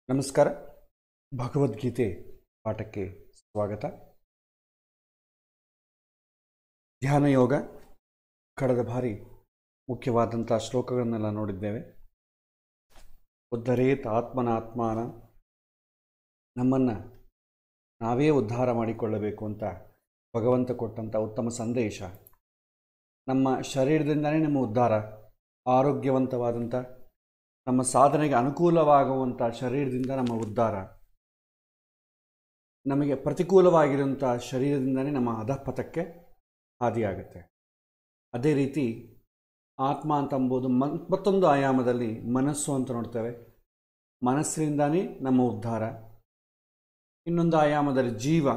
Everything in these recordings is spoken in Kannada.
ನಮಸ್ಕಾರ. ಭಗವದ್ಗೀತೆ ಪಾಠಕ್ಕೆ ಸ್ವಾಗತ. ಧ್ಯಾನ ಯೋಗ ಕಳೆದ ಬಾರಿ ಮುಖ್ಯವಾದಂಥ ಶ್ಲೋಕಗಳನ್ನೆಲ್ಲ ನೋಡಿದ್ದೇವೆ. ಉದ್ಧರೇತ್ ಆತ್ಮನಾತ್ಮಾನ, ನಮ್ಮನ್ನು ನಾವೇ ಉದ್ಧಾರ ಮಾಡಿಕೊಳ್ಳಬೇಕು ಅಂತ ಭಗವಂತ ಕೊಟ್ಟಂಥ ಉತ್ತಮ ಸಂದೇಶ. ನಮ್ಮ ಶರೀರದಿಂದಲೇ ನಮ್ಮ ಉದ್ಧಾರ, ಆರೋಗ್ಯವಂತವಾದಂಥ ನಮ್ಮ ಸಾಧನೆಗೆ ಅನುಕೂಲವಾಗುವಂಥ ಶರೀರದಿಂದ ನಮ್ಮ ಉದ್ಧಾರ, ನಮಗೆ ಪ್ರತಿಕೂಲವಾಗಿರುವಂಥ ಶರೀರದಿಂದಲೇ ನಮ್ಮ ಅಧಃಪತಕ್ಕೆ ಹಾದಿಯಾಗುತ್ತೆ. ಅದೇ ರೀತಿ ಆತ್ಮ ಅಂತಂಬೋದು ಮತ್ತೊಂದು ಆಯಾಮದಲ್ಲಿ ಮನಸ್ಸು ಅಂತ ನೋಡ್ತೇವೆ. ಮನಸ್ಸಿನಿಂದಲೇ ನಮ್ಮ ಉದ್ಧಾರ. ಇನ್ನೊಂದು ಆಯಾಮದಲ್ಲಿ ಜೀವ,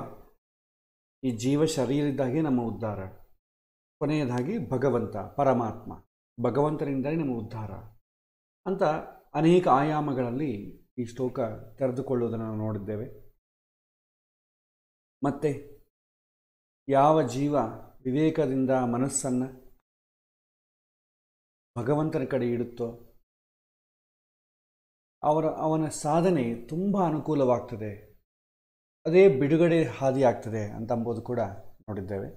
ಈ ಜೀವ ಶರೀರದಾಗೆ ನಮ್ಮ ಉದ್ಧಾರ. ಕೊನೆಯದಾಗಿ ಭಗವಂತ ಪರಮಾತ್ಮ, ಭಗವಂತನಿಂದಲೇ ನಮ್ಮ ಉದ್ಧಾರ ಅಂತ ಅನೇಕ ಆಯಾಮಗಳಲ್ಲಿ ಈ ಶ್ಲೋಕ ತೆರೆದುಕೊಳ್ಳುವುದನ್ನು ನಾವು ನೋಡಿದ್ದೇವೆ. ಮತ್ತು ಯಾವ ಜೀವ ವಿವೇಕದಿಂದ ಮನಸ್ಸನ್ನು ಭಗವಂತನ ಕಡೆ ಇಡುತ್ತೋ ಅವನ ಸಾಧನೆ ತುಂಬ ಅನುಕೂಲವಾಗ್ತದೆ, ಅದೇ ಬಿಡುಗಡೆ ಹಾದಿಯಾಗ್ತದೆ ಅಂತಂಬುದು ಕೂಡ ನೋಡಿದ್ದೇವೆ.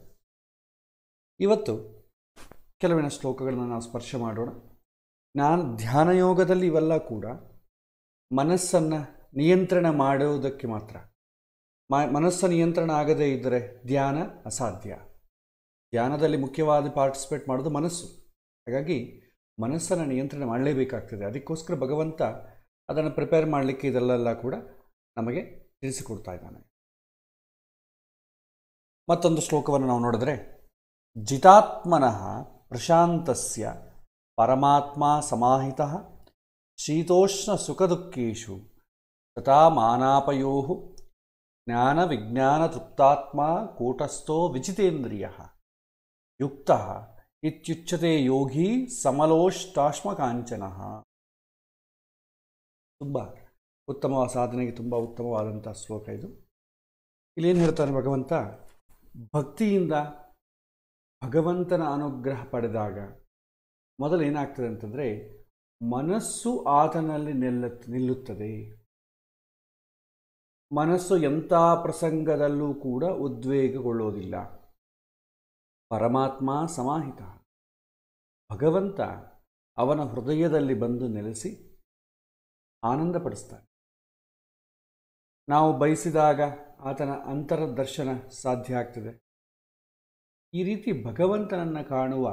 ಇವತ್ತು ಕೆಲವಿನ ಶ್ಲೋಕಗಳನ್ನು ನಾವು ಸ್ಪರ್ಶ ಮಾಡೋಣ. ಧ್ಯಾನ ಯೋಗದಲ್ಲಿ ಇವೆಲ್ಲ ಕೂಡ ಮನಸ್ಸನ್ನು ನಿಯಂತ್ರಣ ಮಾಡುವುದಕ್ಕೆ ಮಾತ್ರ. ಮನಸ್ಸು ನಿಯಂತ್ರಣ ಆಗದೇ ಇದ್ದರೆ ಧ್ಯಾನ ಅಸಾಧ್ಯ. ಧ್ಯಾನದಲ್ಲಿ ಮುಖ್ಯವಾದ ಪಾರ್ಟಿಸಿಪೇಟ್ ಮಾಡೋದು ಮನಸ್ಸು. ಹಾಗಾಗಿ ಮನಸ್ಸನ್ನು ನಿಯಂತ್ರಣ ಮಾಡಲೇಬೇಕಾಗ್ತದೆ. ಅದಕ್ಕೋಸ್ಕರ ಭಗವಂತ ಅದನ್ನು ಪ್ರಿಪೇರ್ ಮಾಡಲಿಕ್ಕೆ ಇದೆಲ್ಲ ಕೂಡ ನಮಗೆ ತಿಳಿಸಿಕೊಡ್ತಾ ಇದ್ದಾನೆ. ಮತ್ತೊಂದು ಶ್ಲೋಕವನ್ನು ನಾವು ನೋಡಿದ್ರೆ, ಜಿತಾತ್ಮನಃ ಪ್ರಶಾಂತಸ್ಯ ಪರಮಾತ್ಮ ಸಮಾಹಿತಃ ಶೀತೋಷ್ಣ ಸುಖದುಃಖೇಷು ತಥಾ ಮಾನಾಪಯೋ ಜ್ಞಾನ ವಿಜ್ಞಾನ ತೃಪ್ತಾತ್ಮ ಕೂಟಸ್ಥೋ ವಿಜಿತೇಂದ್ರಿಯಃ ಯುಕ್ತಃ ಇತ್ಯುಚ್ಯತೆ ಯೋಗಿ ಸಮಲೋಷ್ಟಾಶ್ಮಕಾಂಚನಃ. ತುಂಬ ಉತ್ತಮ ಸಾಧನೆಗೆ ತುಂಬ ಉತ್ತಮವಾದಂಥ ಶ್ಲೋಕ ಇದು. ಇಲ್ಲೇನು ಹೇಳ್ತಾನೆ ಭಗವಂತ, ಭಕ್ತಿಯಿಂದ ಭಗವಂತನ ಅನುಗ್ರಹ ಪಡೆದಾಗ ಮೊದಲು ಏನಾಗ್ತದೆ ಅಂತಂದರೆ, ಮನಸ್ಸು ಆತನಲ್ಲಿ ನಿಲ್ಲುತ್ತದೆ. ಮನಸ್ಸು ಎಂಥ ಪ್ರಸಂಗದಲ್ಲೂ ಕೂಡ ಉದ್ವೇಗಗೊಳ್ಳೋದಿಲ್ಲ. ಪರಮಾತ್ಮ ಸಮಾಹಿತ, ಭಗವಂತ ಅವನ ಹೃದಯದಲ್ಲಿ ಬಂದು ನೆಲೆಸಿ ಆನಂದಪಡಿಸ್ತಾನೆ. ನಾವು ಬಯಸಿದಾಗ ಆತನ ಅಂತರ್ದರ್ಶನ ಸಾಧ್ಯ ಆಗ್ತದೆ. ಈ ರೀತಿ ಭಗವಂತನನ್ನು ಕಾಣುವ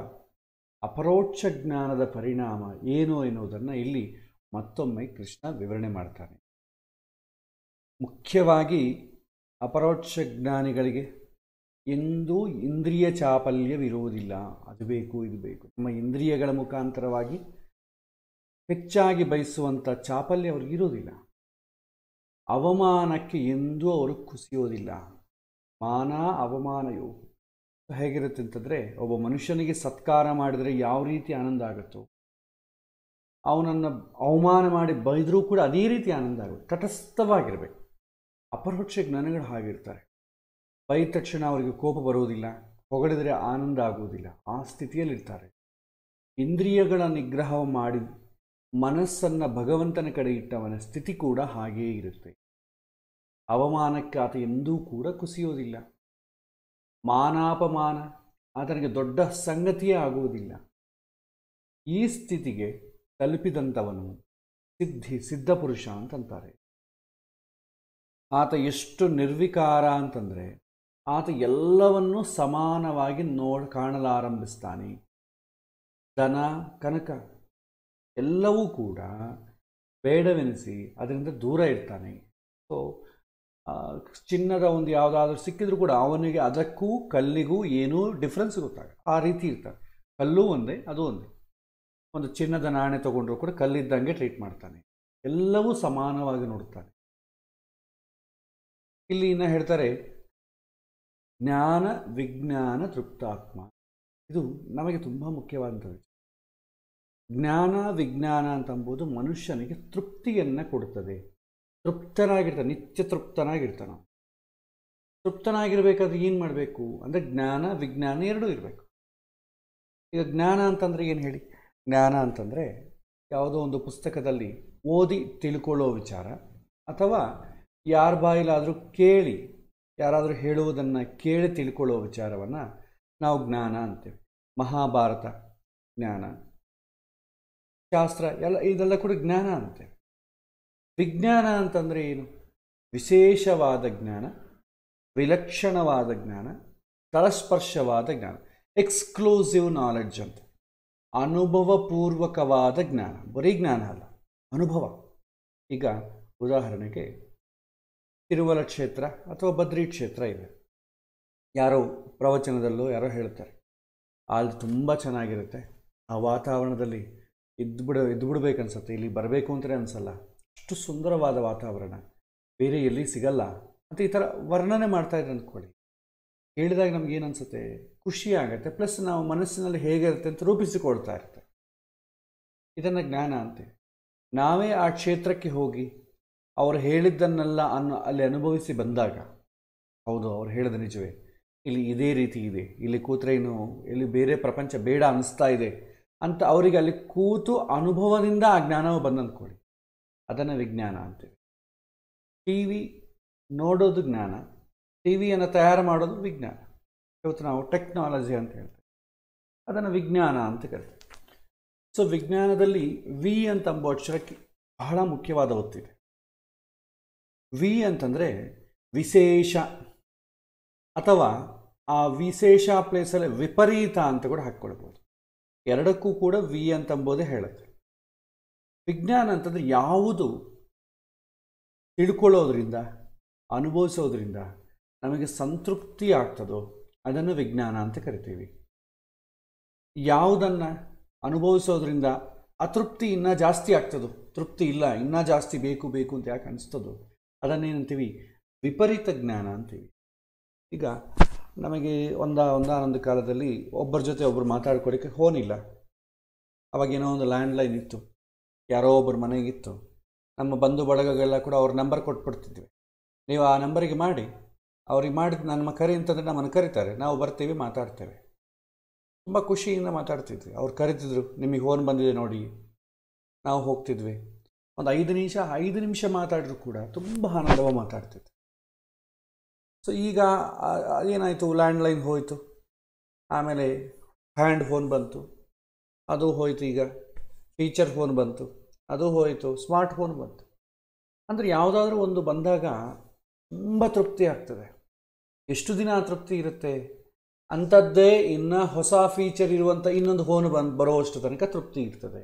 ಅಪರೋಕ್ಷ ಜ್ಞಾನದ ಪರಿಣಾಮ ಏನು ಎನ್ನುವುದನ್ನು ಇಲ್ಲಿ ಮತ್ತೊಮ್ಮೆ ಕೃಷ್ಣ ವಿವರಣೆ ಮಾಡ್ತಾನೆ. ಮುಖ್ಯವಾಗಿ ಅಪರೋಕ್ಷ ಜ್ಞಾನಿಗಳಿಗೆ ಎಂದೂ ಇಂದ್ರಿಯ ಚಾಪಲ್ಯವಿರುವುದಿಲ್ಲ. ಅದು ಬೇಕು ಇದು ಬೇಕು, ನಮ್ಮ ಇಂದ್ರಿಯಗಳ ಮುಖಾಂತರವಾಗಿ ಹೆಚ್ಚಾಗಿ ಬಯಸುವಂಥ ಚಾಪಲ್ಯ ಅವ್ರಿಗೆ ಇರೋದಿಲ್ಲ. ಅವಮಾನಕ್ಕೆ ಎಂದೂ ಅವರು ಕುಸಿಯೋದಿಲ್ಲ. ಮಾನ ಅವಮಾನಯೋ ಹೇಗಿರುತ್ತೆ ಅಂತಂದರೆ, ಒಬ್ಬ ಮನುಷ್ಯನಿಗೆ ಸತ್ಕಾರ ಮಾಡಿದರೆ ಯಾವ ರೀತಿ ಆನಂದ ಆಗುತ್ತೋ, ಅವನನ್ನು ಅವಮಾನ ಮಾಡಿ ಬೈದರೂ ಕೂಡ ಅದೇ ರೀತಿ ಆನಂದ ಆಗುತ್ತೆ. ತಟಸ್ಥವಾಗಿರಬೇಕು. ಅಪರೋಕ್ಷ ಜ್ಞಾನಿಗಳು ಹಾಗಿರ್ತಾರೆ. ಬೈದ ತಕ್ಷಣ ಅವರಿಗೆ ಕೋಪ ಬರುವುದಿಲ್ಲ, ಹೊಗಳಿದರೆ ಆನಂದ ಆಗುವುದಿಲ್ಲ. ಆ ಸ್ಥಿತಿಯಲ್ಲಿರ್ತಾರೆ. ಇಂದ್ರಿಯಗಳ ನಿಗ್ರಹ ಮಾಡಿ ಮನಸ್ಸನ್ನು ಭಗವಂತನ ಕಡೆ ಇಟ್ಟವನ ಸ್ಥಿತಿ ಕೂಡ ಹಾಗೇ ಇರುತ್ತೆ. ಅವಮಾನಕ್ಕೆ ಆತ ಎಂದೂ ಕೂಡ ಕುಸಿಯೋದಿಲ್ಲ. ಮಾನಾಪಮಾನ ಆತನಿಗೆ ದೊಡ್ಡ ಸಂಗತಿಯೇ ಆಗುವುದಿಲ್ಲ. ಈ ಸ್ಥಿತಿಗೆ ತಲುಪಿದಂಥವನು ಸಿದ್ಧಪುರುಷ ಅಂತಂತಾರೆ. ಆತ ಎಷ್ಟು ನಿರ್ವಿಕಾರ ಅಂತಂದರೆ, ಆತ ಎಲ್ಲವನ್ನೂ ಸಮಾನವಾಗಿ ಕಾಣಲಾರಂಭಿಸ್ತಾನೆ. ಧನ ಕನಕ ಎಲ್ಲವೂ ಕೂಡ ಬೇಡವೆನಿಸಿ ಅದರಿಂದ ದೂರ ಇರ್ತಾನೆ. ಸೊ ಚಿನ್ನದ ಒಂದು ಯಾವುದಾದ್ರೂ ಸಿಕ್ಕಿದ್ರೂ ಕೂಡ ಅವನಿಗೆ ಅದಕ್ಕೂ ಕಲ್ಲಿಗೂ ಏನೂ ಡಿಫ್ರೆನ್ಸ್ ಗೊತ್ತಾಗ ಆ ರೀತಿ ಇರ್ತಾರೆ. ಕಲ್ಲು ಒಂದೇ, ಅದು ಒಂದೇ. ಒಂದು ಚಿನ್ನದ ನಾಣ್ಯ ತೊಗೊಂಡ್ರೂ ಕೂಡ ಕಲ್ಲಿದ್ದಂಗೆ ಟ್ರೀಟ್ ಮಾಡ್ತಾನೆ. ಎಲ್ಲವೂ ಸಮಾನವಾಗಿ ನೋಡ್ತಾನೆ. ಇಲ್ಲಿ ಇನ್ನು ಹೇಳ್ತಾರೆ, ಜ್ಞಾನ ವಿಜ್ಞಾನ ತೃಪ್ತಾತ್ಮ. ಇದು ನಮಗೆ ತುಂಬ ಮುಖ್ಯವಾದಂಥದ್ದು. ಜ್ಞಾನ ವಿಜ್ಞಾನ ಅಂತಂಬುದು ಮನುಷ್ಯನಿಗೆ ತೃಪ್ತಿಯನ್ನು ಕೊಡುತ್ತದೆ. ತೃಪ್ತನಾಗಿರ್ತಾನೆ, ನಿತ್ಯ ತೃಪ್ತನಾಗಿರ್ತಾನೆ. ತೃಪ್ತನಾಗಿರಬೇಕಾದ್ರೆ ಏನು ಮಾಡಬೇಕು ಅಂದರೆ, ಜ್ಞಾನ ವಿಜ್ಞಾನ ಎರಡೂ ಇರಬೇಕು. ಈಗ ಜ್ಞಾನ ಅಂತಂದರೆ ಏನು ಹೇಳಿ? ಜ್ಞಾನ ಅಂತಂದರೆ ಯಾವುದೋ ಒಂದು ಪುಸ್ತಕದಲ್ಲಿ ಓದಿ ತಿಳ್ಕೊಳ್ಳೋ ವಿಚಾರ, ಅಥವಾ ಯಾರ ಬಾಯಿಲಾದರೂ ಕೇಳಿ ಯಾರಾದರೂ ಹೇಳುವುದನ್ನು ಕೇಳಿ ತಿಳ್ಕೊಳ್ಳೋ ವಿಚಾರವನ್ನು ನಾವು ಜ್ಞಾನ ಅಂತೇವೆ. ಮಹಾಭಾರತ ಜ್ಞಾನ, ಶಾಸ್ತ್ರ ಇದೆಲ್ಲ ಕೂಡ ಜ್ಞಾನ ಅಂತೇವೆ. ವಿಜ್ಞಾನ ಅಂತಂದರೆ ಏನು? ವಿಶೇಷವಾದ ಜ್ಞಾನ, ವಿಲಕ್ಷಣವಾದ ಜ್ಞಾನ, ತಳಸ್ಪರ್ಶವಾದ ಜ್ಞಾನ, ಎಕ್ಸ್ಕ್ಲೂಸಿವ್ ನಾಲೆಡ್ಜ್ ಅಂತ. ಅನುಭವಪೂರ್ವಕವಾದ ಜ್ಞಾನ, ಬರೀ ಜ್ಞಾನ ಅಲ್ಲ, ಅನುಭವ. ಈಗ ಉದಾಹರಣೆಗೆ ತಿರುಮಲ ಕ್ಷೇತ್ರ ಅಥವಾ ಬದ್ರಿ ಕ್ಷೇತ್ರ ಇದೆ. ಯಾರೋ ಪ್ರವಚನದಲ್ಲೋ ಯಾರೋ ಹೇಳ್ತಾರೆ, ಅಲ್ಲಿ ತುಂಬ ಚೆನ್ನಾಗಿರುತ್ತೆ, ಆ ವಾತಾವರಣದಲ್ಲಿ ಇದ್ದುಬಿಡ್ಬೇಕನ್ಸುತ್ತೆ, ಇಲ್ಲಿ ಬರಬೇಕು ಅಂತಲೇ ಅನಿಸಲ್ಲ, ಅಷ್ಟು ಸುಂದರವಾದ ವಾತಾವರಣ ಬೇರೆ ಎಲ್ಲಿ ಸಿಗಲ್ಲ ಅಂತ ಈ ಥರ ವರ್ಣನೆ ಮಾಡ್ತಾ ಇದ್ರೆ ಅಂದ್ಕೊಳ್ಳಿ. ಹೇಳಿದಾಗ ನಮಗೇನು ಅನಿಸುತ್ತೆ? ಖುಷಿ ಆಗುತ್ತೆ, ಪ್ಲಸ್ ನಾವು ಮನಸ್ಸಿನಲ್ಲಿ ಹೇಗಿರುತ್ತೆ ಅಂತ ರೂಪಿಸಿಕೊಳ್ತಾ ಇರುತ್ತೆ. ಇದನ್ನು ಜ್ಞಾನ ಅಂತೀವಿ. ನಾವೇ ಆ ಕ್ಷೇತ್ರಕ್ಕೆ ಹೋಗಿ ಅವರು ಹೇಳಿದ್ದನ್ನೆಲ್ಲ ಅಲ್ಲಿ ಅನುಭವಿಸಿ ಬಂದಾಗ, ಹೌದು ಅವ್ರು ಹೇಳಿದ ನಿಜವೇ, ಇಲ್ಲಿ ಇದೇ ರೀತಿ ಇದೆ, ಇಲ್ಲಿ ಕೂತ್ರೆ ಇನ್ನು ಇಲ್ಲಿ ಬೇರೆ ಪ್ರಪಂಚ ಬೇಡ ಅನ್ನಿಸ್ತಾ ಇದೆ ಅಂತ ಅವರಿಗೆ ಅಲ್ಲಿ ಕೂತು ಅನುಭವದಿಂದ ಆ ಜ್ಞಾನವು ಬಂದಂದ್ಕೊಳ್ಳಿ, ಅದನ್ನು ವಿಜ್ಞಾನ ಅಂತೀವಿ. ಟಿ ವಿ ನೋಡೋದು ಜ್ಞಾನ, ಟಿ ವಿಯನ್ನು ತಯಾರು ಮಾಡೋದು ವಿಜ್ಞಾನ. ಇವತ್ತು ನಾವು ಟೆಕ್ನಾಲಜಿ ಅಂತ ಹೇಳ್ತೇವೆ, ಅದನ್ನು ವಿಜ್ಞಾನ ಅಂತ ಕರಿತೀವಿ. ಸೊ ವಿಜ್ಞಾನದಲ್ಲಿ ವಿ ಅಂತ ಎಂಬ ಅಕ್ಷರಕ್ಕೆ ಬಹಳ ಮುಖ್ಯವಾದ ಒತ್ತಿದೆ. ವಿ ಅಂತಂದರೆ ವಿಶೇಷ, ಅಥವಾ ಆ ವಿಶೇಷ ಪ್ಲೇಸಲ್ಲಿ ವಿಪರೀತ ಅಂತ ಕೂಡ ಹಾಕ್ಕೊಳ್ಬೋದು. ಎರಡಕ್ಕೂ ಕೂಡ ವಿ ಅಂತಂಬೋದೇ ಹೇಳುತ್ತೆ. ವಿಜ್ಞಾನ ಅಂತಂದರೆ ಯಾವುದು ತಿಳ್ಕೊಳ್ಳೋದ್ರಿಂದ, ಅನುಭವಿಸೋದ್ರಿಂದ ನಮಗೆ ಸಂತೃಪ್ತಿ ಆಗ್ತದೋ ಅದನ್ನು ವಿಜ್ಞಾನ ಅಂತ ಕರಿತೀವಿ. ಯಾವುದನ್ನು ಅನುಭವಿಸೋದ್ರಿಂದ ಅತೃಪ್ತಿ ಇನ್ನೂ ಜಾಸ್ತಿ ಆಗ್ತದೋ, ತೃಪ್ತಿ ಇಲ್ಲ ಇನ್ನೂ ಜಾಸ್ತಿ ಬೇಕು ಬೇಕು ಅಂತ ಯಾಕೆ ಅನಿಸ್ತದೋ ಅದನ್ನೇನಂತೀವಿ? ವಿಪರೀತ ಜ್ಞಾನ ಅಂತೀವಿ. ಈಗ ನಮಗೆ ಒಂದಾನೊಂದು ಕಾಲದಲ್ಲಿ ಒಬ್ಬರ ಜೊತೆ ಒಬ್ಬರು ಮಾತಾಡ್ಕೊಳ್ಳಿಕ್ಕೆ ಫೋನ್ ಇಲ್ಲ. ಅವಾಗೇನೋ ಒಂದು ಲ್ಯಾಂಡ್ಲೈನ್ ಇತ್ತು, ಯಾರೋ ಒಬ್ಬರು ಮನೆಗಿತ್ತು. ನಮ್ಮ ಬಂಧು ಬಳಗಗೆಲ್ಲ ಕೂಡ ಅವ್ರ ನಂಬರ್ ಕೊಟ್ಬಿಡ್ತಿದ್ವಿ, ನೀವು ಆ ನಂಬರಿಗೆ ಮಾಡಿ, ಅವ್ರಿಗೆ ಮಾಡಿದ ನಮ್ಮ ಕರೆ ಅಂತಂದರೆ ನಮ್ಮನ್ನು ಕರೀತಾರೆ, ನಾವು ಬರ್ತೀವಿ ಮಾತಾಡ್ತೇವೆ. ತುಂಬ ಖುಷಿಯಿಂದ ಮಾತಾಡ್ತಿದ್ವಿ. ಅವ್ರು ಕರಿತಿದ್ರು, ನಿಮಗೆ ಫೋನ್ ಬಂದಿದೆ ನೋಡಿ, ನಾವು ಹೋಗ್ತಿದ್ವಿ. ಒಂದು 5 ನಿಮಿಷ ಮಾತಾಡಿದ್ರು ಕೂಡ ತುಂಬ ಆನಂದವಾಗಿ ಮಾತಾಡ್ತಿದ್ವಿ. ಸೊ ಈಗ ಏನಾಯಿತು, ಲ್ಯಾಂಡ್ಲೈನ್ ಹೋಯಿತು, ಆಮೇಲೆ ಹ್ಯಾಂಡ್ ಫೋನ್ ಬಂತು, ಅದು ಹೋಯಿತು. ಈಗ ಫೀಚರ್ ಫೋನ್ ಬಂತು, ಅದು ಹೋಯಿತು, ಸ್ಮಾರ್ಟ್ ಫೋನ್ ಬಂತು. ಅಂದರೆ ಯಾವುದಾದ್ರೂ ಒಂದು ಬಂದಾಗ ತುಂಬ ತೃಪ್ತಿ ಆಗ್ತದೆ. ಎಷ್ಟು ದಿನ ತೃಪ್ತಿ ಇರುತ್ತೆ? ಅಂಥದ್ದೇ ಇನ್ನು ಹೊಸ ಫೀಚರ್ ಇರುವಂಥ ಇನ್ನೊಂದು ಫೋನ್ ಬರೋವಷ್ಟು ತನಕ ತೃಪ್ತಿ ಇರ್ತದೆ.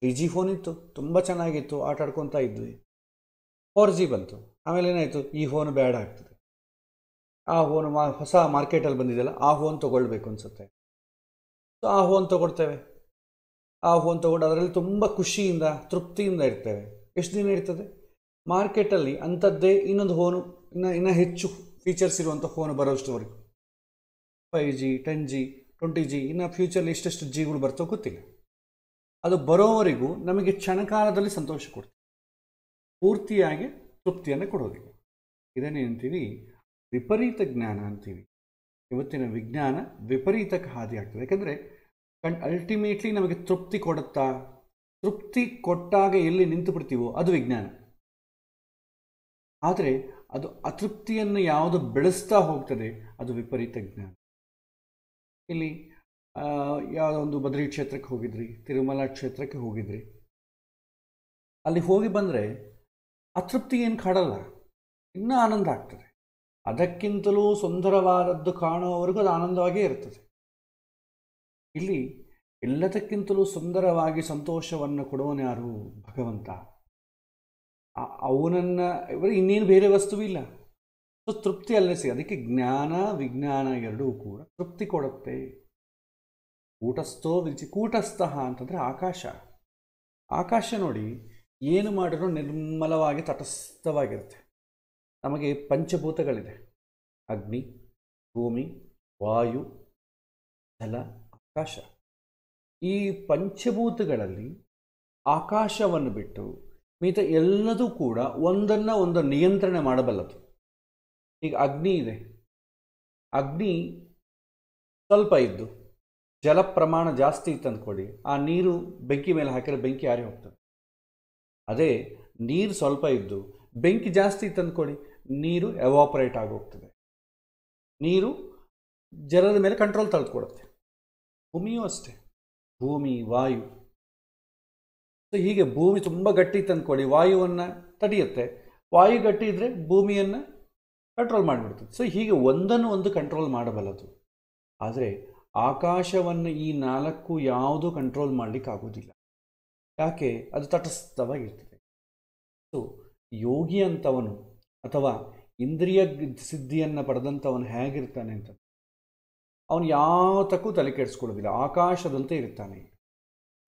3G ಫೋನ್ ಇತ್ತು, ತುಂಬ ಚೆನ್ನಾಗಿತ್ತು, ಆಟ ಆಡ್ಕೊತಾ ಇದ್ವಿ. 4G ಬಂತು, ಆಮೇಲೆ ಏನಾಯಿತು, ಈ ಫೋನ್ ಬೇಡ ಆಗ್ತದೆ. ಆ ಫೋನ್ ಹೊಸ ಮಾರ್ಕೆಟಲ್ಲಿ ಬಂದಿದೆಯಲ್ಲ, ಆ ಫೋನ್ ತೊಗೊಳ್ಬೇಕು ಅನಿಸುತ್ತೆ. ಸೊ ಆ ಫೋನ್ ತೊಗೊಳ್ತೇವೆ. ಆ ಫೋನ್ ತೊಗೊಂಡು ಅದರಲ್ಲಿ ತುಂಬ ಖುಷಿಯಿಂದ ತೃಪ್ತಿಯಿಂದ ಇರ್ತೇವೆ. ಎಷ್ಟು ದಿನ ಇರ್ತದೆ? ಮಾರ್ಕೆಟಲ್ಲಿ ಅಂಥದ್ದೇ ಇನ್ನೊಂದು ಫೋನು, ಇನ್ನೂ ಹೆಚ್ಚು ಫೀಚರ್ಸ್ ಇರುವಂಥ ಫೋನು ಬರೋಷ್ಟವರೆಗೂ 5G 10G 20G ಇನ್ನು ಫ್ಯೂಚರ್ಲಿ ಎಷ್ಟೆಷ್ಟು ಜಿಗಳು ಬರ್ತೋ ಗೊತ್ತಿಲ್ಲ. ಅದು ಬರೋವರೆಗೂ ನಮಗೆ ಕ್ಷಣಕಾಲದಲ್ಲಿ ಸಂತೋಷ ಕೊಡ್ತೀವಿ, ಪೂರ್ತಿಯಾಗಿ ತೃಪ್ತಿಯನ್ನು ಕೊಡೋದಿಲ್ಲ. ಇದನ್ನೇ ಅಂತೀವಿ ವಿಪರೀತ ಜ್ಞಾನ ಅಂತೀವಿ. ಇವತ್ತಿನ ವಿಜ್ಞಾನ ವಿಪರೀತಕ್ಕೆ ಹಾದಿ ಆಗ್ತದೆ. ಯಾಕಂದರೆ ಅಲ್ಟಿಮೇಟ್ಲಿ ನಮಗೆ ತೃಪ್ತಿ ಕೊಡುತ್ತಾ? ತೃಪ್ತಿ ಕೊಟ್ಟಾಗ ಎಲ್ಲಿ ನಿಂತು ಬಿಡ್ತೀವೋ ಅದು ವಿಜ್ಞಾನ. ಆದರೆ ಅದು ಅತೃಪ್ತಿಯನ್ನು ಯಾವುದು ಬೆಳೆಸ್ತಾ ಹೋಗ್ತದೆ ಅದು ವಿಪರೀತ ಜ್ಞಾನ. ಇಲ್ಲಿ ಯಾವುದೋ ಒಂದು ಬದ್ರಿ ಕ್ಷೇತ್ರಕ್ಕೆ ಹೋಗಿದ್ರಿ, ತಿರುಮಲ ಕ್ಷೇತ್ರಕ್ಕೆ ಹೋಗಿದ್ರಿ, ಅಲ್ಲಿ ಹೋಗಿ ಬಂದರೆ ಅತೃಪ್ತಿ ಏನು ಕಾಡಲ್ಲ, ಇನ್ನೂ ಆನಂದ ಆಗ್ತದೆ. ಅದಕ್ಕಿಂತಲೂ ಸುಂದರವಾದದ್ದು ಕಾಣುವವರೆಗೂ ಅದು ಆನಂದವಾಗೇ ಇರ್ತದೆ. ಇಲ್ಲಿ ಎಲ್ಲದಕ್ಕಿಂತಲೂ ಸುಂದರವಾಗಿ ಸಂತೋಷವನ್ನು ಕೊಡುವನು ಯಾರು? ಭಗವಂತ. ಅವನನ್ನು ಇನ್ನೇನು ಬೇರೆ ವಸ್ತುವಿಲ್ಲ. ಸೊ ತೃಪ್ತಿ ಅಲ್ಲೇ ಸಿಗ. ಅದಕ್ಕೆ ಜ್ಞಾನ ವಿಜ್ಞಾನ ಎರಡೂ ಕೂಡ ತೃಪ್ತಿ ಕೊಡುತ್ತೆ. ಕೂಟಸ್ಥೋ ವಿಚಿ ಕೂಟಸ್ಥಃ ಅಂತಂದರೆ ಆಕಾಶ. ಆಕಾಶ ನೋಡಿ, ಏನು ಮಾಡಿದ್ರೂ ನಿರ್ಮಲವಾಗಿ ತಟಸ್ಥವಾಗಿರುತ್ತೆ. ನಮಗೆ ಪಂಚಭೂತಗಳಿದೆ, ಅಗ್ನಿ, ಭೂಮಿ, ವಾಯು, ಜಲ, ಆಕಾಶ. ಈ ಪಂಚಭೂತಗಳಲ್ಲಿ ಆಕಾಶವನ್ನು ಬಿಟ್ಟು ಮಿತ ಎಲ್ಲದೂ ಕೂಡ ಒಂದನ್ನು ಒಂದು ನಿಯಂತ್ರಣ ಮಾಡಬಲ್ಲದು. ಈಗ ಅಗ್ನಿ ಇದೆ, ಅಗ್ನಿ ಸ್ವಲ್ಪ ಇದ್ದು ಜಲ ಪ್ರಮಾಣ ಜಾಸ್ತಿ ಇತ್ತು ಅಂದ್ಕೊಳ್ಳಿ, ಆ ನೀರು ಬೆಂಕಿ ಮೇಲೆ ಹಾಕಿದ್ರೆ ಬೆಂಕಿ ಆರಿ ಹೋಗ್ತದೆ. ಅದೇ ನೀರು ಸ್ವಲ್ಪ ಇದ್ದು ಬೆಂಕಿ ಜಾಸ್ತಿ ತಂದ್ಕೊಳ್ಳಿ, ನೀರು ಎವಾಪರೇಟ್ ಆಗೋಗ್ತದೆ, ನೀರು ಜಲದ ಮೇಲೆ ಕಂಟ್ರೋಲ್ ತೆಗೆದುಕೊಡುತ್ತೆ. ಭೂಮಿಯೂ ಅಷ್ಟೇ, ಭೂಮಿ ವಾಯು. ಸೊ ಹೀಗೆ ಭೂಮಿ ತುಂಬ ಗಟ್ಟಿ ತಂದ್ಕೊಳ್ಳಿ, ವಾಯುವನ್ನು ತಡೆಯುತ್ತೆ, ವಾಯು ಗಟ್ಟಿ ಇದ್ದರೆ ಭೂಮಿಯನ್ನು ಕಂಟ್ರೋಲ್ ಮಾಡಿಬಿಡ್ತದೆ. ಸೊ ಹೀಗೆ ಒಂದನ್ನು ಒಂದು ಕಂಟ್ರೋಲ್ ಮಾಡಬಲ್ಲದು. ಆದರೆ ಆಕಾಶವನ್ನು ಈ ನಾಲ್ಕು ಯಾವುದೂ ಕಂಟ್ರೋಲ್ ಮಾಡಲಿಕ್ಕೆ ಆಗೋದಿಲ್ಲ. ಯಾಕೆ? ಅದು ತಟಸ್ಥವಾಗಿರ್ತದೆ. ಸೊ ಯೋಗಿ ಅಂತವನು ಅಥವಾ ಇಂದ್ರಿಯ ಸಿದ್ಧಿಯನ್ನು ಪಡೆದಂಥವನು ಹೇಗಿರ್ತಾನೆ ಅಂತ, ಅವನು ಯಾವತ್ತಕ್ಕೂ ತಲೆ ಕೆಡಿಸ್ಕೊಳ್ಳೋದಿಲ್ಲ, ಆಕಾಶದಂತೆ ಇರ್ತಾನೆ.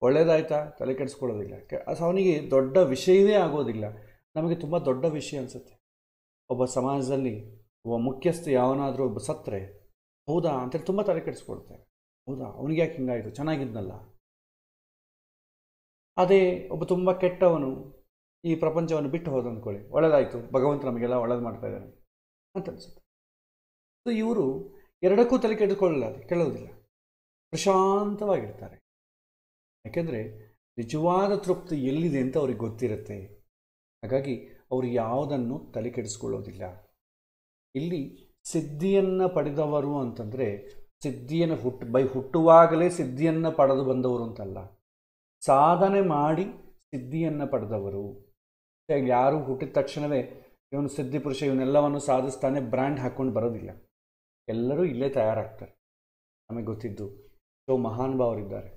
ಒಳ್ಳೇದಾಯ್ತಾ ತಲೆ ಕೆಡಿಸ್ಕೊಳ್ಳೋದಿಲ್ಲ, ಅವನಿಗೆ ದೊಡ್ಡ ವಿಷಯವೇ ಆಗೋದಿಲ್ಲ. ನಮಗೆ ತುಂಬ ದೊಡ್ಡ ವಿಷಯ ಅನಿಸುತ್ತೆ, ಒಬ್ಬ ಸಮಾಜದಲ್ಲಿ ಒಬ್ಬ ಮುಖ್ಯಸ್ಥ ಯಾವನಾದರೂ ಒಬ್ಬ ಸತ್ತರೆ, ಹೌದಾ ಅಂತೇಳಿ ತುಂಬ ತಲೆ ಕೆಡಿಸ್ಕೊಳ್ತಾರೆ. ಹೌದಾ, ಅವನಿಗೆ ಯಾಕೆ ಹಿಂಗಾಯಿತು, ಚೆನ್ನಾಗಿದ್ನಲ್ಲ. ಅದೇ ಒಬ್ಬ ತುಂಬ ಕೆಟ್ಟವನು ಈ ಪ್ರಪಂಚವನ್ನು ಬಿಟ್ಟು ಹೋದ ಅಂದ್ಕೊಳ್ಳಿ, ಒಳ್ಳೆದಾಯಿತು, ಭಗವಂತ ನಮಗೆಲ್ಲ ಒಳ್ಳೇದು ಮಾಡ್ತಾ ಇದ್ದಾನೆ ಅಂತ ಅನಿಸುತ್ತೆ. ಸೊ ಇವರು ಎರಡಕ್ಕೂ ತಲೆ ಕೆಳೋದಿಲ್ಲ, ಪ್ರಶಾಂತವಾಗಿರ್ತಾರೆ. ಯಾಕೆಂದರೆ ನಿಜವಾದ ತೃಪ್ತಿ ಎಲ್ಲಿದೆ ಅಂತ ಅವ್ರಿಗೆ ಗೊತ್ತಿರುತ್ತೆ. ಹಾಗಾಗಿ ಅವರು ಯಾವುದನ್ನು ತಲೆ ಕೆಡಿಸ್ಕೊಳ್ಳೋದಿಲ್ಲ. ಇಲ್ಲಿ ಸಿದ್ಧಿಯನ್ನು ಪಡೆದವರು ಅಂತಂದರೆ ಸಿದ್ಧಿಯನ್ನು ಹುಟ್ಟುವಾಗಲೇ ಸಿದ್ಧಿಯನ್ನು ಪಡೆದು ಬಂದವರು ಅಂತಲ್ಲ, ಸಾಧನೆ ಮಾಡಿ ಸಿದ್ಧಿಯನ್ನು ಪಡೆದವರು. ಯಾರು ಹುಟ್ಟಿದ ತಕ್ಷಣವೇ ಇವನು ಸಿದ್ಧಿ ಪುರುಷ, ಇವನ್ನೆಲ್ಲವನ್ನು ಸಾಧಿಸ್ತಾನೆ ಬ್ರ್ಯಾಂಡ್ ಹಾಕ್ಕೊಂಡು ಬರೋದಿಲ್ಲ. ಎಲ್ಲರೂ ಇಲ್ಲೇ ತಯಾರಾಗ್ತಾರೆ. ನಮಗೆ ಗೊತ್ತಿದ್ದು ಎಷ್ಟೋ ಮಹಾನುಭಾವರಿದ್ದಾರೆ.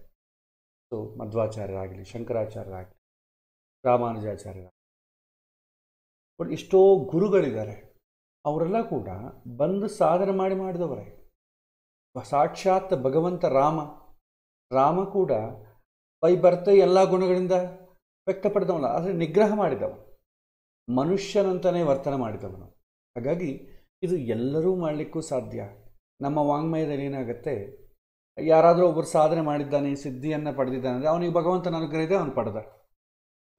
ಸೊ ಮಧ್ವಾಚಾರ್ಯರಾಗಲಿ, ಶಂಕರಾಚಾರ್ಯರಾಗಲಿ, ರಾಮಾನುಜಾಚಾರ್ಯರಾಗಲಿ, ಬಟ್ ಎಷ್ಟೋ ಗುರುಗಳಿದ್ದಾರೆ. ಅವರೆಲ್ಲ ಕೂಡ ಬಂದು ಸಾಧನೆ ಮಾಡಿದವರೇ. ಸಾಕ್ಷಾತ್ ಭಗವಂತ ರಾಮ ಕೂಡ ಬರ್ತೆ ಎಲ್ಲ ಗುಣಗಳಿಂದ ವ್ಯಕ್ತಪಡಿದವಲ್ಲ, ಆದರೆ ನಿಗ್ರಹ ಮಾಡಿದವ, ಮನುಷ್ಯನಂತಲೇ ವರ್ತನೆ ಮಾಡಿದವನು. ಹಾಗಾಗಿ ಇದು ಎಲ್ಲರೂ ಮಾಡಲಿಕ್ಕೂ ಸಾಧ್ಯ. ನಮ್ಮ ವಾಂಗ್ಮಯದಲ್ಲಿ ಏನಾಗುತ್ತೆ, ಯಾರಾದರೂ ಒಬ್ಬರು ಸಾಧನೆ ಮಾಡಿದ್ದಾನೆ, ಸಿದ್ಧಿಯನ್ನು ಪಡೆದಿದ್ದಾನೆ ಅಂದರೆ ಅವನಿಗೆ ಭಗವಂತನ ಅನುಗ್ರಹ ಇದೆ, ಅವನು ಪಡೆದ.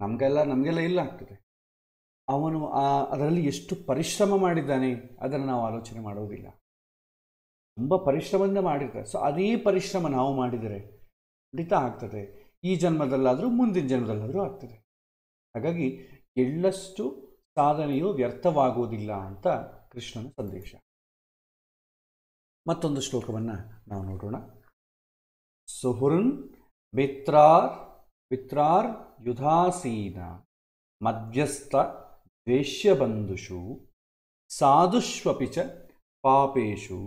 ನಮಗೆಲ್ಲ ಇಲ್ಲ ಆಗ್ತದೆ. ಅವನು ಅದರಲ್ಲಿ ಎಷ್ಟು ಪರಿಶ್ರಮ ಮಾಡಿದ್ದಾನೆ ಅದನ್ನು ನಾವು ಆಲೋಚನೆ ಮಾಡೋದಿಲ್ಲ. ತುಂಬ ಪರಿಶ್ರಮದಿಂದ ಮಾಡಿರ್ತಾರೆ. ಸೊ ಅದೇ ಪರಿಶ್ರಮ ನಾವು ಮಾಡಿದರೆ ಖಂಡಿತ ಆಗ್ತದೆ. ಈ ಜನ್ಮದಲ್ಲಾದರೂ ಮುಂದಿನ ಜನ್ಮದಲ್ಲಾದರೂ ಆಗ್ತದೆ. ಹಾಗಾಗಿ ಎಳ್ಳಷ್ಟು ಸಾಧನೆಯು ವ್ಯರ್ಥವಾಗುವುದಿಲ್ಲ ಅಂತ ಕೃಷ್ಣನ ಸಂದೇಶ. ಮತ್ತೊಂದು ಶ್ಲೋಕವನ್ನು ನಾವು ನೋಡೋಣ. ಸುಹೃನ್ ಮಿತ್ರಾರ್ ಯುಧಾಸೀನ ಮಧ್ಯಸ್ಥ ದ್ವೇಷ್ಯಬಂಧುಷು ಸಾಧುಷ್ವಪಿ ಚ ಪಾಪೇಶು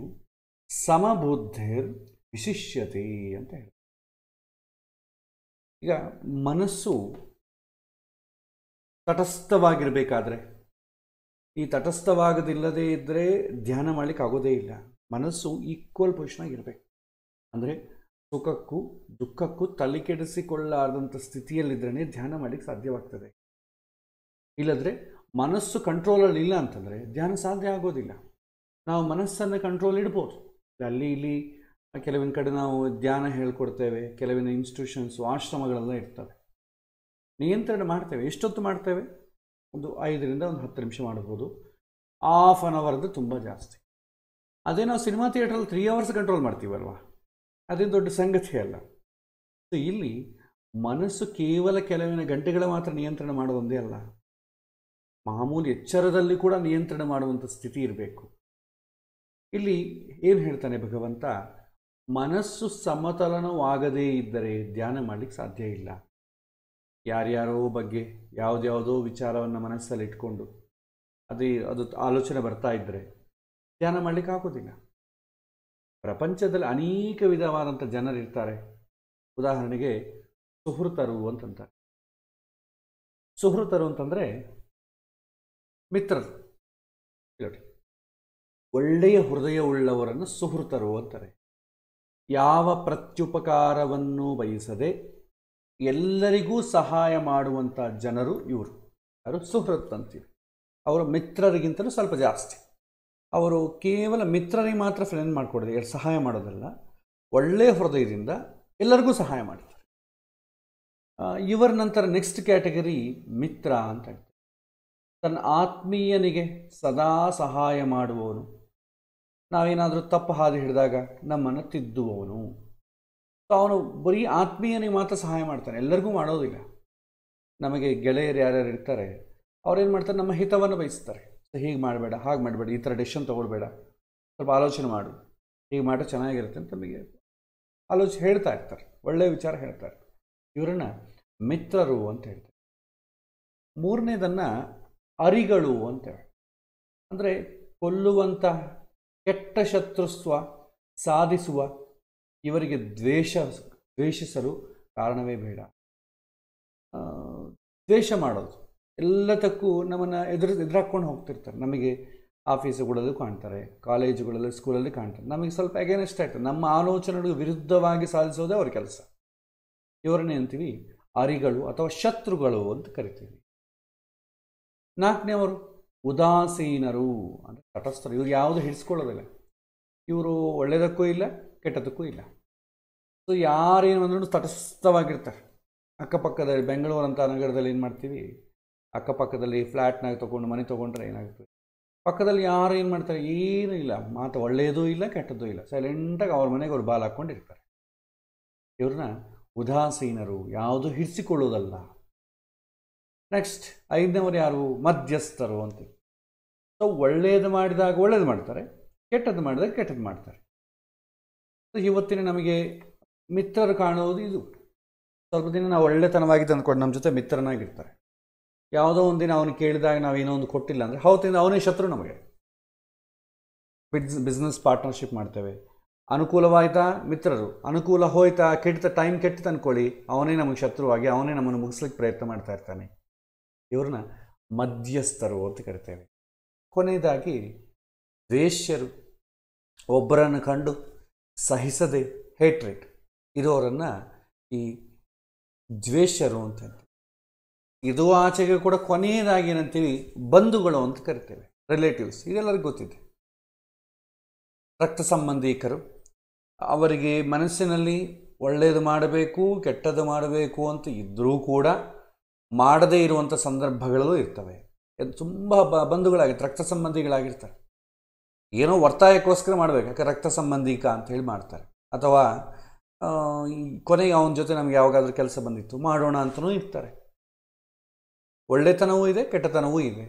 ಸಮಬುದ್ಧಿರ್ ವಿಶಿಷ್ಯತೆ ಅಂತ ಹೇಳಿ. ಈಗ ಮನಸ್ಸು ತಟಸ್ಥವಾಗಿರಬೇಕಾದ್ರೆ, ಈ ತಟಸ್ಥವಾಗದಿಲ್ಲದೇ ಇದ್ದರೆ ಧ್ಯಾನ ಮಾಡಲಿಕ್ಕೆ ಆಗೋದೇ ಇಲ್ಲ. ಮನಸ್ಸು ಈಕ್ವಲ್ ಪೊಸಿಷನಾಗಿರಬೇಕು. ಅಂದರೆ ಸುಖಕ್ಕೂ ದುಃಖಕ್ಕೂ ತಲೆ ಕೆಡಿಸಿಕೊಳ್ಳಾರ್ದಂಥ ಸ್ಥಿತಿಯಲ್ಲಿದ್ದರೇ ಧ್ಯಾನ ಮಾಡಲಿಕ್ಕೆ ಸಾಧ್ಯವಾಗ್ತದೆ. ಇಲ್ಲದ್ರೆ ಮನಸ್ಸು ಕಂಟ್ರೋಲಲ್ಲಿ ಇಲ್ಲ ಅಂತಂದರೆ ಧ್ಯಾನ ಸಾಧ್ಯ ಆಗೋದಿಲ್ಲ. ನಾವು ಮನಸ್ಸನ್ನು ಕಂಟ್ರೋಲ್ ಇಡ್ಬೋದು. ಅಲ್ಲಿ ಇಲ್ಲಿ ಕೆಲವಿನ ಕಡೆ ನಾವು ಧ್ಯಾನ ಹೇಳ್ಕೊಡ್ತೇವೆ, ಕೆಲವಿನ ಇನ್ಸ್ಟಿಟ್ಯೂಷನ್ಸು ಆಶ್ರಮಗಳೆಲ್ಲ ಇರ್ತವೆ, ನಿಯಂತ್ರಣ ಮಾಡ್ತೇವೆ. ಎಷ್ಟೊತ್ತು ಮಾಡ್ತೇವೆ? ಒಂದು 5ರಿಂದ 10 ನಿಮಿಷ ಮಾಡ್ಬೋದು. ಹಾಫ್ ಆನ್ ಅವರ್ದು ತುಂಬ ಜಾಸ್ತಿ. ಅದೇ ನಾವು ಸಿನಿಮಾ ಥಿಯೇಟ್ರಲ್ಲಿ 3 ಅವರ್ಸ್ ಕಂಟ್ರೋಲ್ ಮಾಡ್ತೀವಲ್ವ, ಅದೇನು ದೊಡ್ಡ ಸಂಗತಿ ಅಲ್ಲ. ಸೊ ಇಲ್ಲಿ ಮನಸ್ಸು ಕೇವಲ ಕೆಲವಿನ ಗಂಟೆಗಳ ಮಾತ್ರ ನಿಯಂತ್ರಣ ಮಾಡೋದೊಂದೇ ಅಲ್ಲ, ಮಾಮೂಲಿ ಎಚ್ಚರದಲ್ಲಿ ಕೂಡ ನಿಯಂತ್ರಣ ಮಾಡುವಂಥ ಸ್ಥಿತಿ ಇರಬೇಕು. ಇಲ್ಲಿ ಏನು ಹೇಳ್ತಾನೆ ಭಗವಂತ, ಮನಸ್ಸು ಸಮತಲನವಾಗದೇ ಇದ್ದರೆ ಧ್ಯಾನ ಮಾಡಲಿಕ್ಕೆ ಸಾಧ್ಯ ಇಲ್ಲ. ಯಾರ್ಯಾರೋ ಬಗ್ಗೆ ಯಾವುದ್ಯಾವುದೋ ವಿಚಾರವನ್ನು ಮನಸ್ಸಲ್ಲಿ ಇಟ್ಕೊಂಡು ಅದು ಆಲೋಚನೆ ಬರ್ತಾ ಇದ್ದರೆ ಧ್ಯಾನ ಮಾಡಲಿಕ್ಕೆ ಆಗೋದಿಲ್ಲ. ಪ್ರಪಂಚದಲ್ಲಿ ಅನೇಕ ವಿಧವಾದಂಥ ಜನರಿರ್ತಾರೆ. ಉದಾಹರಣೆಗೆ ಸುಹೃತರು ಅಂತಂತಾರೆ. ಸುಹೃತರು ಅಂತಂದರೆ ಮಿತ್ರರು, ಒಳ್ಳೆಯ ಹೃದಯವುಳ್ಳವರನ್ನು ಸುಹೃತರು ಅಂತಾರೆ. ಯಾವ ಪ್ರತ್ಯುಪಕಾರವನ್ನು ಬಯಸದೆ ಎಲ್ಲರಿಗೂ ಸಹಾಯ ಮಾಡುವಂಥ ಜನರು ಇವರು, ಯಾರು ಸುಹೃತ್ ಅಂತೀವಿ. ಅವರು ಮಿತ್ರರಿಗಿಂತಲೂ ಸ್ವಲ್ಪ ಜಾಸ್ತಿ. ಅವರು ಕೇವಲ ಮಿತ್ರರಿಗೆ ಮಾತ್ರ ಫ್ರೆಂಡ್ ಮಾಡಿಕೊಡೋದು, ಸಹಾಯ ಮಾಡೋದಲ್ಲ, ಒಳ್ಳೆಯ ಹೃದಯದಿಂದ ಎಲ್ಲರಿಗೂ ಸಹಾಯ ಮಾಡ್ತಾರೆ. ಇವರ ನಂತರ ನೆಕ್ಸ್ಟ್ ಕ್ಯಾಟಗರಿ ಮಿತ್ರ ಅಂತ ಹೇಳ್ತಾರೆ. ತನ್ನ ಆತ್ಮೀಯನಿಗೆ ಸದಾ ಸಹಾಯ ಮಾಡುವವನು, ನಾವೇನಾದರೂ ತಪ್ಪು ಹಾದಿ ಹಿಡಿದಾಗ ನಮ್ಮನ್ನು ತಿದ್ದುವವನು. ಸೊ ಅವನು ಬರೀ ಆತ್ಮೀಯನಿಗೆ ಮಾತ್ರ ಸಹಾಯ ಮಾಡ್ತಾನೆ, ಎಲ್ಲರಿಗೂ ಮಾಡೋದಿಲ್ಲ. ನಮಗೆ ಗೆಳೆಯರು ಯಾರ್ಯಾರು ಇರ್ತಾರೆ ಅವ್ರೇನು ಮಾಡ್ತಾರೆ, ನಮ್ಮ ಹಿತವನ್ನು ಬಯಸ್ತಾರೆ. ಹೀಗೆ ಮಾಡಬೇಡ, ಹಾಗೆ ಮಾಡಬೇಡ, ಈ ಥರ ಡೆಸಿಷನ್ ತೊಗೊಳ್ಬೇಡ, ಸ್ವಲ್ಪ ಆಲೋಚನೆ ಮಾಡು, ಹೀಗೆ ಮಾಡಿದ್ರೆ ಚೆನ್ನಾಗಿರುತ್ತೆ ಅಂತ ನಮಗೆ ಹೇಳ್ತಾ ಇರ್ತಾರೆ, ಒಳ್ಳೆಯ ವಿಚಾರ ಹೇಳ್ತಾರೆ. ಇವರನ್ನು ಮಿತ್ರರು ಅಂತ ಹೇಳ್ತಾರೆ. ಮೂರನೇದನ್ನು ಅರಿಗಳು ಅಂತೇಳಿ, ಅಂದರೆ ಕೊಲ್ಲುವಂಥ ಕೆಟ್ಟ ಶತ್ರುತ್ವ ಸಾಧಿಸುವ ಇವರಿಗೆ ದ್ವೇಷಿಸಲು ಕಾರಣವೇ ಬೇಡ. ದ್ವೇಷ ಮಾಡೋದು ಎಲ್ಲದಕ್ಕೂ ನಮ್ಮನ್ನು ಎದುರಾಕೊಂಡು ಹೋಗ್ತಿರ್ತಾರೆ. ನಮಗೆ ಆಫೀಸುಗಳಲ್ಲೂ ಕಾಣ್ತಾರೆ, ಕಾಲೇಜುಗಳಲ್ಲಿ, ಸ್ಕೂಲಲ್ಲಿ ಕಾಣ್ತಾರೆ. ನಮಗೆ ಸ್ವಲ್ಪ ಅಗೇನೆಸ್ಟ್ ಆಗ್ತದೆ, ನಮ್ಮ ಆಲೋಚನೆಗಳಿಗೆ ವಿರುದ್ಧವಾಗಿ ಸಾಧಿಸೋದೇ ಅವ್ರ ಕೆಲಸ. ಇವರನ್ನೇ ಅಂತೀವಿ ಅರಿಗಳು ಅಥವಾ ಶತ್ರುಗಳು ಅಂತ ಕರಿತೀವಿ. ನಾಲ್ಕನೇವರು ಉದಾಸೀನರು, ಅಂದರೆ ತಟಸ್ಥರು. ಇವ್ರು ಯಾವುದು ಹಿಡಿಸ್ಕೊಳ್ಳೋದಿಲ್ಲ, ಇವರು ಒಳ್ಳೆಯದಕ್ಕೂ ಇಲ್ಲ ಕೆಟ್ಟದಕ್ಕೂ ಇಲ್ಲ. ಸೊ ಯಾರೇನು ಅಂದ್ರೂ ತಟಸ್ಥವಾಗಿರ್ತಾರೆ. ಅಕ್ಕಪಕ್ಕದಲ್ಲಿ ಬೆಂಗಳೂರಂಥ ನಗರದಲ್ಲಿ ಏನು ಮಾಡ್ತೀವಿ, ಅಕ್ಕಪಕ್ಕದಲ್ಲಿ ಫ್ಲ್ಯಾಟ್ನಾಗ ತೊಗೊಂಡು ಮನೆ ತೊಗೊಂಡ್ರೆ ಏನಾಗ್ತದೆ, ಪಕ್ಕದಲ್ಲಿ ಯಾರು ಏನು ಮಾಡ್ತಾರೆ, ಏನೂ ಇಲ್ಲ, ಮಾತು ಒಳ್ಳೆಯದೂ ಇಲ್ಲ ಕೆಟ್ಟದ್ದೂ ಇಲ್ಲ, ಸೈಲೆಂಟಾಗಿ ಅವ್ರ ಮನೆಗೆ ಅವ್ರು ಬಾಲ್ ಹಾಕ್ಕೊಂಡಿರ್ತಾರೆ. ಇವ್ರನ್ನ ಉದಾಸೀನರು, ಯಾವುದು ಹಿಡಿಸಿಕೊಳ್ಳೋದಲ್ಲ. ನೆಕ್ಸ್ಟ್ 5ನೇವರು ಯಾರು, ಮಧ್ಯಸ್ಥರು ಅಂತ. ಸೊ ಒಳ್ಳೆಯದು ಮಾಡಿದಾಗ ಒಳ್ಳೇದು ಮಾಡ್ತಾರೆ, ಕೆಟ್ಟದ್ದು ಮಾಡಿದಾಗ ಕೆಟ್ಟದ್ದು ಮಾಡ್ತಾರೆ. ಸೊ ಇವತ್ತಿನ ನಮಗೆ ಮಿತ್ರರು ಕಾಣುವುದು ಇದು. ಸ್ವಲ್ಪ ದಿನ ನಾವು ಒಳ್ಳೆತನವಾಗಿ ತಂದುಕೊಂಡು ನಮ್ಮ ಜೊತೆ ಮಿತ್ರನಾಗಿರ್ತಾರೆ. ಯಾವುದೋ ಒಂದು ದಿನ ಅವನು ಕೇಳಿದಾಗ ನಾವೇನೋ ಒಂದು ಕೊಟ್ಟಿಲ್ಲ ಅಂದರೆ ಹೌತಿಂದ ಅವನೇ ಶತ್ರು ನಮಗೆ. ಬಿಸ್ನೆಸ್ ಪಾರ್ಟ್ನರ್ಶಿಪ್ ಮಾಡ್ತೇವೆ, ಅನುಕೂಲವಾಯ್ತಾ ಮಿತ್ರರು, ಅನುಕೂಲ ಹೋಯ್ತಾ ಟೈಮ್ ಕೆಟ್ಟು ಅಂದ್ಕೊಳ್ಳಿ, ಅವನೇ ನಮಗೆ ಶತ್ರುವಾಗಿ ಅವನೇ ನಮ್ಮನ್ನು ಮುಗಿಸ್ಲಿಕ್ಕೆ ಪ್ರಯತ್ನ ಮಾಡ್ತಾ ಇರ್ತಾನೆ. ಇವ್ರನ್ನ ಮಧ್ಯಸ್ಥರು ಅಂತ ಕರಿತೇವೆ. ಕೊನೆಯದಾಗಿ ದ್ವೇಷ್ಯರು, ಒಬ್ಬರನ್ನು ಕಂಡು ಸಹಿಸದೆ ಹೇಟ್ರೇಟ್ ಇರೋರನ್ನು ಈ ದ್ವೇಷರು ಅಂತ. ಇದು ಆಚೆಗೆ ಕೂಡ ಕೊನೆಯದಾಗಿ ಏನಂತೀವಿ ಬಂಧುಗಳು ಅಂತ ಕರಿತೇವೆ, ರಿಲೇಟಿವ್ಸ್. ಇದೆಲ್ಲರಿಗೂ ಗೊತ್ತಿದೆ. ರಕ್ತ ಸಂಬಂಧಿಕರು, ಅವರಿಗೆ ಮನಸ್ಸಿನಲ್ಲಿ ಒಳ್ಳೆಯದು ಮಾಡಬೇಕು ಕೆಟ್ಟದ್ದು ಮಾಡಬೇಕು ಅಂತ ಇದ್ದರೂ ಕೂಡ ಮಾಡದೇ ಇರುವಂಥ ಸಂದರ್ಭಗಳೂ ಇರ್ತವೆ. ತುಂಬ ಬಂಧುಗಳಾಗಿರ್ತಾರೆ, ರಕ್ತ ಸಂಬಂಧಿಗಳಾಗಿರ್ತಾರೆ. ಏನೋ ಒತ್ತಾಯಕ್ಕೋಸ್ಕರ ಮಾಡಬೇಕು, ಯಾಕೆ ರಕ್ತ ಸಂಬಂಧಿಕ ಅಂತ ಹೇಳಿ ಮಾಡ್ತಾರೆ. ಅಥವಾ ಕೊನೆಗೆ ಅವನ ಜೊತೆ ನಮ್ಗೆ ಯಾವಾಗಾದ್ರೂ ಕೆಲಸ ಬಂದಿತ್ತು ಮಾಡೋಣ ಅಂತಲೂ ಇರ್ತಾರೆ. ಒಳ್ಳೆತನವೂ ಇದೆ ಕೆಟ್ಟತನವೂ ಇದೆ.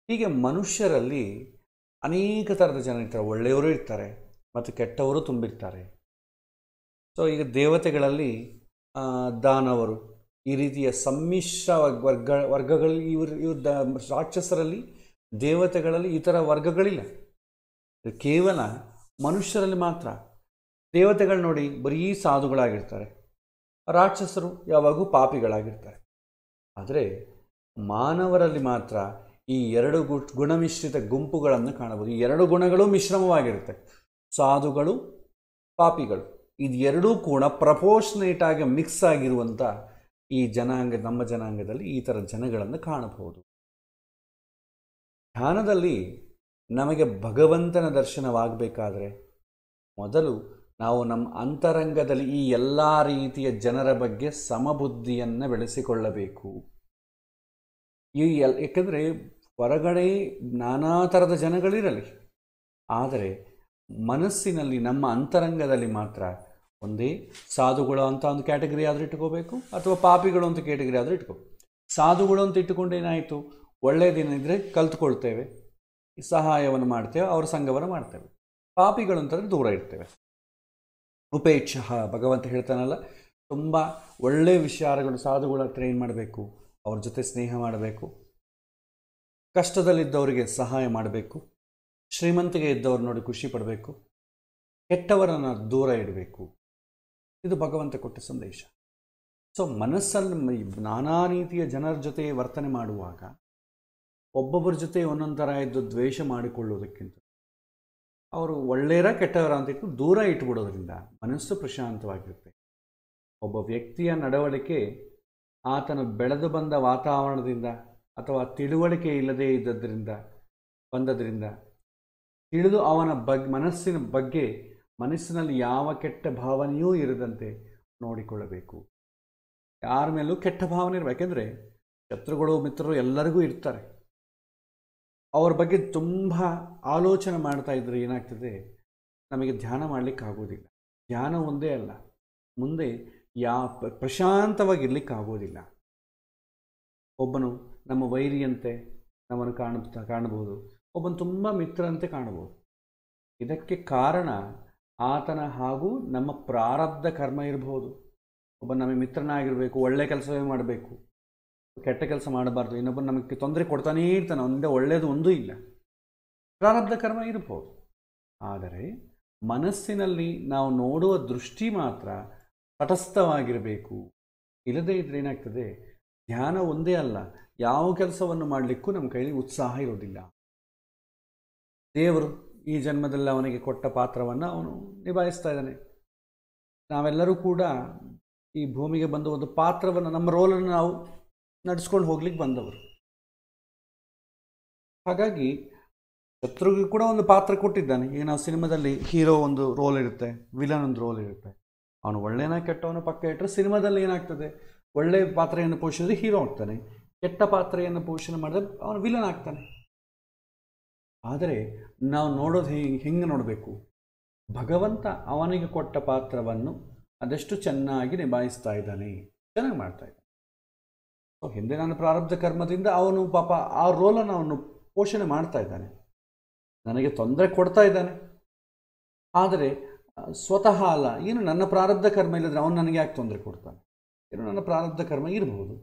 ಹೀಗೆ ಮನುಷ್ಯರಲ್ಲಿ ಅನೇಕ ಥರದ ಜನ ಇರ್ತಾರೆ. ಒಳ್ಳೆಯವರು ಇರ್ತಾರೆ ಮತ್ತು ಕೆಟ್ಟವರು ತುಂಬಿರ್ತಾರೆ. ಸೊ ಈಗ ದೇವತೆಗಳಲ್ಲಿ ದಾನವರು, ಈ ರೀತಿಯ ಸಮ್ಮಿಶ್ರ ವರ್ಗಗಳಲ್ಲಿ ಇವರು ರಾಕ್ಷಸರಲ್ಲಿ, ದೇವತೆಗಳಲ್ಲಿ ಈ ಥರ ವರ್ಗಗಳಿಲ್ಲ. ಕೇವಲ ಮನುಷ್ಯರಲ್ಲಿ ಮಾತ್ರ. ದೇವತೆಗಳು ನೋಡಿ ಬರೀ ಸಾಧುಗಳಾಗಿರ್ತಾರೆ, ರಾಕ್ಷಸರು ಯಾವಾಗೂ ಪಾಪಿಗಳಾಗಿರ್ತಾರೆ. ಆದರೆ ಮಾನವರಲ್ಲಿ ಮಾತ್ರ ಈ ಎರಡು ಗುಣಮಿಶ್ರಿತ ಗುಂಪುಗಳನ್ನು ಕಾಣಬಹುದು. ಈ ಎರಡು ಗುಣಗಳು ಮಿಶ್ರಮವಾಗಿರುತ್ತೆ, ಸಾಧುಗಳು ಪಾಪಿಗಳು. ಇದು ಎರಡೂ ಕೂಡ ಪ್ರಪೋರ್ಷನೇಟ್ ಆಗಿ ಮಿಕ್ಸ್ ಆಗಿರುವಂಥ ಈ ನಮ್ಮ ಜನಾಂಗದಲ್ಲಿ ಈ ಥರ ಜನಗಳನ್ನು ಕಾಣಬಹುದು. ಧ್ಯಾನದಲ್ಲಿ ನಮಗೆ ಭಗವಂತನ ದರ್ಶನವಾಗಬೇಕಾದ್ರೆ ಮೊದಲು ನಾವು ನಮ್ಮ ಅಂತರಂಗದಲ್ಲಿ ಈ ಎಲ್ಲ ರೀತಿಯ ಜನರ ಬಗ್ಗೆ ಸಮಬುದ್ಧಿಯನ್ನು ಬೆಳೆಸಿಕೊಳ್ಳಬೇಕು. ಏಕೆಂದರೆ ಹೊರಗಡೆ ನಾನಾ ಥರದ ಜನಗಳಿರಲಿ, ಆದರೆ ಮನಸ್ಸಿನಲ್ಲಿ ನಮ್ಮ ಅಂತರಂಗದಲ್ಲಿ ಮಾತ್ರ ಒಂದೇ ಸಾಧುಗಳು ಅಂತ ಒಂದು ಕ್ಯಾಟಗರಿ ಆದರೂ ಇಟ್ಕೋಬೇಕು, ಅಥವಾ ಪಾಪಿಗಳು ಅಂತ ಕ್ಯಾಟಗರಿ ಆದರೂ ಇಟ್ಕೋಬೇಕು. ಸಾಧುಗಳು ಅಂತ ಇಟ್ಟುಕೊಂಡು ಏನಾಯಿತು, ಒಳ್ಳೆಯದೇನಿದ್ರೆ ಕಲ್ತ್ಕೊಳ್ತೇವೆ, ಸಹಾಯವನ್ನು ಮಾಡ್ತೇವೆ, ಅವ್ರ ಸಂಘವನ್ನು ಮಾಡ್ತೇವೆ. ಪಾಪಿಗಳು ಅಂತಂದರೆ ದೂರ ಇರ್ತೇವೆ. ಉಪೇಕ್ಷ ಭಗವಂತ ಹೇಳ್ತಾನಲ್ಲ, ತುಂಬ ಒಳ್ಳೆಯ ವಿಚಾರಗಳು ಸಾಧುಗಳ ಹತ್ರ ಏನು ಮಾಡಬೇಕು, ಅವ್ರ ಜೊತೆ ಸ್ನೇಹ ಮಾಡಬೇಕು, ಕಷ್ಟದಲ್ಲಿದ್ದವರಿಗೆ ಸಹಾಯ ಮಾಡಬೇಕು, ಶ್ರೀಮಂತಿಗೆ ಇದ್ದವ್ರು ನೋಡಿ ಖುಷಿ ಪಡಬೇಕು, ಕೆಟ್ಟವರನ್ನು ದೂರ ಇಡಬೇಕು. ಇದು ಭಗವಂತ ಕೊಟ್ಟ ಸಂದೇಶ. ಸೊ ಮನಸ್ಸಲ್ಲಿ ನಾನಾ ರೀತಿಯ ಜನರ ಜೊತೆ ವರ್ತನೆ ಮಾಡುವಾಗ ಒಬ್ಬೊಬ್ಬರ ಜೊತೆ ಒಂದೊಂದು ಥರ ಇದ್ದು ದ್ವೇಷ ಮಾಡಿಕೊಳ್ಳುವುದಕ್ಕಿಂತ ಅವರು ಒಳ್ಳೆಯರ ಕೆಟ್ಟವರ ಅಂತ ಇಟ್ಟು ದೂರ ಇಟ್ಬಿಡೋದ್ರಿಂದ ಮನಸ್ಸು ಪ್ರಶಾಂತವಾಗಿರುತ್ತೆ. ಒಬ್ಬ ವ್ಯಕ್ತಿಯ ನಡವಳಿಕೆ ಆತನು ಬೆಳೆದು ಬಂದ ವಾತಾವರಣದಿಂದ ಅಥವಾ ತಿಳುವಳಿಕೆ ಇಲ್ಲದೇ ಬಂದದ್ರಿಂದ ತಿಳಿದು ಅವನ ಮನಸ್ಸಿನ ಬಗ್ಗೆ ಮನಸ್ಸಿನಲ್ಲಿ ಯಾವ ಕೆಟ್ಟ ಭಾವನೆಯೂ ಇರದಂತೆ ನೋಡಿಕೊಳ್ಳಬೇಕು. ಯಾರ ಮೇಲೂ ಕೆಟ್ಟ ಭಾವನೆ ಇರಬೇಕು. ಯಾಕೆಂದರೆ ಶತ್ರುಗಳು ಮಿತ್ರರು ಎಲ್ಲರಿಗೂ ಇರ್ತಾರೆ. ಅವ್ರ ಬಗ್ಗೆ ತುಂಬ ಆಲೋಚನೆ ಮಾಡ್ತಾ ಇದ್ದರೆ ಏನಾಗ್ತದೆ, ನಮಗೆ ಧ್ಯಾನ ಮಾಡಲಿಕ್ಕೆ ಆಗೋದಿಲ್ಲ. ಧ್ಯಾನ ಒಂದೇ ಅಲ್ಲ, ಮುಂದೆ ಪ್ರಶಾಂತವಾಗಿರ್ಲಿಕ್ಕಾಗೋದಿಲ್ಲ. ಒಬ್ಬನು ನಮ್ಮ ವೈರಿಯಂತೆ ನಮ್ಮನ್ನು ಕಾಣಬಹುದು, ಒಬ್ಬನು ತುಂಬ ಮಿತ್ರರಂತೆ ಕಾಣಬಹುದು. ಇದಕ್ಕೆ ಕಾರಣ ಆತನ ಹಾಗೂ ನಮ್ಮ ಪ್ರಾರಬ್ಧ ಕರ್ಮ ಇರಬಹುದು. ಒಬ್ಬ ನಮಗೆ ಮಿತ್ರನಾಗಿರಬೇಕು, ಒಳ್ಳೆ ಕೆಲಸವೇ ಮಾಡಬೇಕು, ಕೆಟ್ಟ ಕೆಲಸ ಮಾಡಬಾರ್ದು. ಇನ್ನೊಬ್ಬನು ನಮಗೆ ತೊಂದರೆ ಕೊಡ್ತಾನೇ ಇರ್ತಾನೆ, ಅವನಿಂದ ಒಳ್ಳೆಯದು ಒಂದೂ ಇಲ್ಲ. ಪ್ರಾರಬ್ಧ ಕರ್ಮ ಇರಬಹುದು. ಆದರೆ ಮನಸ್ಸಿನಲ್ಲಿ ನಾವು ನೋಡುವ ದೃಷ್ಟಿ ಮಾತ್ರ ತಟಸ್ಥವಾಗಿರಬೇಕು. ಇಲ್ಲದೇ ಇದ್ರೆ ಏನಾಗ್ತದೆ, ಧ್ಯಾನ ಒಂದೇ ಅಲ್ಲ, ಯಾವ ಕೆಲಸವನ್ನು ಮಾಡಲಿಕ್ಕೂ ನಮ್ಮ ಕೈಯಲ್ಲಿ ಉತ್ಸಾಹ ಇರೋದಿಲ್ಲ. ದೇವರು ಈ ಜನ್ಮದಲ್ಲಿ ಅವನಿಗೆ ಕೊಟ್ಟ ಪಾತ್ರವನ್ನು ಅವನು ನಿಭಾಯಿಸ್ತಾ ಇದ್ದಾನೆ. ನಾವೆಲ್ಲರೂ ಕೂಡ ಈ ಭೂಮಿಗೆ ಬಂದ ಒಂದು ಪಾತ್ರವನ್ನು, ನಮ್ಮ ರೋಲನ್ನು ನಾವು ನಡೆಸ್ಕೊಂಡು ಹೋಗ್ಲಿಕ್ಕೆ ಬಂದವರು. ಹಾಗಾಗಿ ಶತ್ರುಗೆ ಕೂಡ ಒಂದು ಪಾತ್ರ ಕೊಟ್ಟಿದ್ದಾನೆ. ಈಗ ನಾವು ಸಿನಿಮಾದಲ್ಲಿ ಹೀರೋ ಒಂದು ರೋಲ್ ಇರುತ್ತೆ, ವಿಲನ್ ಒಂದು ರೋಲ್ ಇರುತ್ತೆ. ಅವನು ಒಳ್ಳೆಯನ ಕೆಟ್ಟವನ ಪಕ್ಕ ಇಟ್ಟರೆ ಸಿನಿಮಾದಲ್ಲಿ ಏನಾಗ್ತದೆ, ಒಳ್ಳೆ ಪಾತ್ರೆಯನ್ನು ಪೋಷಿಸಿದ್ರೆ ಹೀರೋ ಆಗ್ತಾನೆ, ಕೆಟ್ಟ ಪಾತ್ರೆಯನ್ನು ಪೋಷಣೆ ಮಾಡಿದ್ರೆ ಅವನು ವಿಲನ್ ಆಗ್ತಾನೆ. ಆದರೆ ನಾವು ನೋಡೋದು ಹೆಂಗೆ ನೋಡಬೇಕು, ಭಗವಂತ ಅವನಿಗೆ ಕೊಟ್ಟ ಪಾತ್ರವನ್ನು ಅದೆಷ್ಟು ಚೆನ್ನಾಗಿ ನಿಭಾಯಿಸ್ತಾ ಇದ್ದಾನೆ, ಚೆನ್ನಾಗಿ ಮಾಡ್ತಾ ಇದ್ದಾನೆ. ಹಿಂದೆ ನನ್ನ ಪ್ರಾರಬ್ಧ ಕರ್ಮದಿಂದ ಅವನು ಪಾಪ ಆ ರೋಲನ್ನು ಅವನು ಪೋಷಣೆ ಮಾಡ್ತಾ ಇದ್ದಾನೆ, ನನಗೆ ತೊಂದರೆ ಕೊಡ್ತಾ ಇದ್ದಾನೆ. ಆದರೆ ಸ್ವತಃ ಅಲ್ಲ, ಏನು ನನ್ನ ಪ್ರಾರಬ್ಧ ಕರ್ಮ ಇಲ್ಲದ್ರೆ ಅವನು ನನಗೆ ಯಾಕೆ ತೊಂದರೆ ಕೊಡ್ತಾನೆ, ಏನು ನನ್ನ ಪ್ರಾರಬ್ಧ ಕರ್ಮ ಇರಬಹುದು,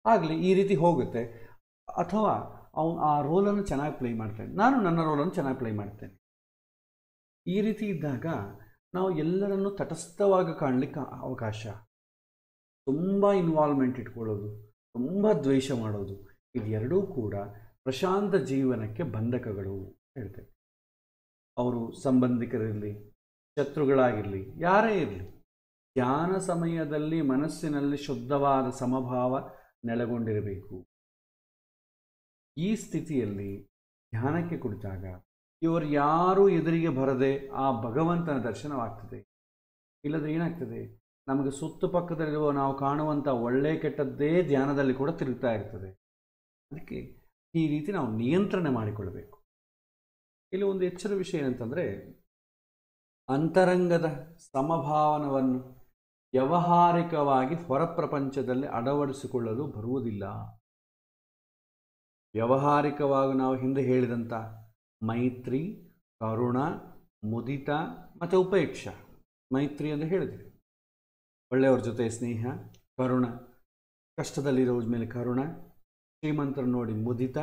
ಆಗಲಿ ಈ ರೀತಿ ಹೋಗುತ್ತೆ. ಅಥವಾ ಅವನು ಆ ರೋಲನ್ನು ಚೆನ್ನಾಗಿ ಪ್ಲೇ ಮಾಡ್ತಾನೆ, ನಾನು ನನ್ನ ರೋಲನ್ನು ಚೆನ್ನಾಗಿ ಪ್ಲೇ ಮಾಡ್ತೇನೆ. ಈ ರೀತಿ ಇದ್ದಾಗ ನಾವು ಎಲ್ಲರನ್ನೂ ತಟಸ್ಥವಾಗಿ ಕಾಣಲಿಕ್ಕೆ ಅವಕಾಶ. ತುಂಬ ಇನ್ವಾಲ್ವ್ಮೆಂಟ್ ಇಟ್ಕೊಳ್ಳೋದು, ತುಂಬ ದ್ವೇಷ ಮಾಡೋದು, ಇದೆರಡೂ ಕೂಡ ಪ್ರಶಾಂತ ಜೀವನಕ್ಕೆ ಬಂಧಕಗಳು ಹೇಳ್ತೇವೆ. ಅವರು ಸಂಬಂಧಿಕರಿರಲಿ, ಶತ್ರುಗಳಾಗಿರಲಿ, ಯಾರೇ ಇರಲಿ, ಧ್ಯಾನ ಸಮಯದಲ್ಲಿ ಮನಸ್ಸಿನಲ್ಲಿ ಶುದ್ಧವಾದ ಸಮಭಾವ ನೆಲೆಗೊಂಡಿರಬೇಕು. ಈ ಸ್ಥಿತಿಯಲ್ಲಿ ಧ್ಯಾನಕ್ಕೆ ಕುಳಿತಾಗ ಇವರು ಯಾರೂ ಎದುರಿಗೆ ಬರದೆ ಆ ಭಗವಂತನ ದರ್ಶನವಾಗ್ತದೆ. ಇಲ್ಲದ್ರೆ ಏನಾಗ್ತದೆ, ನಮಗೆ ಸುತ್ತುಪಕ್ಕದಲ್ಲಿರುವ ನಾವು ಕಾಣುವಂಥ ಒಳ್ಳೆ ಕೆಟ್ಟದ್ದೇ ಧ್ಯಾನದಲ್ಲಿ ಕೂಡ ತಿರುಗ್ತಾ ಇರ್ತದೆ. ಅದಕ್ಕೆ ಈ ರೀತಿ ನಾವು ನಿಯಂತ್ರಣ ಮಾಡಿಕೊಳ್ಳಬೇಕು. ಇಲ್ಲಿ ಒಂದು ಎಚ್ಚರ ವಿಷಯ ಏನಂತಂದರೆ, ಅಂತರಂಗದ ಸಮಭಾವನವನ್ನು ವ್ಯಾವಹಾರಿಕವಾಗಿ ಹೊರ ಪ್ರಪಂಚದಲ್ಲಿ ಅಳವಡಿಸಿಕೊಳ್ಳಲು ಬರುವುದಿಲ್ಲ. ವ್ಯಾವಹಾರಿಕವಾಗಿ ನಾವು ಹಿಂದೆ ಹೇಳಿದಂಥ ಮೈತ್ರಿ, ಕರುಣ, ಮುದಿತ ಮತ್ತು ಉಪೇಕ್ಷ. ಮೈತ್ರಿ ಅಂತ ಹೇಳಿದ್ವಿ, ಒಳ್ಳೆಯವ್ರ ಜೊತೆ ಸ್ನೇಹ, ಕರುಣ, ಕಷ್ಟದಲ್ಲಿರೋರ ಮೇಲೆ ಕರುಣ, ಶ್ರೀಮಂತರನ್ನು ನೋಡಿ ಮುದಿತ,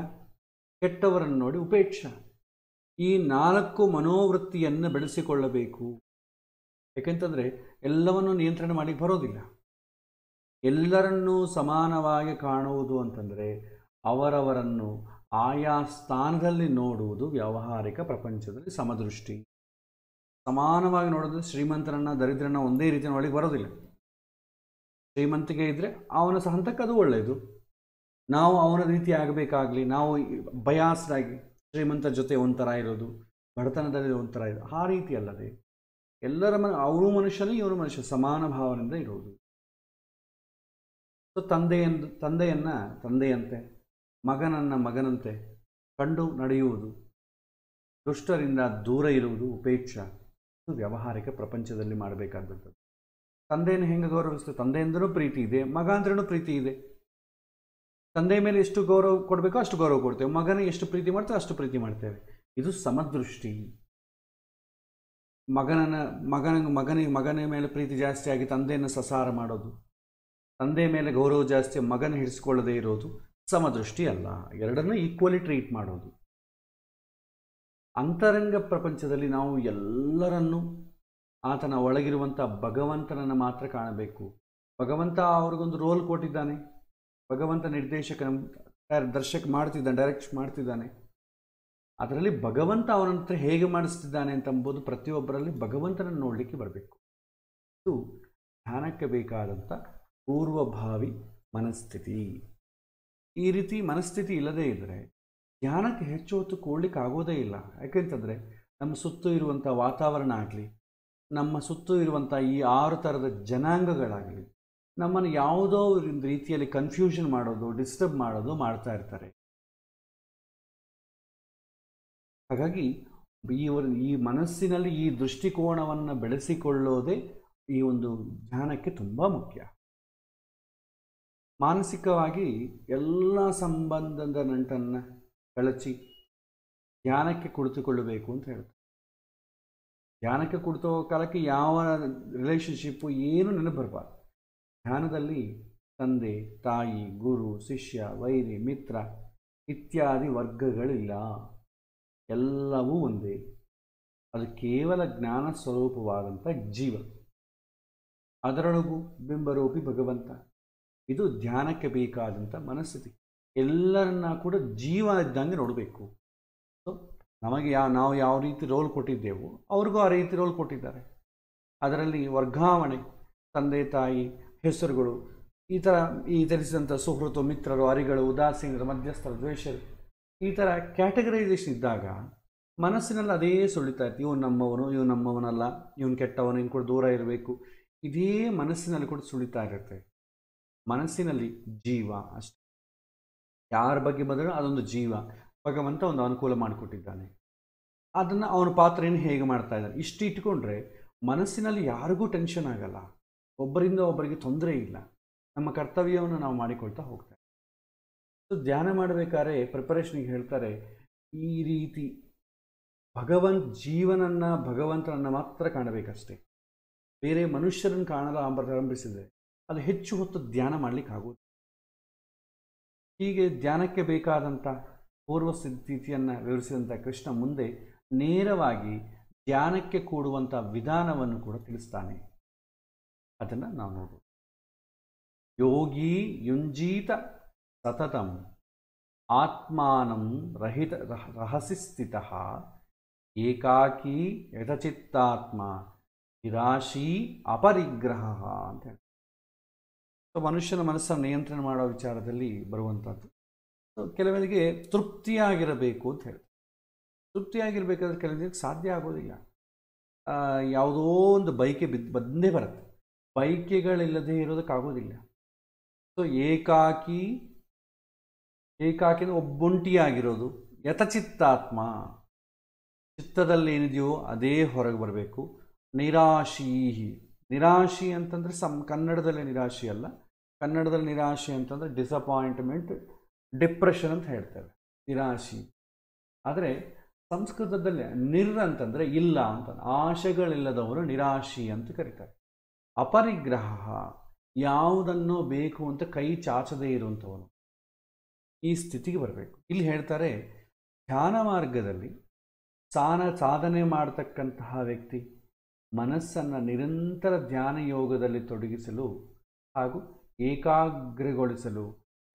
ಕೆಟ್ಟವರನ್ನು ನೋಡಿ ಉಪೇಕ್ಷ. ಈ 4 ಮನೋವೃತ್ತಿಯನ್ನು ಬೆಳೆಸಿಕೊಳ್ಳಬೇಕು. ಯಾಕೆಂತಂದರೆ ಎಲ್ಲವನ್ನು ನಿಯಂತ್ರಣ ಮಾಡಿ ಬರೋದಿಲ್ಲ. ಎಲ್ಲರನ್ನೂ ಸಮಾನವಾಗಿ ಕಾಣುವುದು ಅಂತಂದರೆ ಅವರವರನ್ನು ಆಯಾ ಸ್ಥಾನದಲ್ಲಿ ನೋಡುವುದು ವ್ಯಾವಹಾರಿಕ ಪ್ರಪಂಚದಲ್ಲಿ ಸಮದೃಷ್ಟಿ. ಸಮಾನವಾಗಿ ನೋಡಿದ್ರೆ ಶ್ರೀಮಂತರನ್ನು ದರಿದ್ರನ್ನ ಒಂದೇ ರೀತಿ ನೋಡಲಿಕ್ಕೆ ಬರೋದಿಲ್ಲ. ಶ್ರೀಮಂತಿಕೆ ಇದ್ದರೆ ಅವನ ಹಂತಕ್ಕೆ ಅದು ಒಳ್ಳೆಯದು, ನಾವು ಅವನ ರೀತಿ ಆಗಬೇಕಾಗಲಿ, ನಾವು ಬಯಾಸ್ಡಾಗಿ ಶ್ರೀಮಂತರ ಜೊತೆ ಒಂಥರ ಇರೋದು, ಬಡತನದಲ್ಲಿ ಒಂಥರ ಇರೋದು, ಆ ರೀತಿ ಅಲ್ಲದೆ ಎಲ್ಲರ ಅವರು ಮನುಷ್ಯನೇ ಇವರು ಮನುಷ್ಯ, ಸಮಾನ ಭಾವನೆಯಿಂದ ಇರೋದು. ಸೊ ತಂದೆಯಂತೆ, ಮಗನನ್ನು ಮಗನಂತೆ ಕಂಡು ನಡೆಯುವುದು, ದುಷ್ಟರಿಂದ ದೂರ ಇರುವುದು ಉಪೇಕ್ಷ. ಇದು ವ್ಯಾವಹಾರಿಕ ಪ್ರಪಂಚದಲ್ಲಿ ಮಾಡಬೇಕಾದಂಥದ್ದು. ತಂದೆಯನ್ನು ಹೆಂಗೆ ಗೌರವಿಸ್ತೇವೆ, ತಂದೆಯಿಂದನೂ ಪ್ರೀತಿ ಇದೆ, ಮಗ ಅಂದ್ರೂ ಪ್ರೀತಿ ಇದೆ. ತಂದೆಯ ಮೇಲೆ ಎಷ್ಟು ಗೌರವ ಕೊಡಬೇಕೋ ಅಷ್ಟು ಗೌರವ ಕೊಡ್ತೇವೆ, ಮಗನಿಗೆ ಎಷ್ಟು ಪ್ರೀತಿ ಮಾಡ್ತೇವೆ ಅಷ್ಟು ಪ್ರೀತಿ ಮಾಡ್ತೇವೆ. ಇದು ಸಮದೃಷ್ಟಿ. ಮಗನ ಮೇಲೆ ಪ್ರೀತಿ ಜಾಸ್ತಿ ಆಗಿ ತಂದೆಯನ್ನು ಸಸಾರ ಮಾಡೋದು, ತಂದೆಯ ಮೇಲೆ ಗೌರವ ಜಾಸ್ತಿ ಮಗನ ಹಿಡಿಸ್ಕೊಳ್ಳದೇ ಇರೋದು ಸಮದೃಷ್ಟಿ ಅಲ್ಲ. ಎರಡನ್ನೂ ಈಕ್ವಲಿ ಟ್ರೀಟ್ ಮಾಡೋದು. ಅಂತರಂಗ ಪ್ರಪಂಚದಲ್ಲಿ ನಾವು ಎಲ್ಲರನ್ನೂ ಆತನ ಒಳಗಿರುವಂಥ ಭಗವಂತನನ್ನು ಮಾತ್ರ ಕಾಣಬೇಕು. ಭಗವಂತ ಅವ್ರಿಗೊಂದು ರೋಲ್ ಕೊಟ್ಟಿದ್ದಾನೆ, ಭಗವಂತ ಡೈರೆಕ್ಟ್ ಮಾಡ್ತಿದ್ದಾನೆ. ಅದರಲ್ಲಿ ಭಗವಂತ ಅವನಂತರ ಹೇಗೆ ಮಾಡಿಸ್ತಿದ್ದಾನೆ ಅಂತಂಬುದು ಪ್ರತಿಯೊಬ್ಬರಲ್ಲಿ ಭಗವಂತನನ್ನು ನೋಡಲಿಕ್ಕೆ ಬರಬೇಕು. ಇದು ಧ್ಯಾನಕ್ಕೆ ಬೇಕಾದಂಥ ಪೂರ್ವಭಾವಿ ಮನಸ್ಥಿತಿ. ಈ ರೀತಿ ಮನಸ್ಥಿತಿ ಇಲ್ಲದೇ ಇದ್ದರೆ ಧ್ಯಾನಕ್ಕೆ ಹೆಚ್ಚು ಹೊತ್ತು ಕೂಡಲಿಕ್ಕೆ ಆಗೋದೇ ಇಲ್ಲ. ಯಾಕೆಂತಂದರೆ ನಮ್ಮ ಸುತ್ತೂ ಇರುವಂಥ ವಾತಾವರಣ ಆಗಲಿ, ನಮ್ಮ ಸುತ್ತೂ ಇರುವಂಥ ಈ 6 ಥರದ ಜನಾಂಗಗಳಾಗಲಿ ನಮ್ಮನ್ನು ಯಾವುದೋ ರೀತಿಯಲ್ಲಿ ಕನ್ಫ್ಯೂಷನ್ ಮಾಡೋದು, ಡಿಸ್ಟರ್ಬ್ ಮಾಡೋದು ಮಾಡ್ತಾ ಇರ್ತಾರೆ. ಹಾಗಾಗಿ ಈ ಮನಸ್ಸಿನಲ್ಲಿ ಈ ದೃಷ್ಟಿಕೋನವನ್ನು ಬೆಳೆಸಿಕೊಳ್ಳೋದೇ ಈ ಒಂದು ಧ್ಯಾನಕ್ಕೆ ತುಂಬ ಮುಖ್ಯ. ಮಾನಸಿಕವಾಗಿ ಎಲ್ಲ ಸಂಬಂಧದ ನಂಟನ್ನು ಕಳಚಿ ಧ್ಯಾನಕ್ಕೆ ಕುಳಿತುಕೊಳ್ಳಬೇಕು ಅಂತ ಹೇಳ್ತಾರೆ. ಧ್ಯಾನಕ್ಕೆ ಕುಳಿತು ಕಾಲಕ್ಕೆ ಯಾವ ರಿಲೇಷನ್ಶಿಪ್ಪು ಏನು ನೆನಪು ಬರಬಾರ್ದು. ಧ್ಯಾನದಲ್ಲಿ ತಂದೆ, ತಾಯಿ, ಗುರು, ಶಿಷ್ಯ, ವೈರಿ, ಮಿತ್ರ ಇತ್ಯಾದಿ ವರ್ಗಗಳಿಲ್ಲ. ಎಲ್ಲವೂ ಒಂದೇ. ಅದು ಕೇವಲ ಜ್ಞಾನ ಸ್ವರೂಪವಾದಂಥ ಜೀವ, ಅದರೊಳಗೂ ಬಿಂಬರೂಪಿ ಭಗವಂತ. ಇದು ಧ್ಯಾನಕ್ಕೆ ಬೇಕಾದಂಥ ಮನಸ್ಥಿತಿ. ಎಲ್ಲರನ್ನ ಕೂಡ ಜೀವ ಇದ್ದಂಗೆ ನೋಡಬೇಕು. ಸೊ ನಮಗೆ ನಾವು ಯಾವ ರೀತಿ ರೋಲ್ ಕೊಟ್ಟಿದ್ದೆವು, ಅವ್ರಿಗೂ ಆ ರೀತಿ ರೋಲ್ ಕೊಟ್ಟಿದ್ದಾರೆ. ಅದರಲ್ಲಿ ವರ್ಗಾವಣೆ, ತಂದೆ ತಾಯಿ, ಹೆಸರುಗಳು, ಈ ಧರಿಸಿದಂಥ ಸುಹೃತು, ಮಿತ್ರರು, ಅರಿಗಳು, ಉದಾಸೀನರು, ಮಧ್ಯಸ್ಥರು, ದ್ವೇಷರು, ಈ ಥರ ಕ್ಯಾಟಗರೈಸೇಷನ್ ಇದ್ದಾಗ ಮನಸ್ಸಿನಲ್ಲಿ ಅದೇ ಸುಳಿತಾ ಇರ್ತೀವಿ. ಇವನು ನಮ್ಮವನು, ಇವನು ನಮ್ಮವನಲ್ಲ, ಇವನು ಕೆಟ್ಟವನು, ಇವನು ಕೂಡ ದೂರ ಇರಬೇಕು. ಇದೇ ಮನಸ್ಸಿನಲ್ಲಿ ಕೂಡ ಸುಳಿತಾ ಇರುತ್ತೆ. ಮನಸ್ಸಿನಲ್ಲಿ ಜೀವ ಅಷ್ಟೆ. ಯಾರ ಬಗ್ಗೆ ಬಂದರೂ ಅದೊಂದು ಜೀವ. ಭಗವಂತ ಒಂದು ಅನುಕೂಲ ಮಾಡಿಕೊಟ್ಟಿದ್ದಾನೆ. ಅದನ್ನು ಅವನ ಪಾತ್ರೆಯನ್ನು ಹೇಗೆ ಮಾಡ್ತಾ ಇದ್ದಾನೆ ಇಷ್ಟು ಇಟ್ಕೊಂಡ್ರೆ ಮನಸ್ಸಿನಲ್ಲಿ ಯಾರಿಗೂ ಟೆನ್ಷನ್ ಆಗಲ್ಲ. ಒಬ್ಬರಿಂದ ಒಬ್ಬರಿಗೆ ತೊಂದರೆ ಇಲ್ಲ. ನಮ್ಮ ಕರ್ತವ್ಯವನ್ನು ನಾವು ಮಾಡಿಕೊಳ್ತಾ ಹೋಗ್ತೇವೆ. ಸೊ ಧ್ಯಾನ ಮಾಡಬೇಕಾದ್ರೆ ಪ್ರಿಪರೇಷನ್ಗೆ ಹೇಳ್ತಾರೆ, ಈ ರೀತಿ ಭಗವಂತನನ್ನು ಮಾತ್ರ ಕಾಣಬೇಕಷ್ಟೇ. ಬೇರೆ ಮನುಷ್ಯರನ್ನು ಕಾಣಲು ಆರಂಭಿಸಿದರೆ ಅದು ಹೆಚ್ಚು ಹೊತ್ತು ಧ್ಯಾನ ಮಾಡಲಿಕ್ಕಾಗೋದು. ಹೀಗೆ ಧ್ಯಾನಕ್ಕೆ ಬೇಕಾದಂಥ ಪೂರ್ವ ಸ್ಥಿತಿಯನ್ನು ವಿವರಿಸಿದಂಥ ಕೃಷ್ಣ ಮುಂದೆ ನೇರವಾಗಿ ಧ್ಯಾನಕ್ಕೆ ಕೂಡುವಂಥ ವಿಧಾನವನ್ನು ಕೂಡ ತಿಳಿಸ್ತಾನೆ. ಅದನ್ನು ನಾವು ನೋಡೋದು. ಯೋಗಿ ಯುಂಜೀತ ಸತತಂ ಆತ್ಮಾನಂ ರಹಸಿ ಸ್ಥಿತಃ ಏಕಾಕಿ ಯಥಚಿತ್ತಾತ್ಮ ನಿರಾಶಿ ಅಪರಿಗ್ರಹ ಅಂತ ಹೇಳಿ. ಸೊ ಮನುಷ್ಯನ ಮನಸ್ಸನ್ನು ನಿಯಂತ್ರಣ ಮಾಡೋ ವಿಚಾರದಲ್ಲಿ ಬರುವಂಥದ್ದು. ಸೊ ಕೆಲವರಿಗೆ ತೃಪ್ತಿಯಾಗಿರಬೇಕು ಅಂತ ಹೇಳಿ. ತೃಪ್ತಿಯಾಗಿರ್ಬೇಕಾದ್ರೆ ಕೆಲವರಿಗೆ ಸಾಧ್ಯ ಆಗೋದಿಲ್ಲ. ಯಾವುದೋ ಒಂದು ಬೈಕೆ ಬಂದೇ ಬರುತ್ತೆ. ಬೈಕೆಗಳಿಲ್ಲದೆ ಇರೋದಕ್ಕಾಗೋದಿಲ್ಲ. ಸೊ ಏಕಾಕಿ ಒಬ್ಬೊಂಟಿಯಾಗಿರೋದು, ಯಥಚಿತ್ತಾತ್ಮ, ಚಿತ್ತದಲ್ಲಿ ಏನಿದೆಯೋ ಅದೇ ಹೊರಗೆ ಬರಬೇಕು. ನಿರಾಶಿ ಅಂತಂದರೆ ಕನ್ನಡದಲ್ಲಿ ನಿರಾಶಿ ಅಲ್ಲ. ಕನ್ನಡದಲ್ಲಿ ನಿರಾಶೆ ಅಂತಂದರೆ ಡಿಸಪಾಯಿಂಟ್ಮೆಂಟ್, ಡಿಪ್ರೆಷನ್ ಅಂತ ಹೇಳ್ತೇವೆ, ನಿರಾಶಿ. ಆದರೆ ಸಂಸ್ಕೃತದಲ್ಲಿ ಅಂತಂದರೆ ಇಲ್ಲ ಅಂತ, ಆಶೆಗಳಿಲ್ಲದವರು ನಿರಾಶಿ ಅಂತ ಕರೀತಾರೆ. ಅಪರಿಗ್ರಹ, ಯಾವುದನ್ನೋ ಬೇಕು ಅಂತ ಕೈ ಚಾಚದೇ ಇರುವಂಥವನು, ಈ ಸ್ಥಿತಿಗೆ ಬರಬೇಕು. ಇಲ್ಲಿ ಹೇಳ್ತಾರೆ, ಧ್ಯಾನ ಮಾರ್ಗದಲ್ಲಿ ಸಾಧನೆ ಮಾಡತಕ್ಕಂತಹ ವ್ಯಕ್ತಿ ಮನಸ್ಸನ್ನು ನಿರಂತರ ಧ್ಯಾನ ಯೋಗದಲ್ಲಿ ತೊಡಗಿಸಲು ಹಾಗೂ ಏಕಾಗ್ರಗೊಳಿಸಲು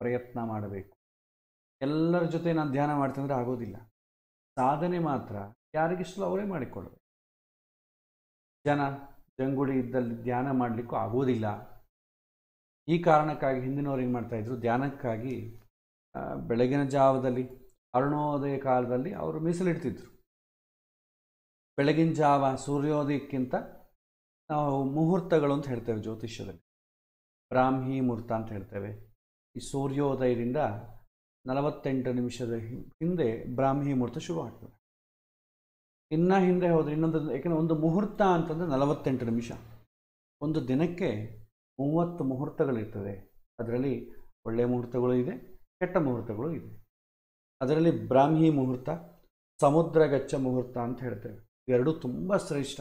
ಪ್ರಯತ್ನ ಮಾಡಬೇಕು. ಎಲ್ಲರ ಜೊತೆ ನಾನು ಧ್ಯಾನ ಮಾಡ್ತಂದ್ರೆ ಆಗೋದಿಲ್ಲ. ಸಾಧನೆ ಮಾತ್ರ ಯಾರಿಗಿಷ್ಟೋ ಅವರೇ ಮಾಡಿಕೊಳ್ಳಬೇಕು. ಜಂಗುಳಿ ಇದ್ದಲ್ಲಿ ಧ್ಯಾನ ಮಾಡಲಿಕ್ಕೂ ಆಗೋದಿಲ್ಲ. ಈ ಕಾರಣಕ್ಕಾಗಿ ಹಿಂದಿನವ್ರು ಏನು ಮಾಡ್ತಾಯಿದ್ರು, ಧ್ಯಾನಕ್ಕಾಗಿ ಬೆಳಗಿನ ಜಾವದಲ್ಲಿ ಅರುಣೋದಯ ಕಾಲದಲ್ಲಿ ಅವರು ಮೀಸಲಿಡ್ತಿದ್ರು. ಬೆಳಗಿನ ಜಾವ ಸೂರ್ಯೋದಯಕ್ಕಿಂತ ನಾವು ಮುಹೂರ್ತಗಳು ಅಂತ ಹೇಳ್ತೇವೆ ಜ್ಯೋತಿಷ್ಯದಲ್ಲಿ, ಬ್ರಾಹ್ಮಿ ಮುಹೂರ್ತ ಅಂತ ಹೇಳ್ತೇವೆ. ಈ ಸೂರ್ಯೋದಯದಿಂದ 48 ನಿಮಿಷದ ಹಿಂದೆ ಬ್ರಾಹ್ಮಿ ಮುಹೂರ್ತ ಶುರು ಆಗ್ತದೆ. ಇನ್ನು ಹಿಂದೆ ಹೋದರೆ ಯಾಕೆಂದರೆ ಒಂದು ಮುಹೂರ್ತ ಅಂತಂದರೆ 48 ನಿಮಿಷ. ಒಂದು ದಿನಕ್ಕೆ 30 ಮುಹೂರ್ತಗಳಿರ್ತದೆ. ಅದರಲ್ಲಿ ಒಳ್ಳೆಯ ಮುಹೂರ್ತಗಳು ಇದೆ, ಕೆಟ್ಟ ಮುಹೂರ್ತಗಳು ಇದೆ. ಅದರಲ್ಲಿ ಬ್ರಾಹ್ಮಿ ಮುಹೂರ್ತ, ಸಮುದ್ರಗಚ್ಚ ಮುಹೂರ್ತ ಅಂತ ಹೇಳ್ತೇವೆ. ಇವೆರಡೂ ತುಂಬ ಶ್ರೇಷ್ಠ.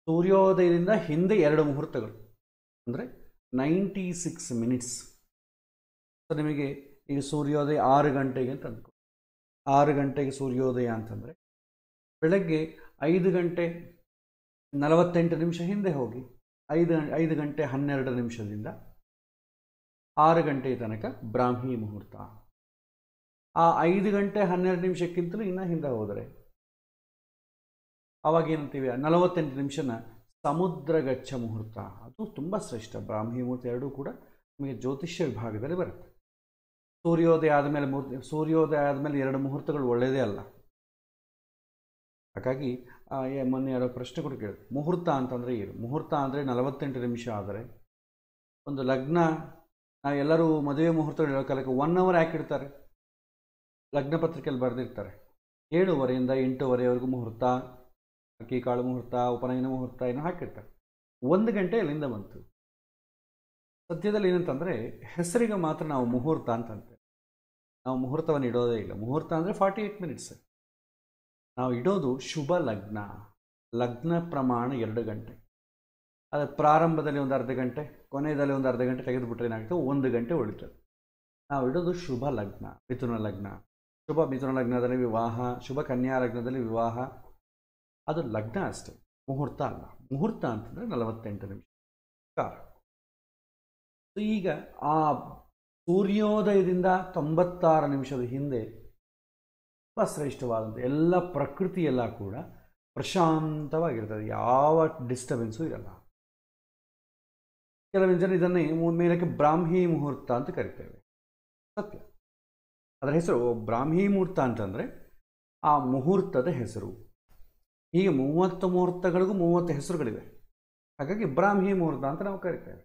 ಸೂರ್ಯೋದಯದಿಂದ ಹಿಂದೆ 2 ಮುಹೂರ್ತಗಳು, ಅಂದರೆ 96 ಮಿನಿಟ್ಸ್. ಸೊ ನಿಮಗೆ ಈಗ ಸೂರ್ಯೋದಯ 6 ಗಂಟೆಗೆ ಅಂತ ಅಂದ್ಕೊ. 6 ಗಂಟೆಗೆ ಸೂರ್ಯೋದಯ ಅಂತಂದರೆ ಬೆಳಗ್ಗೆ 5 ಗಂಟೆ 48 ನಿಮಿಷ ಹಿಂದೆ ಹೋಗಿ 5 ಗಂಟೆ 12 ನಿಮಿಷದಿಂದ 6 ಗಂಟೆಯ ತನಕ ಬ್ರಾಹ್ಮಿ ಮುಹೂರ್ತ. ಆ 5 ಗಂಟೆ 12 ನಿಮಿಷಕ್ಕಿಂತಲೂ ಇನ್ನೂ ಹಿಂದೆ ಹೋದರೆ ಅವಾಗೇನಂತೀವಿ 48 ನಿಮಿಷನ ಸಮುದ್ರಗಚ್ಚ ಮುಹೂರ್ತ. ಅದು ತುಂಬ ಶ್ರೇಷ್ಠ. ಬ್ರಾಹ್ಮಿ ಮುಹೂರ್ತ ಎರಡೂ ಕೂಡ ನಿಮಗೆ ಜ್ಯೋತಿಷ್ಯ ವಿಭಾಗದಲ್ಲಿ ಬರುತ್ತೆ. ಸೂರ್ಯೋದಯ ಆದಮೇಲೆ 2 ಮುಹೂರ್ತಗಳು ಒಳ್ಳೆಯದೇ ಅಲ್ಲ. ಹಾಗಾಗಿ ಮೊನ್ನೆ ಯಾರೋ ಪ್ರಶ್ನೆ ಕೂಡ ಕೇಳಿದ್ರು, ಮುಹೂರ್ತ ಅಂತಂದರೆ ಏನು? ಮುಹೂರ್ತ ಅಂದರೆ 48 ನಿಮಿಷ. ಆದರೆ ಒಂದು ಲಗ್ನ, ನಾವೆಲ್ಲರೂ ಮದುವೆ ಮುಹೂರ್ತಗಳು ಹೇಳೋ ಕಾಲಕ್ಕೆ 1 ಅವರ್ ಯಾಕಿಡ್ತಾರೆ? ಲಗ್ನ ಪತ್ರಿಕೆಯಲ್ಲಿ ಬರೆದಿರ್ತಾರೆ 7:30 ಇಂದ 8:30ವರೆಗೂ ಮುಹೂರ್ತ, ಅಕ್ಕಿ ಕಾಳು ಮುಹೂರ್ತ, ಉಪನಯನ ಮುಹೂರ್ತ ಏನೋ ಹಾಕಿರ್ತಾರೆ. 1 ಗಂಟೆ ಅಲ್ಲಿಂದ ಬಂತು. ಸದ್ಯದಲ್ಲಿ ಏನಂತಂದರೆ ಹೆಸರಿಗೆ ಮಾತ್ರ ನಾವು ಮುಹೂರ್ತ ಅಂತಂತೇವೆ. ನಾವು ಮುಹೂರ್ತವನ್ನು ಇಡೋದೇ ಇಲ್ಲ. ಮುಹೂರ್ತ ಅಂದರೆ 48 ಮಿನಿಟ್ಸ್. ನಾವು ಇಡೋದು ಶುಭ ಲಗ್ನ. ಲಗ್ನ ಪ್ರಮಾಣ 2 ಗಂಟೆ. ಅದರ ಪ್ರಾರಂಭದಲ್ಲಿ ಒಂದು ಅರ್ಧ ಗಂಟೆ, ಕೊನೆಯಲ್ಲಿ ಒಂದು ಅರ್ಧ ಗಂಟೆ ತೆಗೆದುಬಿಟ್ರೆ ಏನಾಗುತ್ತೆ, 1 ಗಂಟೆ ಉಳಿತದೆ. ನಾವು ಇಡೋದು ಶುಭ ಲಗ್ನ, ಮಿಥುನ ಲಗ್ನ. ಶುಭ ಮಿಥುನ ಲಗ್ನದಲ್ಲಿ ವಿವಾಹ, ಶುಭ ಕನ್ಯಾ ಲಗ್ನದಲ್ಲಿ ವಿವಾಹ. ಅದು ಲಗ್ನ ಅಷ್ಟೇ, ಮುಹೂರ್ತ ಅಲ್ಲ. ಮುಹೂರ್ತ ಅಂತಂದರೆ 48 ನಿಮಿಷ ಕಾಲ. ಈಗ ಆ ಸೂರ್ಯೋದಯದಿಂದ 96 ನಿಮಿಷದ ಹಿಂದೆ ತುಂಬ ಶ್ರೇಷ್ಠವಾದಂಥ ಎಲ್ಲ ಪ್ರಕೃತಿ ಎಲ್ಲ ಕೂಡ ಪ್ರಶಾಂತವಾಗಿರ್ತದೆ. ಯಾವ ಡಿಸ್ಟರ್ಬೆನ್ಸು ಇರಲ್ಲ. ಕೆಲವೊಂದು ಜನ ಇದನ್ನೇ ಮೇಲಕ್ಕೆ ಬ್ರಾಹ್ಮಿ ಮುಹೂರ್ತ ಅಂತ ಕರಿತೇವೆ. ಸತ್ಯ, ಅದರ ಹೆಸರು ಬ್ರಾಹ್ಮಿ ಮುಹೂರ್ತ ಅಂತಂದರೆ ಆ ಮುಹೂರ್ತದ ಹೆಸರು. ಹೀಗೆ 30 ಮುಹೂರ್ತಗಳಿಗೂ 30 ಹೆಸರುಗಳಿವೆ. ಹಾಗಾಗಿ ಬ್ರಾಹ್ಮಿ ಮುಹೂರ್ತ ಅಂತ ನಾವು ಕರಿತೇವೆ.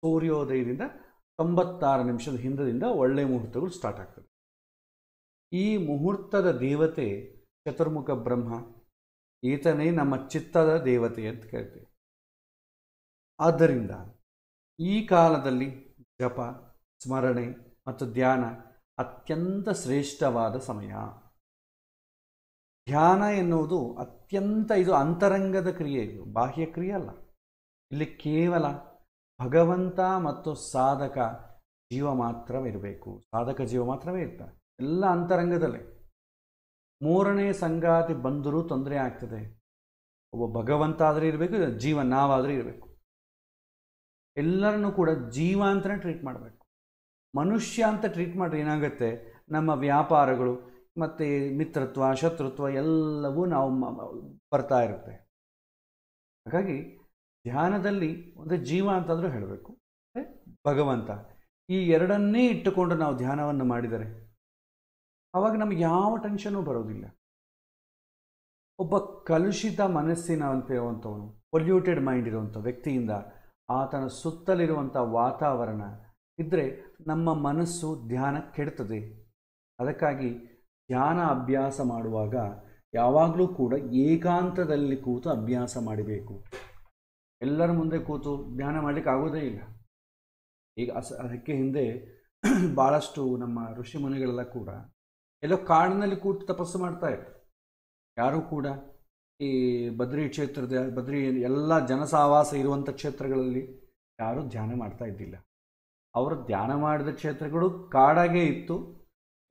ಸೂರ್ಯೋದಯದಿಂದ 96 ನಿಮಿಷದ ಹಿಂದದಿಂದ ಒಳ್ಳೆಯ ಮುಹೂರ್ತಗಳು ಸ್ಟಾರ್ಟ್ ಆಗ್ತದೆ. ಈ ಮುಹೂರ್ತದ ದೇವತೆ ಚತುರ್ಮುಖ ಬ್ರಹ್ಮ. ಈತನೇ ನಮ್ಮ ಚಿತ್ತದ ದೇವತೆ ಅಂತ ಕರಿತೇವೆ. ಆದ್ದರಿಂದ ಈ ಕಾಲದಲ್ಲಿ ಜಪ, ಸ್ಮರಣೆ ಮತ್ತು ಧ್ಯಾನ ಅತ್ಯಂತ ಶ್ರೇಷ್ಠವಾದ ಸಮಯ. ಧ್ಯಾನ ಎನ್ನುವುದು ಅತ್ಯಂತ, ಇದು ಅಂತರಂಗದ ಕ್ರಿಯೆ, ಇದು ಬಾಹ್ಯ ಕ್ರಿಯೆ ಅಲ್ಲ. ಇಲ್ಲಿ ಕೇವಲ ಭಗವಂತ ಮತ್ತು ಸಾಧಕ ಜೀವ ಮಾತ್ರವೇ ಇರಬೇಕು. ಸಾಧಕ ಜೀವ ಮಾತ್ರವೇ ಇರ್ತಾರೆ. ಎಲ್ಲ ಅಂತರಂಗದಲ್ಲೇ. 3ನೇ ಸಂಗಾತಿ ಬಂದರೂ ತೊಂದರೆ ಆಗ್ತದೆ. ಒಬ್ಬ ಭಗವಂತ ಆದರೆ ಇರಬೇಕು, ಜೀವ ನಾವಾದರೆ ಇರಬೇಕು. ಎಲ್ಲರನ್ನೂ ಕೂಡ ಜೀವ ಅಂತಲೇ ಟ್ರೀಟ್ ಮಾಡಬೇಕು. ಮನುಷ್ಯ ಅಂತ ಟ್ರೀಟ್ ಮಾಡಿದ್ರೆ ಏನಾಗುತ್ತೆ, ನಮ್ಮ ವ್ಯಾಪಾರಗಳು ಮತ್ತು ಮಿತ್ರತ್ವ, ಶತ್ರುತ್ವ ಎಲ್ಲವೂ ನಾವು ಬರ್ತಾ ಇರುತ್ತೆ. ಹಾಗಾಗಿ ಧ್ಯಾನದಲ್ಲಿ ಒಂದು ಜೀವ ಅಂತಂದರೂ ಹೇಳಬೇಕು, ಭಗವಂತ. ಈ ಎರಡನ್ನೇ ಇಟ್ಟುಕೊಂಡು ನಾವು ಧ್ಯಾನವನ್ನು ಮಾಡಿದರೆ ಆವಾಗ ನಮಗೆ ಯಾವ ಟೆನ್ಷನ್ನೂ ಬರೋದಿಲ್ಲ. ಒಬ್ಬ ಕಲುಷಿತ ಮನಸ್ಸಿನಂತಿರುವಂಥವನು, ಪೊಲ್ಯೂಟೆಡ್ ಮೈಂಡ್ ಇರುವಂಥ ವ್ಯಕ್ತಿಯಿಂದ ಆತನ ಸುತ್ತಲಿರುವಂಥ ವಾತಾವರಣ ಇದ್ದರೆ ನಮ್ಮ ಮನಸ್ಸು ಧ್ಯಾನ ಕೆಡ್ತದೆ. ಅದಕ್ಕಾಗಿ ಧ್ಯಾನ ಅಭ್ಯಾಸ ಮಾಡುವಾಗ ಯಾವಾಗಲೂ ಕೂಡ ಏಕಾಂತದಲ್ಲಿ ಕೂತು ಅಭ್ಯಾಸ ಮಾಡಬೇಕು. ಎಲ್ಲರ ಮುಂದೆ ಕೂತು ಧ್ಯಾನ ಮಾಡಲಿಕ್ಕೆ ಆಗೋದೇ ಇಲ್ಲ. ಈಗ ಅದಕ್ಕೆ ಹಿಂದೆ ಭಾಳಷ್ಟು ನಮ್ಮ ಋಷಿ ಮುನಿಗಳೆಲ್ಲ ಕೂಡ ಎಲ್ಲೋ ಕಾಡಿನಲ್ಲಿ ಕೂತು ತಪಸ್ಸು ಮಾಡ್ತಾ ಇದ್ರು. ಯಾರೂ ಕೂಡ ಈ ಬದ್ರಿ ಕ್ಷೇತ್ರದ ಬದ್ರಿ ಎಲ್ಲ ಜನಸಾವಾಸ ಇರುವಂಥ ಕ್ಷೇತ್ರಗಳಲ್ಲಿ ಯಾರೂ ಧ್ಯಾನ ಮಾಡ್ತಾ ಇದ್ದಿಲ್ಲ. ಅವರು ಧ್ಯಾನ ಮಾಡಿದ ಕ್ಷೇತ್ರಗಳು ಕಾಡಾಗೇ ಇತ್ತು.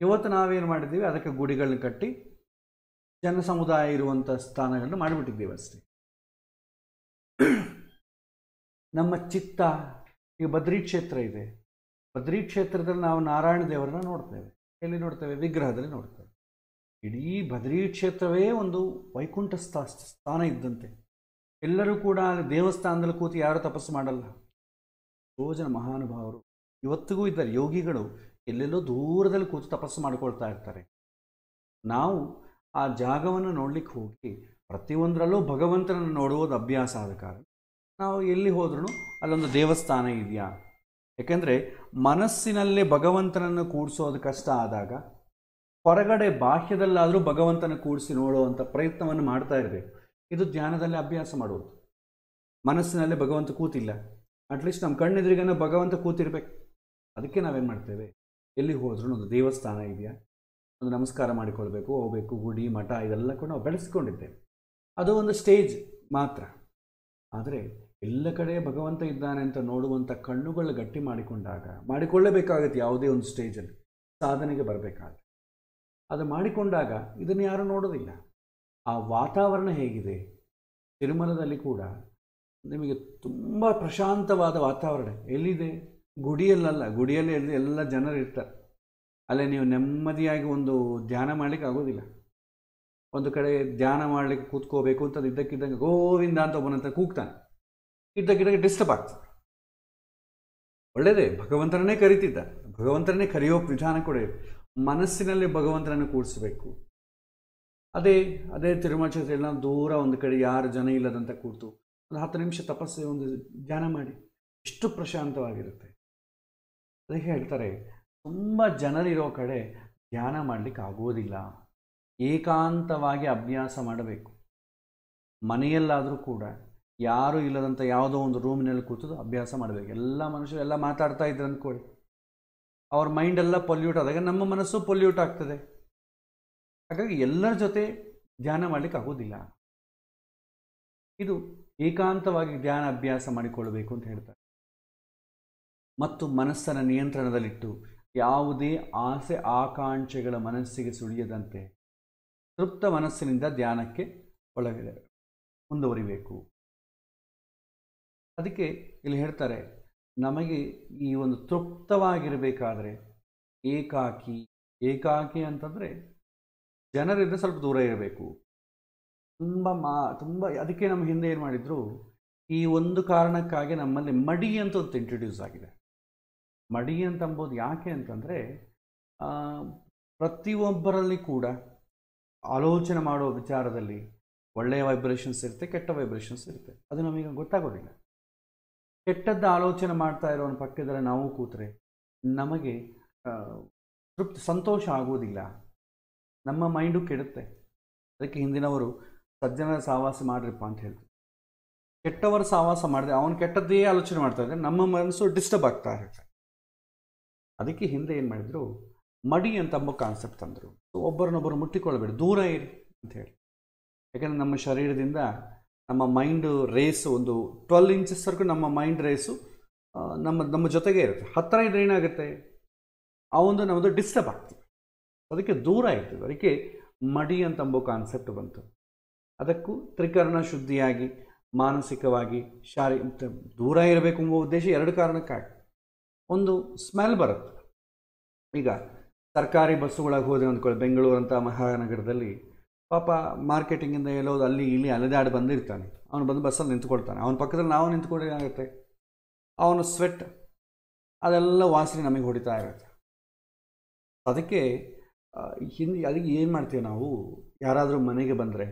ಇವತ್ತು ನಾವೇನು ಮಾಡಿದ್ದೀವಿ, ಅದಕ್ಕೆ ಗುಡಿಗಳನ್ನ ಕಟ್ಟಿ ಜನ ಸಮುದಾಯ ಇರುವಂಥ ಸ್ಥಾನಗಳನ್ನು ಮಾಡಿಬಿಟ್ಟಿದ್ದೀವಿ ಅಷ್ಟೇ. ನಮ್ಮ ಚಿತ್ತ, ಈಗ ಬದ್ರಿ ಕ್ಷೇತ್ರ ಇದೆ. ಬದ್ರಿ ಕ್ಷೇತ್ರದಲ್ಲಿ ನಾವು ನಾರಾಯಣ ದೇವರನ್ನ ನೋಡ್ತೇವೆ. ಎಲ್ಲಿ ನೋಡ್ತೇವೆ? ವಿಗ್ರಹದಲ್ಲಿ ನೋಡ್ತೇವೆ. ಇಡೀ ಬದ್ರಿ ಕ್ಷೇತ್ರವೇ ಒಂದು ವೈಕುಂಠ ಸ್ಥಾನ ಇದ್ದಂತೆ. ಎಲ್ಲರೂ ಕೂಡ ಅಲ್ಲಿ ದೇವಸ್ಥಾನದಲ್ಲಿ ಕೂತು ಯಾರೂ ತಪಸ್ಸು ಮಾಡಲ್ಲ. ಎಷ್ಟೋ ಜನ ಮಹಾನುಭಾವರು ಇವತ್ತಿಗೂ ಇದ್ದಾರೆ. ಯೋಗಿಗಳು ಎಲ್ಲೆಲ್ಲೋ ದೂರದಲ್ಲಿ ಕೂತು ತಪಸ್ಸು ಮಾಡ್ಕೊಳ್ತಾ ಇರ್ತಾರೆ. ನಾವು ಆ ಜಾಗವನ್ನು ನೋಡ್ಲಿಕ್ಕೆ ಹೋಗಿ ಪ್ರತಿಯೊಂದರಲ್ಲೂ ಭಗವಂತನನ್ನು ನೋಡುವುದು ಅಭ್ಯಾಸ ಆದ ಕಾರಣ ನಾವು ಎಲ್ಲಿ ಹೋದ್ರೂ ಅಲ್ಲೊಂದು ದೇವಸ್ಥಾನ ಇದೆಯಾ. ಯಾಕೆಂದರೆ ಮನಸ್ಸಿನಲ್ಲೇ ಭಗವಂತನನ್ನು ಕೂಡಿಸೋದು ಕಷ್ಟ ಆದಾಗ ಹೊರಗಡೆ ಬಾಹ್ಯದಲ್ಲಾದರೂ ಭಗವಂತನ ಕೂಡಿಸಿ ನೋಡುವಂಥ ಪ್ರಯತ್ನವನ್ನು ಮಾಡ್ತಾ ಇರಬೇಕು. ಇದು ಧ್ಯಾನದಲ್ಲಿ ಅಭ್ಯಾಸ ಮಾಡುವುದು. ಮನಸ್ಸಿನಲ್ಲೇ ಭಗವಂತ ಕೂತಿಲ್ಲ, ಅಟ್ಲೀಸ್ಟ್ ನಮ್ಮ ಕಣ್ಣೆದುರಿಗೇನೋ ಭಗವಂತ ಕೂತಿರ್ಬೇಕು. ಅದಕ್ಕೆ ನಾವೇನು ಮಾಡ್ತೇವೆ, ಎಲ್ಲಿ ಹೋದ್ರೂ ಒಂದು ದೇವಸ್ಥಾನ ಇದೆಯಾ, ಒಂದು ನಮಸ್ಕಾರ ಮಾಡಿಕೊಳ್ಬೇಕು, ಹೋಗಬೇಕು. ಗುಡಿ ಮಠ ಇದೆಲ್ಲ ಕೂಡ ನಾವು ಬೆಳೆಸ್ಕೊಂಡಿದ್ದೇವೆ. ಅದು ಒಂದು ಸ್ಟೇಜ್ ಮಾತ್ರ. ಆದರೆ ಎಲ್ಲ ಕಡೆ ಭಗವಂತ ಇದ್ದಾನೆ ಅಂತ ನೋಡುವಂಥ ಕಣ್ಣುಗಳು ಗಟ್ಟಿ ಮಾಡಿಕೊಳ್ಳಬೇಕಾಗುತ್ತೆ. ಯಾವುದೇ ಒಂದು ಸ್ಟೇಜಲ್ಲಿ ಸಾಧನೆಗೆ ಬರಬೇಕಾದ್ರೆ ಅದು ಮಾಡಿಕೊಂಡಾಗ ಇದನ್ನು ಯಾರೂ ನೋಡೋದಿಲ್ಲ. ಆ ವಾತಾವರಣ ಹೇಗಿದೆ? ತಿರುಮಲದಲ್ಲಿ ಕೂಡ ನಿಮಗೆ ತುಂಬ ಪ್ರಶಾಂತವಾದ ವಾತಾವರಣ ಎಲ್ಲಿದೆ? ಗುಡಿಯಲ್ಲಲ್ಲ. ಗುಡಿಯಲ್ಲಿ ಎಲ್ಲ ಜನರು ಇರ್ತಾರೆ. ಅಲ್ಲೇ ನೀವು ನೆಮ್ಮದಿಯಾಗಿ ಒಂದು ಧ್ಯಾನ ಮಾಡಲಿಕ್ಕೆ ಆಗೋದಿಲ್ಲ. ಒಂದು ಕಡೆ ಧ್ಯಾನ ಮಾಡಲಿಕ್ಕೆ ಕೂತ್ಕೋಬೇಕು ಅಂತ ಇದ್ದಕ್ಕಿದ್ದಂಗೆ ಗೋವಿಂದ ಅಂತ ಒಬ್ಬನಂತ ಕೂಗ್ತಾನೆ. ಇದ್ದಕ್ಕಿದ್ದಂಗೆ ಡಿಸ್ಟರ್ಬ್ ಆಗ್ತದೆ. ಒಳ್ಳೆಯದೇ, ಭಗವಂತನನ್ನೇ ಕರಿತಿದ್ದ. ಭಗವಂತನನ್ನೇ ಕರೆಯೋ ವಿಧಾನ ಕೂಡ ಇದೆ. ಮನಸ್ಸಿನಲ್ಲಿ ಭಗವಂತನನ್ನು ಕೂಡಿಸ್ಬೇಕು. ಅದೇ ತಿರುಮಲ ಕ್ಷೇತ್ರ ಎಲ್ಲ ದೂರ ಒಂದು ಕಡೆ ಯಾರು ಜನ ಇಲ್ಲದಂತ ಕೂತು ಒಂದು 10 ನಿಮಿಷ ತಪಸ್ಸು, ಒಂದು ಧ್ಯಾನ ಮಾಡಿ, ಎಷ್ಟು ಪ್ರಶಾಂತವಾಗಿರುತ್ತೆ. ಅದಕ್ಕೆ ಹೇಳ್ತಾರೆ, ತುಂಬ ಜನರಿರೋ ಕಡೆ ಧ್ಯಾನ ಮಾಡಲಿಕ್ಕೆ ಆಗೋದಿಲ್ಲ. ಏಕಾಂತವಾಗಿ ಅಭ್ಯಾಸ ಮಾಡಬೇಕು. ಮನೆಯಲ್ಲಾದರೂ ಕೂಡ ಯಾರೂ ಇಲ್ಲದಂಥ ಯಾವುದೋ ಒಂದು ರೂಮಿನಲ್ಲಿ ಕೂತು ಅಭ್ಯಾಸ ಮಾಡಬೇಕು. ಎಲ್ಲ ಮನುಷ್ಯರು ಎಲ್ಲ ಮಾತಾಡ್ತಾ ಇದ್ರು ಅಂದ್ಕೊಳ್ಳಿ, ಅವ್ರ ಮೈಂಡೆಲ್ಲ ಪೊಲ್ಯೂಟ್ ಆದಾಗ ನಮ್ಮ ಮನಸ್ಸು ಪೊಲ್ಯೂಟ್ ಆಗ್ತದೆ. ಹಾಗಾಗಿ ಎಲ್ಲರ ಜೊತೆ ಧ್ಯಾನ ಮಾಡಲಿಕ್ಕೆ ಆಗೋದಿಲ್ಲ. ಇದು ಏಕಾಂತವಾಗಿ ಧ್ಯಾನ ಅಭ್ಯಾಸ ಮಾಡಿಕೊಳ್ಳಬೇಕು ಅಂತ ಹೇಳ್ತಾರೆ. ಮತ್ತು ಮನಸ್ಸನ್ನು ನಿಯಂತ್ರಣದಲ್ಲಿಟ್ಟು ಯಾವುದೇ ಆಸೆ ಆಕಾಂಕ್ಷೆಗಳ ಮನಸ್ಸಿಗೆ ಸುಳಿಯದಂತೆ ತೃಪ್ತ ಮನಸ್ಸಿನಿಂದ ಧ್ಯಾನಕ್ಕೆ ಒಳಗಡೆ ಮುಂದುವರಿಬೇಕು. ಅದಕ್ಕೆ ಇಲ್ಲಿ ಹೇಳ್ತಾರೆ, ನಮಗೆ ಈ ಒಂದು ತೃಪ್ತವಾಗಿರಬೇಕಾದ್ರೆ ಏಕಾಕಿ ಅಂತಂದರೆ ಜನರಿಂದ ಸ್ವಲ್ಪ ದೂರ ಇರಬೇಕು. ತುಂಬ ಅದಕ್ಕೆ ನಮ್ಮ ಹಿಂದೆ ಏನು ಮಾಡಿದ್ರು, ಈ ಒಂದು ಕಾರಣಕ್ಕಾಗಿ ನಮ್ಮಲ್ಲಿ ಮಡಿ ಅಂತ ಒಂದು ಇಂಟ್ರೊಡ್ಯೂಸ್ ಆಗಿದೆ. ಮಡಿ ಅಂತ ಅಂಬೋದು ಯಾಕೆ ಅಂತಂದರೆ, ಪ್ರತಿಯೊಬ್ಬರಲ್ಲಿ ಕೂಡ ಆಲೋಚನೆ ಮಾಡೋ ವಿಚಾರದಲ್ಲಿ ಒಳ್ಳೆಯ ವೈಬ್ರೇಷನ್ಸ್ ಇರುತ್ತೆ, ಕೆಟ್ಟ ವೈಬ್ರೇಷನ್ಸ್ ಇರುತ್ತೆ. ಅದು ನಮಗೆ ಗೊತ್ತಾಗೋದಿಲ್ಲ. ಕೆಟ್ಟದ್ದು ಆಲೋಚನೆ ಮಾಡ್ತಾ ಇರೋನ ಪಕ್ಕದಲ್ಲಿ ನಾವು ಕೂತ್ರೆ ನಮಗೆ ಸಂತೋಷ ಆಗೋದಿಲ್ಲ, ನಮ್ಮ ಮೈಂಡು ಕೆಡುತ್ತೆ. ಅದಕ್ಕೆ ಹಿಂದಿನವರು ಸಜ್ಜನರ ಸಹವಾಸ ಮಾಡ್ರಿಪ್ಪ ಅಂತ ಹೇಳ್ತಾರೆ. ಕೆಟ್ಟವರ ಸಹವಾಸ ಮಾಡಿದ್ರೆ ಅವನು ಕೆಟ್ಟದ್ದೇ ಆಲೋಚನೆ ಮಾಡ್ತಾ ಇದ್ದರೆ ನಮ್ಮ ಮನಸ್ಸು ಡಿಸ್ಟರ್ಬ್ ಆಗ್ತಾ ಇರುತ್ತೆ. ಅದಕ್ಕೆ ಹಿಂದೆ ಏನು ಮಾಡಿದ್ರು, ಮಡಿ ಅಂತ ಅಂಬೋ ಕಾನ್ಸೆಪ್ಟ್ ತಂದರು. ಒಬ್ಬರನ್ನೊಬ್ಬರು ಮುಟ್ಟಿಕೊಳ್ಳಬೇಡಿ, ದೂರ ಇರಿ ಅಂತ ಹೇಳಿ. ಯಾಕಂದರೆ ನಮ್ಮ ಶರೀರದಿಂದ ನಮ್ಮ ಮೈಂಡ್ ರೇಸು ಒಂದು 12 ಇಂಚಸ್ವರೆಗೂ ನಮ್ಮ ಮೈಂಡ್ ರೇಸು ನಮ್ಮ ಜೊತೆಗೆ ಇರುತ್ತೆ. ಹತ್ತಿರ ಇದ್ರೆ ಏನಾಗುತ್ತೆ, ಆ ಒಂದು ನಮ್ಮದು ಡಿಸ್ಟರ್ಬ್ ಆಗ್ತದೆ. ಅದಕ್ಕೆ ದೂರ ಇರ್ತದೆ. ಅದಕ್ಕೆ ಮಡಿ ಅಂತಂಬೋ ಕಾನ್ಸೆಪ್ಟ್ ಬಂತು. ಅದಕ್ಕೂ ತ್ರಿಕರಣ ಶುದ್ಧಿಯಾಗಿ ಮಾನಸಿಕವಾಗಿ ದೂರ ಇರಬೇಕು ಎಂಬ ಉದ್ದೇಶ 2 ಕಾರಣಕ್ಕಾಗಿ. ಒಂದು ಸ್ಮೆಲ್ ಬರುತ್ತೆ. ಈಗ ಸರ್ಕಾರಿ ಬಸ್ಸುಗಳಾಗಿ ಹೋದೆ ಅಂದ್ಕೊಳ್ಳಿ, ಬೆಂಗಳೂರಂಥ ಮಹಾನಗರದಲ್ಲಿ ಪಾಪ ಮಾರ್ಕೆಟಿಂಗಿಂದ ಎಲ್ಲೋದು ಅಲ್ಲಿ ಇಲ್ಲಿ ಅಲೆದಾಡಿ ಬಂದಿರ್ತಾನೆ. ಅವನು ಬಂದು ಬಸ್ಸಲ್ಲಿ ನಿಂತ್ಕೊಳ್ತಾನೆ. ಅವನ ಪಕ್ಕದಲ್ಲಿ ನಾವು ನಿಂತ್ಕೊಂಡ್ರೆ ಏನಾಗುತ್ತೆ, ಅವನು ಸ್ವೆಟ್ ಅದೆಲ್ಲ ವಾಸನೆ ನಮಗೆ ಹೊಡಿತಾ ಇರುತ್ತೆ. ಅದಕ್ಕೆ ಅದಕ್ಕೆ ಏನು ಮಾಡ್ತೀವಿ ನಾವು, ಯಾರಾದರೂ ಮನೆಗೆ ಬಂದರೆ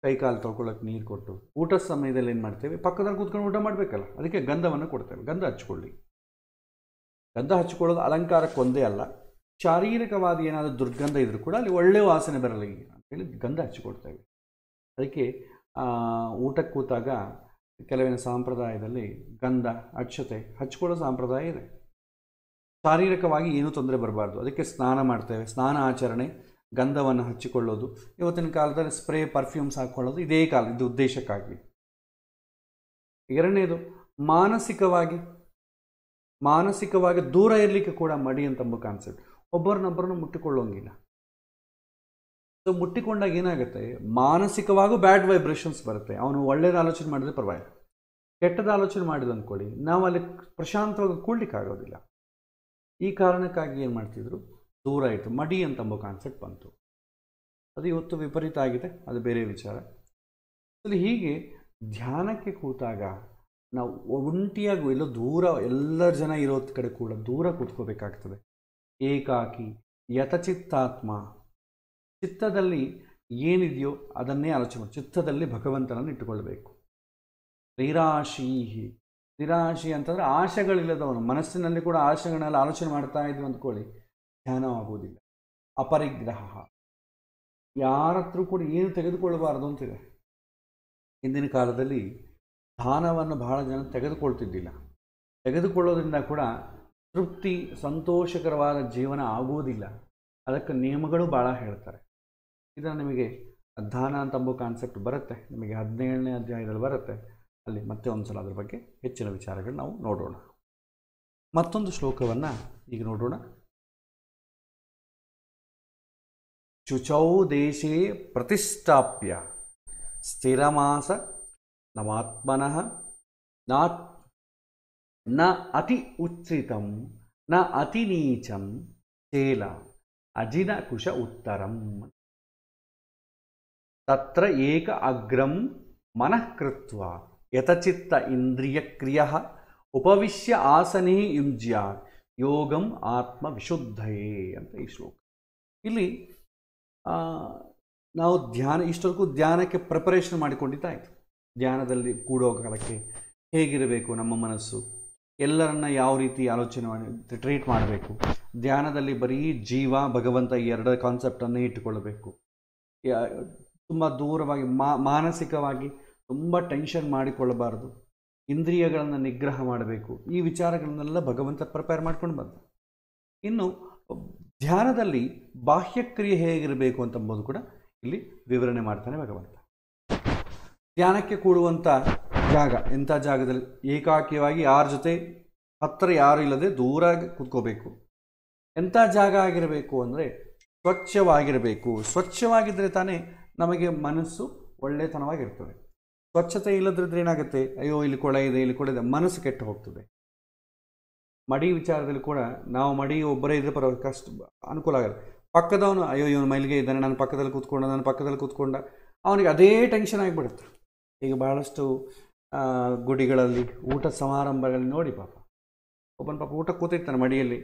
ಕೈ ಕಾಲು ತೊಳ್ಕೊಳ್ಳೋಕೆ ನೀರು ಕೊಟ್ಟು, ಊಟದ ಸಮಯದಲ್ಲಿ ಏನು ಮಾಡ್ತೇವೆ, ಪಕ್ಕದಲ್ಲಿ ಕೂತ್ಕೊಂಡು ಊಟ ಮಾಡಬೇಕಲ್ಲ, ಅದಕ್ಕೆ ಗಂಧವನ್ನು ಕೊಡ್ತೇವೆ. ಗಂಧ ಹಚ್ಕೊಳ್ಳಿ. ಗಂಧ ಹಚ್ಕೊಳ್ಳೋದು ಅಲಂಕಾರಕ್ಕೆ ಒಂದೇ ಅಲ್ಲ, ಶಾರೀರಿಕವಾದ ಏನಾದರೂ ದುರ್ಗಂಧ ಇದ್ರೂ ಕೂಡ ಅಲ್ಲಿ ಒಳ್ಳೆಯ ವಾಸನೆ ಬರಲಿ ಅಂತೇಳಿ ಗಂಧ ಹಚ್ಚಿಕೊಡ್ತೇವೆ. ಅದಕ್ಕೆ ಊಟಕ್ಕೆ ಕೂತಾಗ ಕೆಲವಿನ ಸಂಪ್ರದಾಯದಲ್ಲಿ ಗಂಧ ಅಕ್ಷತೆ ಹಚ್ಕೊಳ್ಳೋ ಸಂಪ್ರದಾಯ ಇದೆ. ಶಾರೀರಿಕವಾಗಿ ಏನೂ ತೊಂದರೆ ಬರಬಾರ್ದು. ಅದಕ್ಕೆ ಸ್ನಾನ ಮಾಡ್ತೇವೆ. ಸ್ನಾನ ಆಚರಣೆ ಗಂಧವನ್ನು ಹಚ್ಚಿಕೊಳ್ಳೋದು. ಇವತ್ತಿನ ಕಾಲದಲ್ಲಿ ಸ್ಪ್ರೇ ಪರ್ಫ್ಯೂಮ್ಸ್ ಹಾಕ್ಕೊಳ್ಳೋದು ಇದೇ ಇದು ಉದ್ದೇಶಕ್ಕಾಗಿ. ಎರಡನೇದು ಮಾನಸಿಕವಾಗಿ ದೂರ ಇರಲಿಕ್ಕೆ ಕೂಡ ಮಡಿ ಅಂತಂಬ ಕಾನ್ಸೆಪ್ಟ್. ಒಬ್ಬರನ್ನೊಬ್ಬರನ್ನು ಮುಟ್ಟಿಕೊಳ್ಳೋಂಗಿಲ್ಲ. ಸೊ ಮುಟ್ಟಿಕೊಂಡಾಗ ಏನಾಗುತ್ತೆ, ಮಾನಸಿಕವಾಗೂ ಬ್ಯಾಡ್ ವೈಬ್ರೇಷನ್ಸ್ ಬರುತ್ತೆ. ಅವನು ಒಳ್ಳೇದು ಆಲೋಚನೆ ಮಾಡಿದ್ರೆ ಪರವಾಗಿಲ್ಲ, ಕೆಟ್ಟದ ಆಲೋಚನೆ ಮಾಡಿದ ಅಂದ್ಕೊಳ್ಳಿ, ನಾವು ಅಲ್ಲಿ ಪ್ರಶಾಂತವಾಗಿ ಕೂಡ್ಲಿಕ್ಕಾಗೋದಿಲ್ಲ. ಈ ಕಾರಣಕ್ಕಾಗಿ ಏನು ಮಾಡ್ತಿದ್ರು, ದೂರ ಇತ್ತು. ಮಡಿ ಅಂತಂಬ ಕಾನ್ಸೆಪ್ಟ್ ಬಂತು. ಅದು ಇವತ್ತು ವಿಪರೀತ ಆಗಿದೆ, ಅದು ಬೇರೆ ವಿಚಾರ. ಅಲ್ಲಿ ಹೀಗೆ ಧ್ಯಾನಕ್ಕೆ ಕೂತಾಗ ನಾವು ಒಂಟಿಯಾಗಿ ಎಲ್ಲೋ ದೂರ, ಎಲ್ಲರ ಜನ ಇರೋ ಕಡೆ ಕೂಡ ದೂರ ಕೂತ್ಕೋಬೇಕಾಗ್ತದೆ. ಏಕಾಕಿ ಯತಚಿತ್ತಾತ್ಮ, ಚಿತ್ತದಲ್ಲಿ ಏನಿದೆಯೋ ಅದನ್ನೇ ಆಲೋಚನೆ ಮಾಡಿ, ಚಿತ್ತದಲ್ಲಿ ಭಗವಂತನನ್ನು ಇಟ್ಟುಕೊಳ್ಬೇಕು. ನಿರಾಶಿ ಅಂತಂದರೆ ಆಶೆಗಳಿಲ್ಲದವನು. ಮನಸ್ಸಿನಲ್ಲಿ ಕೂಡ ಆಶೆಗಳನ್ನೆಲ್ಲ ಆಲೋಚನೆ ಮಾಡ್ತಾ ಇದ್ವಿ ಅಂದ್ಕೊಳ್ಳಿ, ಧ್ಯಾನವಾಗುವುದಿಲ್ಲ. ಅಪರಿಗ್ರಹ, ಯಾರ ಹತ್ರ ಕೂಡ ಏನು ತೆಗೆದುಕೊಳ್ಳಬಾರದು ಅಂತಿದೆ. ಹಿಂದಿನ ಕಾಲದಲ್ಲಿ ದಾನವನ್ನು ಬಹಳ ಜನ ತೆಗೆದುಕೊಳ್ತಿದ್ದಿಲ್ಲ. ತೆಗೆದುಕೊಳ್ಳೋದ್ರಿಂದ ಕೂಡ ತೃಪ್ತಿ, ಸಂತೋಷಕರವಾದ ಜೀವನ ಆಗುವುದಿಲ್ಲ. ಅದಕ್ಕೆ ನಿಯಮಗಳು ಭಾಳ ಹೇಳ್ತಾರೆ. ಇದನ್ನು ನಿಮಗೆ ದಾನ ಅಂತಂಬೋ ಕಾನ್ಸೆಪ್ಟ್ ಬರುತ್ತೆ, ನಿಮಗೆ 17ನೇ ಅಧ್ಯಾಯದಲ್ಲಿ ಬರುತ್ತೆ. ಅಲ್ಲಿ ಮತ್ತೆ ಒಂದು ಸಲ ಅದರ ಬಗ್ಗೆ ಹೆಚ್ಚಿನ ವಿಚಾರಗಳು ನಾವು ನೋಡೋಣ. ಮತ್ತೊಂದು ಶ್ಲೋಕವನ್ನು ಈಗ ನೋಡೋಣ. ಶುಚೌ ದೇಶೇ ಪ್ರತಿಷ್ಠಾಪ್ಯ ಸ್ಥಿರಮಾಸ ನಮಾತ್ಮನಃ ನ ಅತಿ ಉಚ್ಛ್ರಿತಂ ನ ಅತಿ ನೀಚಂ ಚೇಲ ಅಜಿನ ಕುಶ ಉತ್ತರಂ ತತ್ರ ಏಕ ಅಗ್ರಂ ಮನಃ ಕೃತ್ವ ಯತಚಿತ್ತ ಇಂದ್ರಿಯಕ್ರಿಯಃ ಉಪವಿಶ್ಯ ಆಸನೇ ಯುಂಜ್ಯ ಯೋಗಂ ಆತ್ಮ ವಿಶುದ್ಧಯೇ ಅಂತ ಈ ಶ್ಲೋಕ. ಇಲ್ಲಿ ನಾವು ಇಷ್ಟವರೆಗೂ ಧ್ಯಾನಕ್ಕೆ ಪ್ರಿಪರೇಷನ್ ಮಾಡಿಕೊಂಡಿದ್ದಾಯಿತು. ಧ್ಯಾನದಲ್ಲಿ ಕೂಡೋ ಕಾಲಕ್ಕೆ ಹೇಗಿರಬೇಕು ನಮ್ಮ ಮನಸ್ಸು, ಎಲ್ಲರನ್ನ ಯಾವ ರೀತಿ ಆಲೋಚನೆ ಮಾಡಿ ಟ್ರೀಟ್ ಮಾಡಬೇಕು, ಧ್ಯಾನದಲ್ಲಿ ಬರೀ ಜೀವ ಭಗವಂತ ಈ 2 ಕಾನ್ಸೆಪ್ಟನ್ನೇ ಇಟ್ಟುಕೊಳ್ಳಬೇಕು, ತುಂಬ ದೂರವಾಗಿ ಮಾನಸಿಕವಾಗಿ ತುಂಬ ಟೆನ್ಷನ್ ಮಾಡಿಕೊಳ್ಳಬಾರದು, ಇಂದ್ರಿಯಗಳನ್ನು ನಿಗ್ರಹ ಮಾಡಬೇಕು. ಈ ವಿಚಾರಗಳನ್ನೆಲ್ಲ ಭಗವಂತ ಪ್ರಿಪೇರ್ ಮಾಡ್ಕೊಂಡು ಬಂದ. ಇನ್ನು ಧ್ಯಾನದಲ್ಲಿ ಬಾಹ್ಯಕ್ರಿಯೆ ಹೇಗಿರಬೇಕು ಅಂತಂಬುದು ಕೂಡ ಇಲ್ಲಿ ವಿವರಣೆ ಮಾಡ್ತಾನೆ ಭಗವಂತ. ಧ್ಯಾನಕ್ಕೆ ಕೂಡುವಂಥ ಜಾಗ ಎಂಥ ಜಾಗದಲ್ಲಿ? ಏಕಾಕಿಯಾಗಿ ಯಾರ ಜೊತೆ ಹತ್ತಿರ ಯಾರು ಇಲ್ಲದೆ ದೂರ ಕೂತ್ಕೋಬೇಕು. ಎಂಥ ಜಾಗ ಆಗಿರಬೇಕು ಅಂದರೆ ಸ್ವಚ್ಛವಾಗಿರಬೇಕು. ಸ್ವಚ್ಛವಾಗಿದ್ದರೆ ತಾನೇ ನಮಗೆ ಮನಸ್ಸು ಒಳ್ಳೆತನವಾಗಿರ್ತದೆ. ಸ್ವಚ್ಛತೆ ಇಲ್ಲದಿದ್ದರೆ ಏನಾಗುತ್ತೆ? ಅಯ್ಯೋ ಇಲ್ಲಿ ಕೊಳೆ ಇದೆ, ಇಲ್ಲಿ ಕೊಳೆ ಇದೆ, ಮನಸ್ಸು ಕೆಟ್ಟು ಹೋಗ್ತದೆ. ಮಡಿ ವಿಚಾರದಲ್ಲಿ ಕೂಡ ನಾವು ಮಡಿ ಒಬ್ಬರೇ ಇದ್ರೆ ಪರವಾಗಿ ಕಷ್ಟ ಅನುಕೂಲ ಆಗುತ್ತೆ. ಪಕ್ಕದವನು ಅಯ್ಯೋ ಇವನು ಮೈಲಿಗೆ ಇದ್ದಾನೆ, ನನ್ನ ಪಕ್ಕದಲ್ಲಿ ಕೂತ್ಕೊಂಡ ಅವನಿಗೆ ಅದೇ ಟೆನ್ಷನ್ ಆಗಿಬಿಡುತ್ತೆ. ಈಗ ಬಹಳಷ್ಟು ಗುಡಿಗಳಲ್ಲಿ ಊಟ ಸಮಾರಂಭಗಳಲ್ಲಿ ನೋಡಿ ಪಾಪ ಒಬ್ಬನ ಊಟ ಕೂತಿರ್ತಾನೆ ಮಡಿಯಲ್ಲಿ,